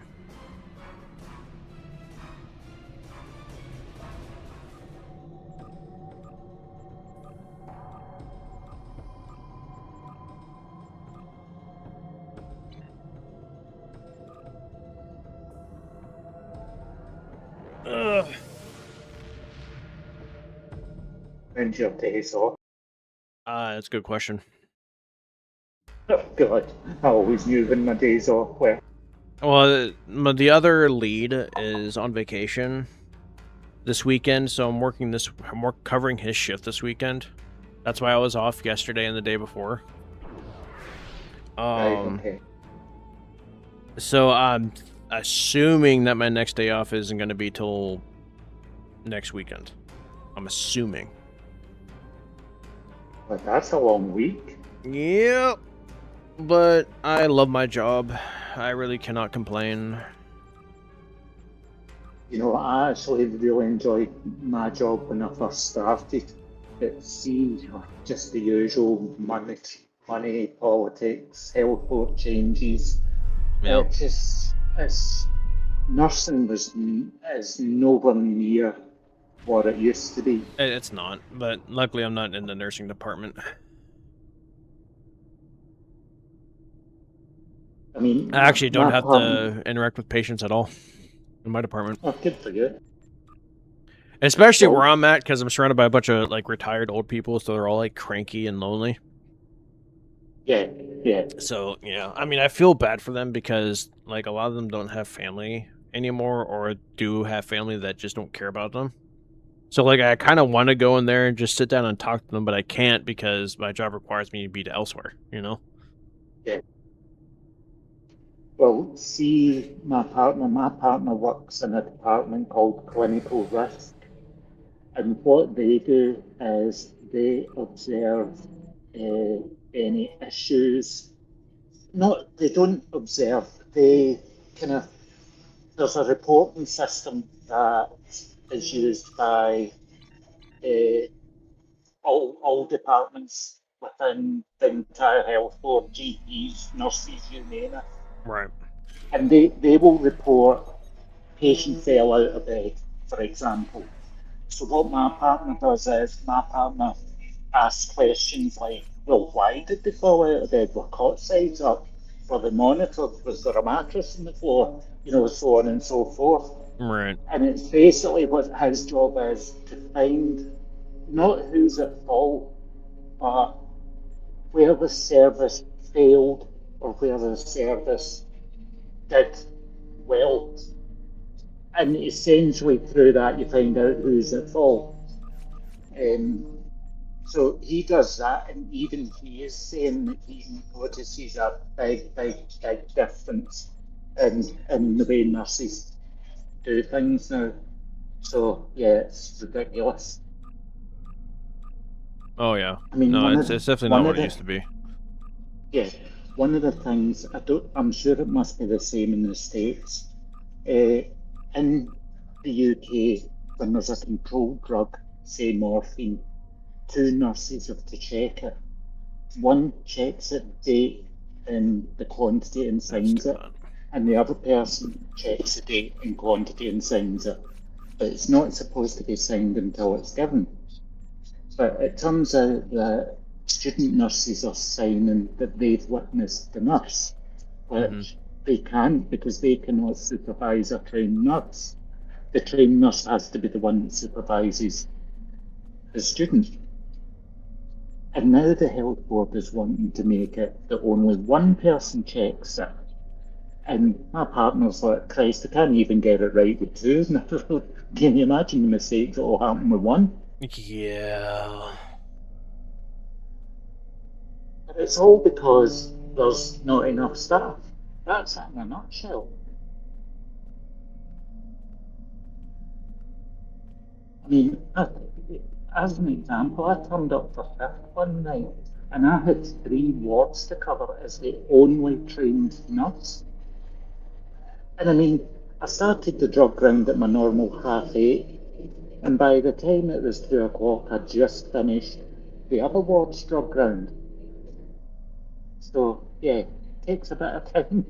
A: Ugh.
N: When's your days off?
A: That's a good question.
N: Oh God, I always knew when my days off were.
A: Well, the other lead is on vacation this weekend, so I'm covering his shift this weekend. That's why I was off yesterday and the day before.
N: Right, okay.
A: So I'm assuming that my next day off isn't going to be till next weekend. I'm assuming.
N: But that's a long week.
A: Yep. But I love my job. I really cannot complain.
N: You know, I actually really enjoyed my job when I first started. It's just the usual money, politics, health board changes.
A: Yep.
N: It's nursing is nowhere near what it used to be.
A: It's not, but luckily I'm not in the nursing department.
N: I mean,
A: I actually don't have to interact with patients at all in my department.
N: Oh, good for you.
A: Especially where I'm at, because I'm surrounded by a bunch of like retired old people, so they're all like cranky and lonely.
N: Yeah, yeah.
A: So yeah, I mean, I feel bad for them because like a lot of them don't have family anymore, or do have family that just don't care about them. So like, I kind of want to go in there and just sit down and talk to them, but I can't because my job requires me to be elsewhere. You know.
N: Yeah. Well, see, my partner works in a department called Clinical Risk, and what they do is they observe any issues. They don't observe. They there's a reporting system that is used by all departments within the entire health board, GPs, nurses, you name it.
A: Right.
N: And they will report patient fell out of bed, for example. So what my partner does is my partner asks questions like, well, why did they fall out of bed? Were cot sides up? for the monitors? Was there a mattress on the floor? You know, so on and so forth.
A: Right.
N: And it's basically what his job is, to find not who's at fault, but where the service failed or where the service did well. And essentially through that you find out who's at fault. So he does that, and even he is saying that he notices a big difference in the way nurses do things now. So yeah, it's ridiculous.
A: Oh yeah.
N: I mean,
A: no, it's definitely not what it used to be.
N: Yeah, one of the things I'm sure it must be the same in the States. In the UK, when there's a controlled drug, say morphine, 2 nurses have to check it. One checks it, date, and the quantity and signs it, and the other person checks the date and quantity and signs it. But it's not supposed to be signed until it's given. But it turns out that student nurses are signing that they've witnessed the nurse, which they can't, because they cannot supervise a trained nurse. The trained nurse has to be the one that supervises the student. And now the health board is wanting to make it that only one person checks it. And my partner's like, Christ, I can't even get it right with 2. Can you imagine the mistakes that will happen with 1?
A: Yeah.
N: But it's all because there's not enough staff. That's it in a nutshell. I mean, as an example, I turned up for 5th one night, and I had 3 wards to cover as the only trained nurse. And I mean, I started the drug round at my normal 8:30, and by the time it was 2 o'clock, I'd just finished the other ward's drug round. So, yeah, it takes a bit of time.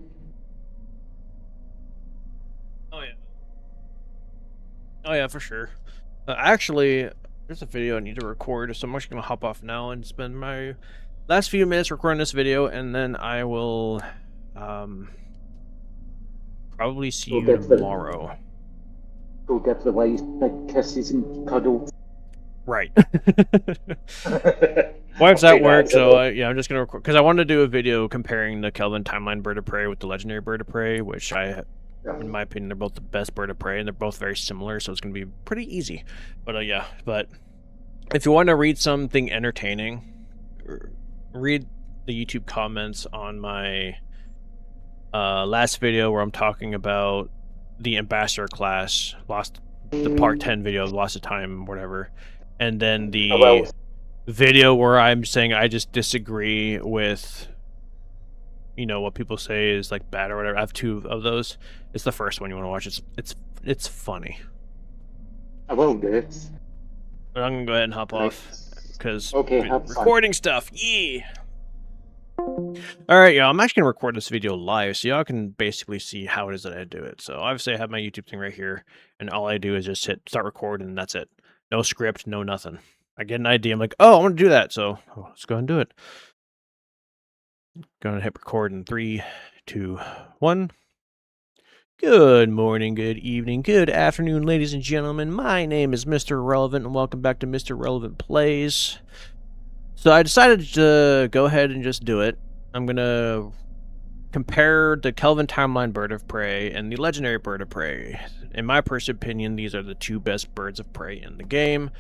A: Oh yeah, for sure. Actually, there's a video I need to record, so I'm actually gonna hop off now and spend my last few minutes recording this video, and then I will probably see you tomorrow.
N: Go give the wife big kisses and cuddles.
A: Right. Wife's at work, so yeah, I'm just gonna record because I wanted to do a video comparing the Kelvin Timeline Bird of Prey with the Legendary Bird of Prey, which in my opinion, they're both the best bird of prey, and they're both very similar, so it's going to be pretty easy. But yeah, but if you want to read something entertaining, read the YouTube comments on my last video where I'm talking about the Ambassador class, the part 10 video, Lost of Time, whatever, and then the video where I'm saying I just disagree with, you know, what people say is like bad or whatever. I have 2 of those. It's the first one you want to watch. It's funny.
N: I will do it.
A: But I'm gonna go ahead and hop off because
N: recording
A: stuff. Yeah. All right, y'all. I'm actually gonna record this video live, so y'all can basically see how it is that I do it. So obviously, I have my YouTube thing right here, and all I do is just hit start recording, and that's it. No script, no nothing. I get an idea. I'm like, oh, I want to do that, so let's go ahead and do it. Gonna hit record in 3, 2, 1. Good morning, good evening, good afternoon, ladies and gentlemen. My name is Mr. Relevant, and welcome back to Mr. Relevant Plays. So I decided to go ahead and just do it. I'm gonna compare the Kelvin Timeline Bird of Prey and the Legendary Bird of Prey. In my personal opinion, these are the 2 best birds of prey in the game.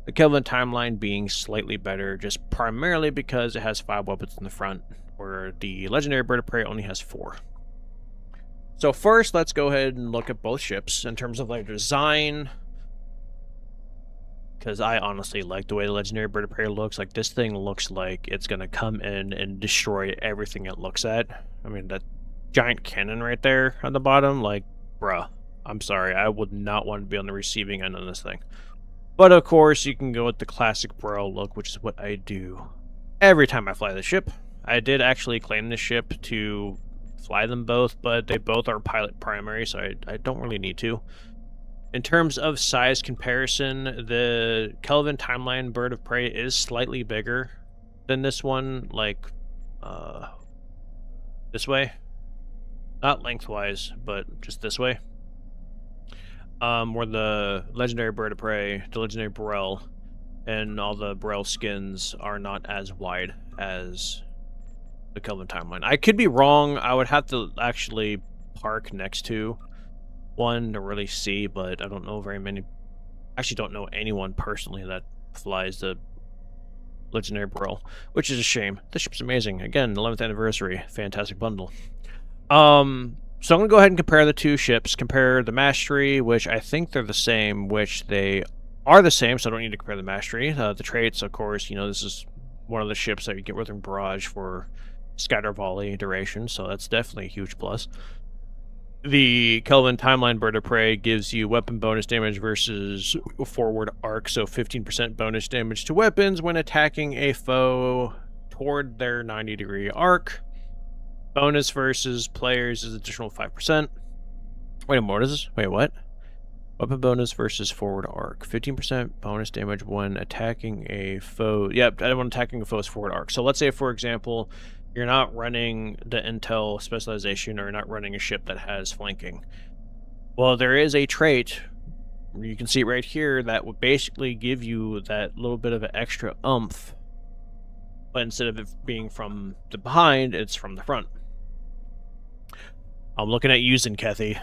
A: The Kelvin Timeline being slightly better, just primarily because it has 5 weapons in the front, where the Legendary Bird of Prey only has 4. So first, let's go ahead and look at both ships in terms of their design, because I honestly like the way the Legendary Bird of Prey looks. Like, this thing looks like it's going to come in and destroy everything it looks at. I mean, that giant cannon right there on the bottom, like, bruh, I'm sorry, I would not want to be on the receiving end of this thing. But of course, you can go with the classic Bro look, which is what I do every time I fly the ship. I did actually claim the ship to fly them both, but they both are pilot primary, so I don't really need to. In terms of size comparison, the Kelvin Timeline Bird of Prey is slightly bigger than this one, like this way. Not lengthwise, but just this way. Where the legendary bird of prey, the legendary Burrell, and all the Burrell skins are not as wide as the Kelvin timeline. I could be wrong. I would have to actually park next to one to really see, but I don't know very many. Actually, don't know anyone personally that flies the legendary Burrell, which is a shame. The ship's amazing. Again, 11th anniversary, fantastic bundle. So I'm going to go ahead and compare the two ships. Compare the Mastery, which I think they're the same, which they are the same, so I don't need to compare the Mastery. The traits, of course, you know, this is one of the ships that you get with Barrage for scatter volley duration, so that's definitely a huge plus. The Kelvin Timeline Bird of Prey gives you weapon bonus damage versus forward arc, so 15% bonus damage to weapons when attacking a foe toward their 90-degree arc. Bonus versus players is additional 5%. Wait a minute, what is this? Wait, what? Weapon bonus versus forward arc. 15% bonus damage when attacking a foe. Yep, when attacking a foe's forward arc. So let's say, for example, you're not running the intel specialization or you're not running a ship that has flanking. Well, there is a trait, you can see it right here, that would basically give you that little bit of an extra oomph. But instead of it being from the behind, it's from the front. I'm looking at using Kethy.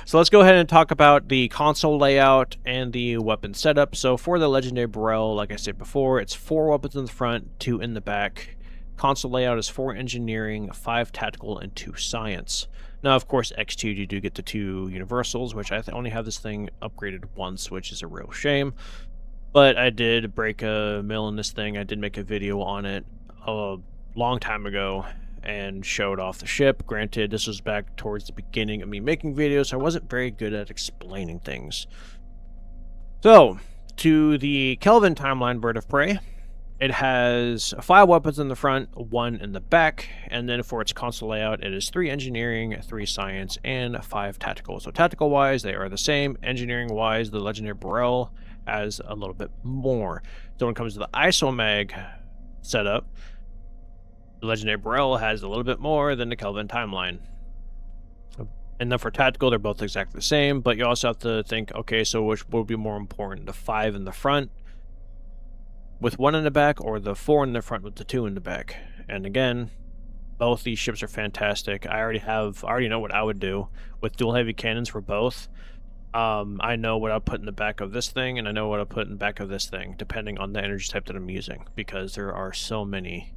A: So let's go ahead and talk about the console layout and the weapon setup. So for the Legendary Burrell, like I said before, it's 4 weapons in the front, 2 in the back. Console layout is 4 engineering, 5 tactical, and 2 science. Now, of course, X2 you do get the 2 universals, which I only have this thing upgraded once, which is a real shame. But I did break a mill in this thing. I did make a video on it a long time ago and showed off the ship. Granted, this was back towards the beginning of me making videos, so I wasn't very good at explaining things. So, to the Kelvin Timeline Bird of Prey, it has 5 weapons in the front, 1 in the back, and then for its console layout, it is 3 engineering, 3 science, and 5 tactical. So tactical-wise, they are the same. Engineering-wise, the Legendary Burrell has a little bit more. So when it comes to the ISOMAG setup, the Legendary Burrell has a little bit more than the Kelvin Timeline. And then for tactical, they're both exactly the same, but you also have to think, okay, so which would be more important, the 5 in the front with 1 in the back, or the 4 in the front with the 2 in the back? And again, both these ships are fantastic. I already know what I would do with dual heavy cannons for both. I know what I'll put in the back of this thing, and I know what I'll put in the back of this thing, depending on the energy type that I'm using, because there are so many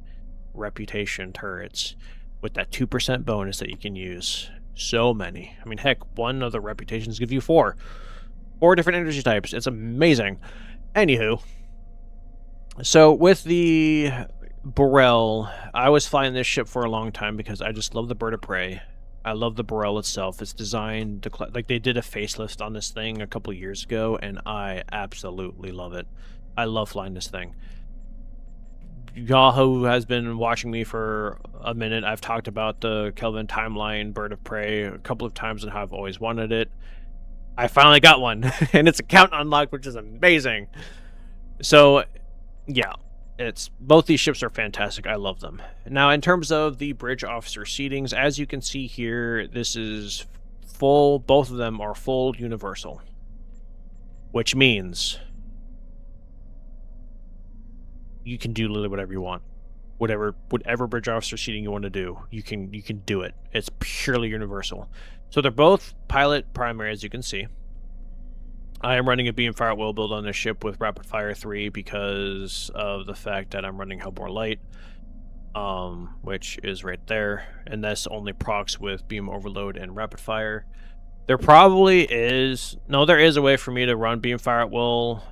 A: reputation turrets with that 2% bonus that you can use. So many. I mean, heck, one of the reputations give you 4 different energy types. It's amazing. Anywho, so with the Burrell, I was flying this ship for a long time because I just love the Bird of Prey. I love the Burrell itself. It's designed to, like, they did a facelift on this thing a couple years ago, and I absolutely love it. I love flying this thing. Y'all who has been watching me for a minute, I've talked about the Kelvin Timeline Bird of Prey a couple of times and how I've always wanted it. I finally got one, and it's account unlocked, which is amazing. So, yeah, both these ships are fantastic. I love them. Now, in terms of the bridge officer seatings, as you can see here, this is full. Both of them are full universal, which means you can do literally whatever you want. Whatever bridge officer seating you want to do, you can do it. It's purely universal. So they're both pilot primary, as you can see. I am running a beam fire at will build on this ship with Rapid Fire 3 because of the fact that I'm running Hellbore Light, which is right there, and this only procs with Beam Overload and Rapid Fire. There probably is... No, there is a way for me to run Beam Fire at will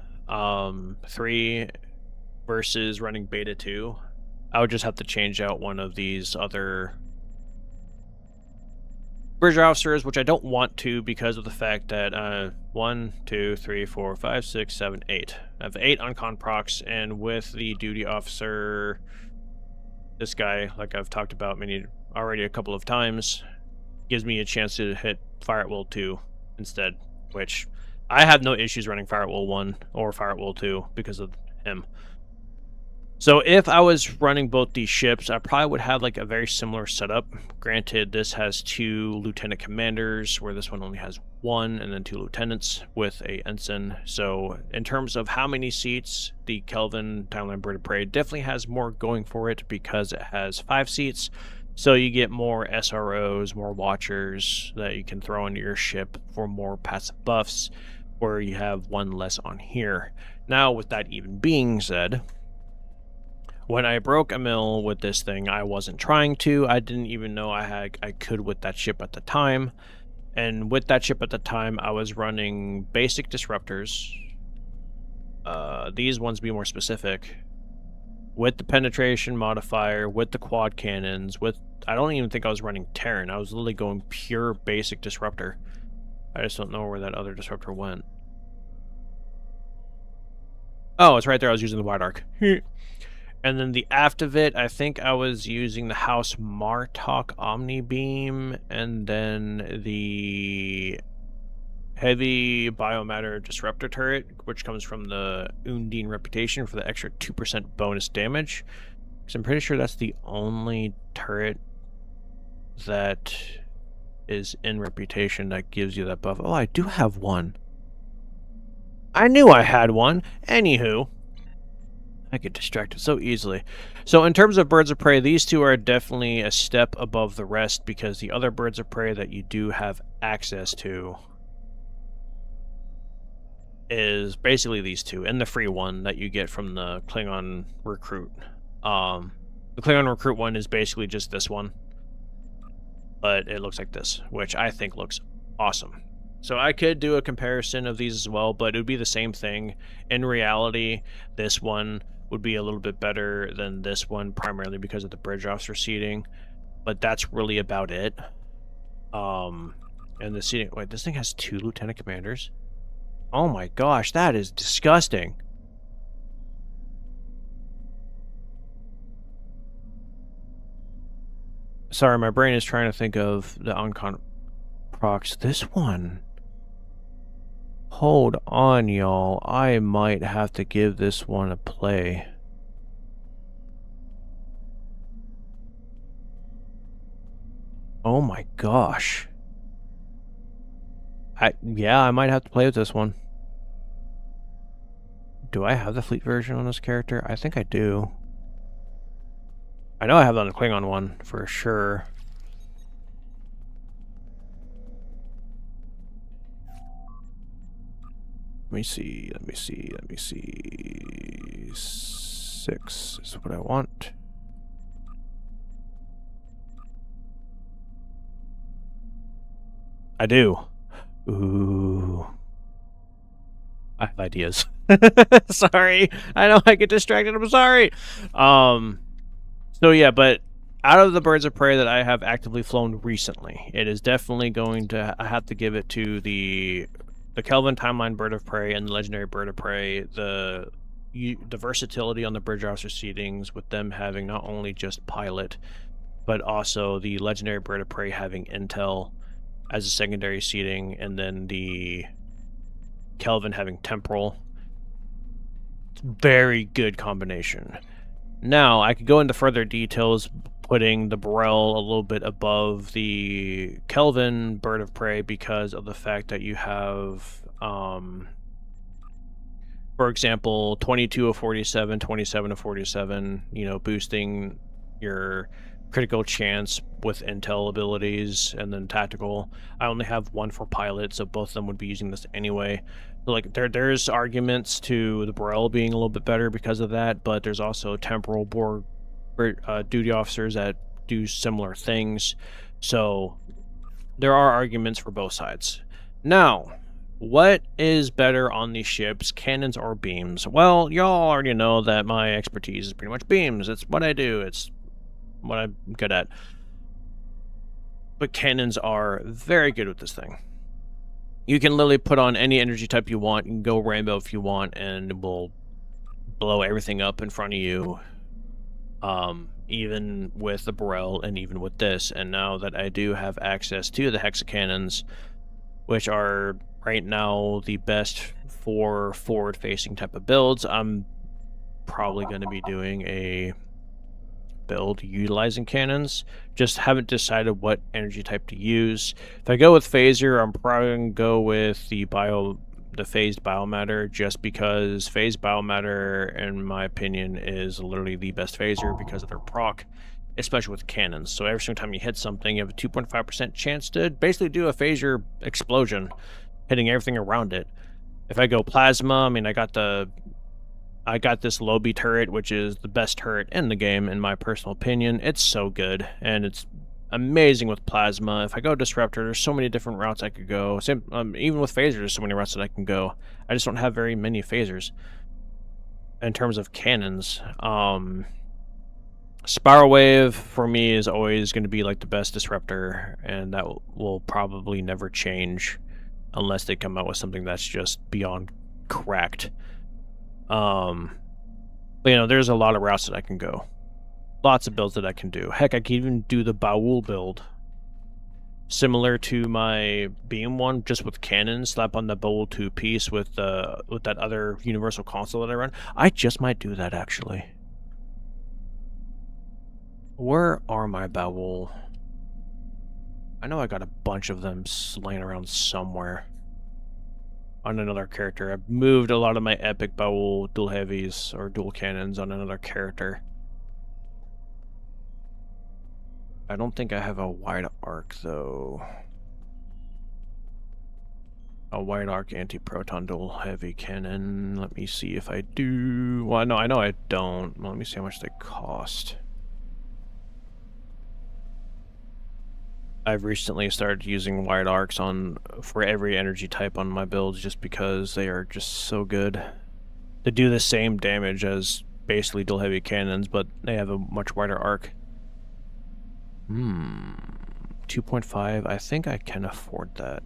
A: 3 versus running Beta 2. I would just have to change out one of these other bridge officers, which I don't want to because of the fact that 1, 2, 3, 4, 5, 6, 7, 8. I have 8 on con procs, and with the duty officer, this guy, like I've talked about already a couple of times, gives me a chance to hit Fire at Will 2 instead, which I have no issues running Fire at Will 1 or Fire at Will 2 because of him. So if I was running both these ships, I probably would have like a very similar setup. Granted, this has 2 lieutenant commanders, where this one only has 1, and then 2 lieutenants with a ensign. So in terms of how many seats, the Kelvin Timeline Bird of Prey definitely has more going for it because it has 5 seats. So you get more SROs, more watchers that you can throw into your ship for more passive buffs, where you have 1 less on here. Now, with that even being said, when I broke a mill with this thing, I wasn't trying to. I didn't even know I could with that ship at the time. And with that ship at the time, I was running basic disruptors. These ones be more specific. With the penetration modifier, with the quad cannons, with... I don't even think I was running Terran. I was literally going pure basic disruptor. I just don't know where that other disruptor went. Oh, it's right there. I was using the wide arc. And then the aft of it, I think I was using the House Martok Omni Beam, and then the heavy biomatter disruptor turret, which comes from the Undine reputation for the extra 2% bonus damage. Because I'm pretty sure that's the only turret that is in reputation that gives you that buff. Oh, I do have one. I knew I had one. Anywho, I get distracted so easily. So in terms of birds of prey, these 2 are definitely a step above the rest, because the other birds of prey that you do have access to is basically these 2, and the free one that you get from the Klingon recruit. The Klingon recruit one is basically just this one, but it looks like this, which I think looks awesome. So I could do a comparison of these as well, but it would be the same thing. In reality, this one would be a little bit better than this one, primarily because of the bridge officer seating, but that's really about it. And the seating... Wait, this thing has 2 lieutenant commanders? Oh my gosh, that is disgusting. Sorry, my brain is trying to think of the Oncon procs. This one... Hold on, y'all. I might have to give this one a play. Oh my gosh. Yeah, I might have to play with this one. Do I have the fleet version on this character? I think I do. I know I have it on the Klingon one, for sure. Let me see. 6 is what I want. I do. Ooh. I have ideas. Sorry. I know I get distracted. I'm sorry. So yeah, but out of the birds of prey that I have actively flown recently, it is definitely going to... I have to give it to the Kelvin Timeline Bird of Prey and the Legendary Bird of Prey. The versatility on the bridge officer seatings, with them having not only just pilot, but also the Legendary Bird of Prey having intel as a secondary seating, and then the Kelvin having temporal. Very good combination. Now, I could go into further details, putting the Burrell a little bit above the Kelvin Bird of Prey because of the fact that you have, for example, 22 of 47, 27 of 47, you know, boosting your critical chance with intel abilities, and then tactical. I only have 1 for pilot, so both of them would be using this anyway. So like there's arguments to the Burrell being a little bit better because of that, but there's also temporal Borg duty officers that do similar things. So there are arguments for both sides. Now, what is better on these ships, cannons or beams? Well, y'all already know that my expertise is pretty much beams. It's what I do. It's what I'm good at. But cannons are very good with this thing. You can literally put on any energy type you want. You can go Rainbow if you want, and it will blow everything up in front of you. Even with the Burrell and even with this. And now that I do have access to the hexacannons, which are right now the best for forward-facing type of builds, I'm probably going to be doing a build utilizing cannons. Just haven't decided what energy type to use. If I go with phaser, I'm probably going to go with the phased biomatter, just because phased biomatter, in my opinion, is literally the best phaser because of their proc, especially with cannons. So every single time you hit something, you have a 2.5% chance to basically do a phaser explosion, hitting everything around it. If I go plasma, I mean, I got this Lobby turret, which is the best turret in the game, in my personal opinion. It's so good, and it's amazing with plasma. If I go disruptor, there's so many different routes I could go. Same, even with phasers, there's so many routes that I can go. I just don't have very many phasers. In terms of cannons, Spiral Wave for me is always going to be like the best disruptor, and that will probably never change unless they come out with something that's just beyond cracked. But, you know, there's a lot of routes that I can go. Lots of builds that I can do. Heck, I can even do the Baul build. Similar to my Beam one, just with cannons. Slap on the Baul 2 piece with that other Universal Console that I run. I just might do that, actually. Where are my Baul? I know I got a bunch of them laying around somewhere. On another character. I've moved a lot of my epic Baul dual heavies or dual cannons on another character. I don't think I have a wide arc though. A wide arc anti-proton dual heavy cannon. Let me see if I do. Well, no, I know I don't. Let me see how much they cost. I've recently started using wide arcs for every energy type on my builds just because they are just so good. They do the same damage as basically dual heavy cannons, but they have a much wider arc. 2.5. I think I can afford that.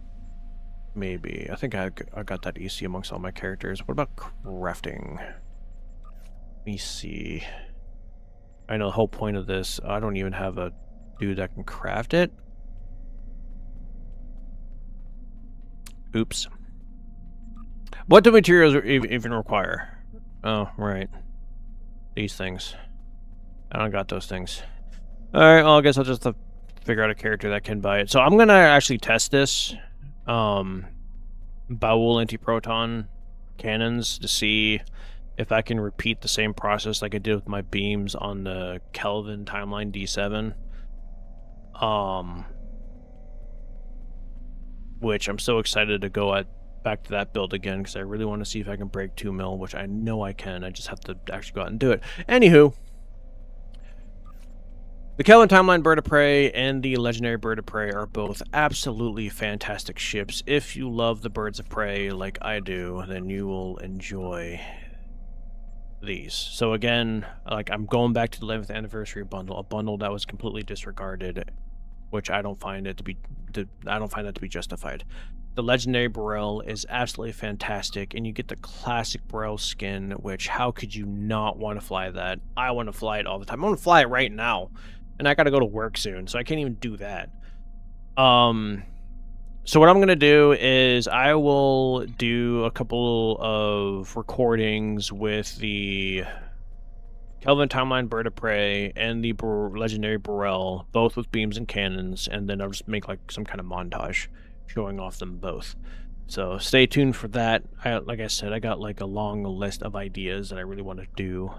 A: Maybe. I think I got that EC amongst all my characters. What about crafting? Let me see. I know the whole point of this. I don't even have a dude that can craft it. Oops. What do materials even require? Oh, right. These things. I don't got those things. Alright, well, I guess I'll just have to figure out a character that can buy it. So I'm gonna actually test this. Baul anti-proton cannons to see if I can repeat the same process like I did with my beams on the Kelvin Timeline D7. Which I'm so excited to go back to that build again, because I really want to see if I can break 2 mil, which I know I can. I just have to actually go out and do it. Anywho, the Kelvin Timeline Bird of Prey and the Legendary Bird of Prey are both absolutely fantastic ships. If you love the Birds of Prey like I do, then you will enjoy these. So again, like, I'm going back to the 11th anniversary bundle, a bundle that was completely disregarded, which I don't find it to be justified. The Legendary Burrell is absolutely fantastic, and you get the classic Burrell skin, which, how could you not want to fly that? I want to fly it all the time. I want to fly it right now, and I gotta go to work soon, so I can't even do that. So what I'm gonna do is I will do a couple of recordings with the Kelvin Timeline Bird of Prey and the Legendary Burrell, both with beams and cannons, and then I'll just make like some kind of montage showing off them both. So stay tuned for that. Like I said, I got like a long list of ideas that I really want to do.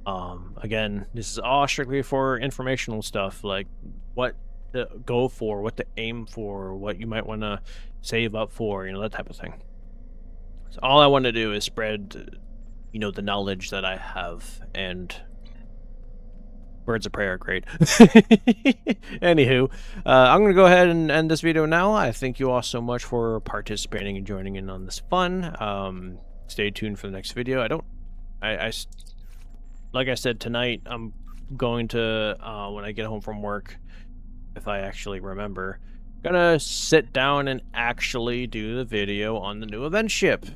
A: Again, this is all strictly for informational stuff, like what to go for, what to aim for, what you might want to save up for, you know, that type of thing. So all I want to do is spread, you know, the knowledge that I have, and Birds of Prey are great. Anywho, I'm going to go ahead and end this video now. I thank you all so much for participating and joining in on this fun. Stay tuned for the next video. Like I said, tonight I'm going to, when I get home from work, if I actually remember, gonna sit down and actually do the video on the new event ship.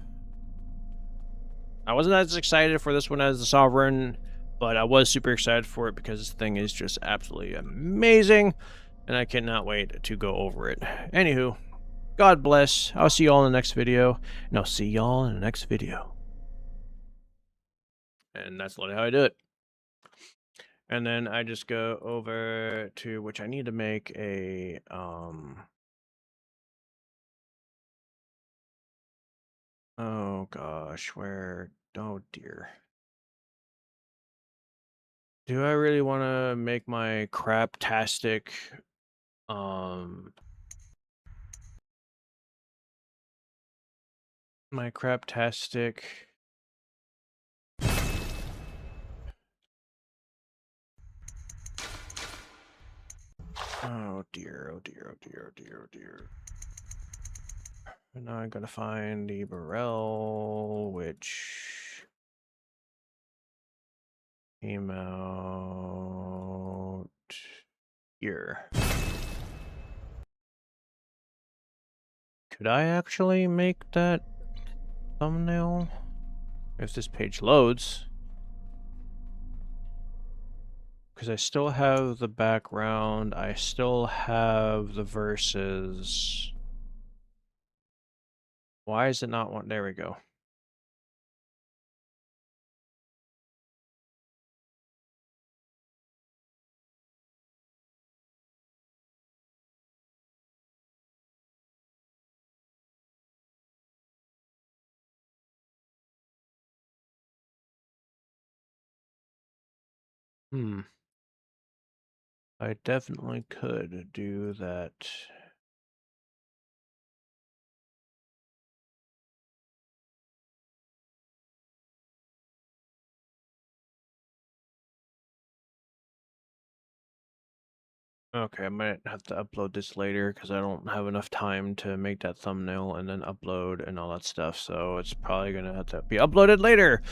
A: I wasn't as excited for this one as the Sovereign, but I was super excited for it because this thing is just absolutely amazing, and I cannot wait to go over it. Anywho, God bless. I'll see y'all in the next video, and I'll see y'all in the next video. And that's literally how I do it. And then I just go over to, which I need to make a, oh gosh, where, oh dear. Do I really want to make my craptastic, my craptastic, oh dear, oh dear, oh dear, oh dear, oh dear. And now I'm gonna find the Burrell, which came out here. Could I actually make that thumbnail? If this page loads. Because I still have the background, I still have the verses. Why is it not one? There we go. I definitely could do that. Okay, I might have to upload this later because I don't have enough time to make that thumbnail and then upload and all that stuff. So it's probably going to have to be uploaded later.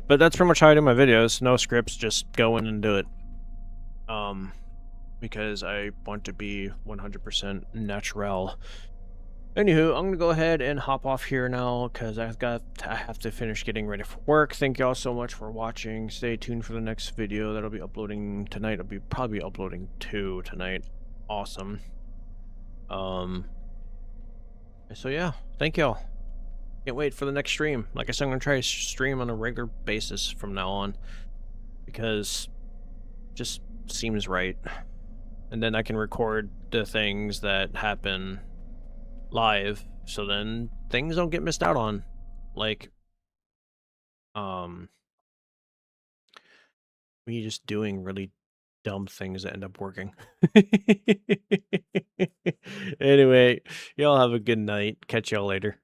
A: But that's pretty much how I do my videos. No scripts, just go in and do it. Because I want to be 100% natural. Anywho, I'm going to go ahead and hop off here now because I have to finish getting ready for work. Thank y'all so much for watching. Stay tuned for the next video that'll be uploading tonight. I'll be probably uploading 2 tonight. Awesome. So yeah, thank y'all. Can't wait for the next stream. Like I said, I'm going to try to stream on a regular basis from now on because it just seems right. And then I can record the things that happen live, so then things don't get missed out on, like me just doing really dumb things that end up working. Anyway, y'all have a good night. Catch y'all later.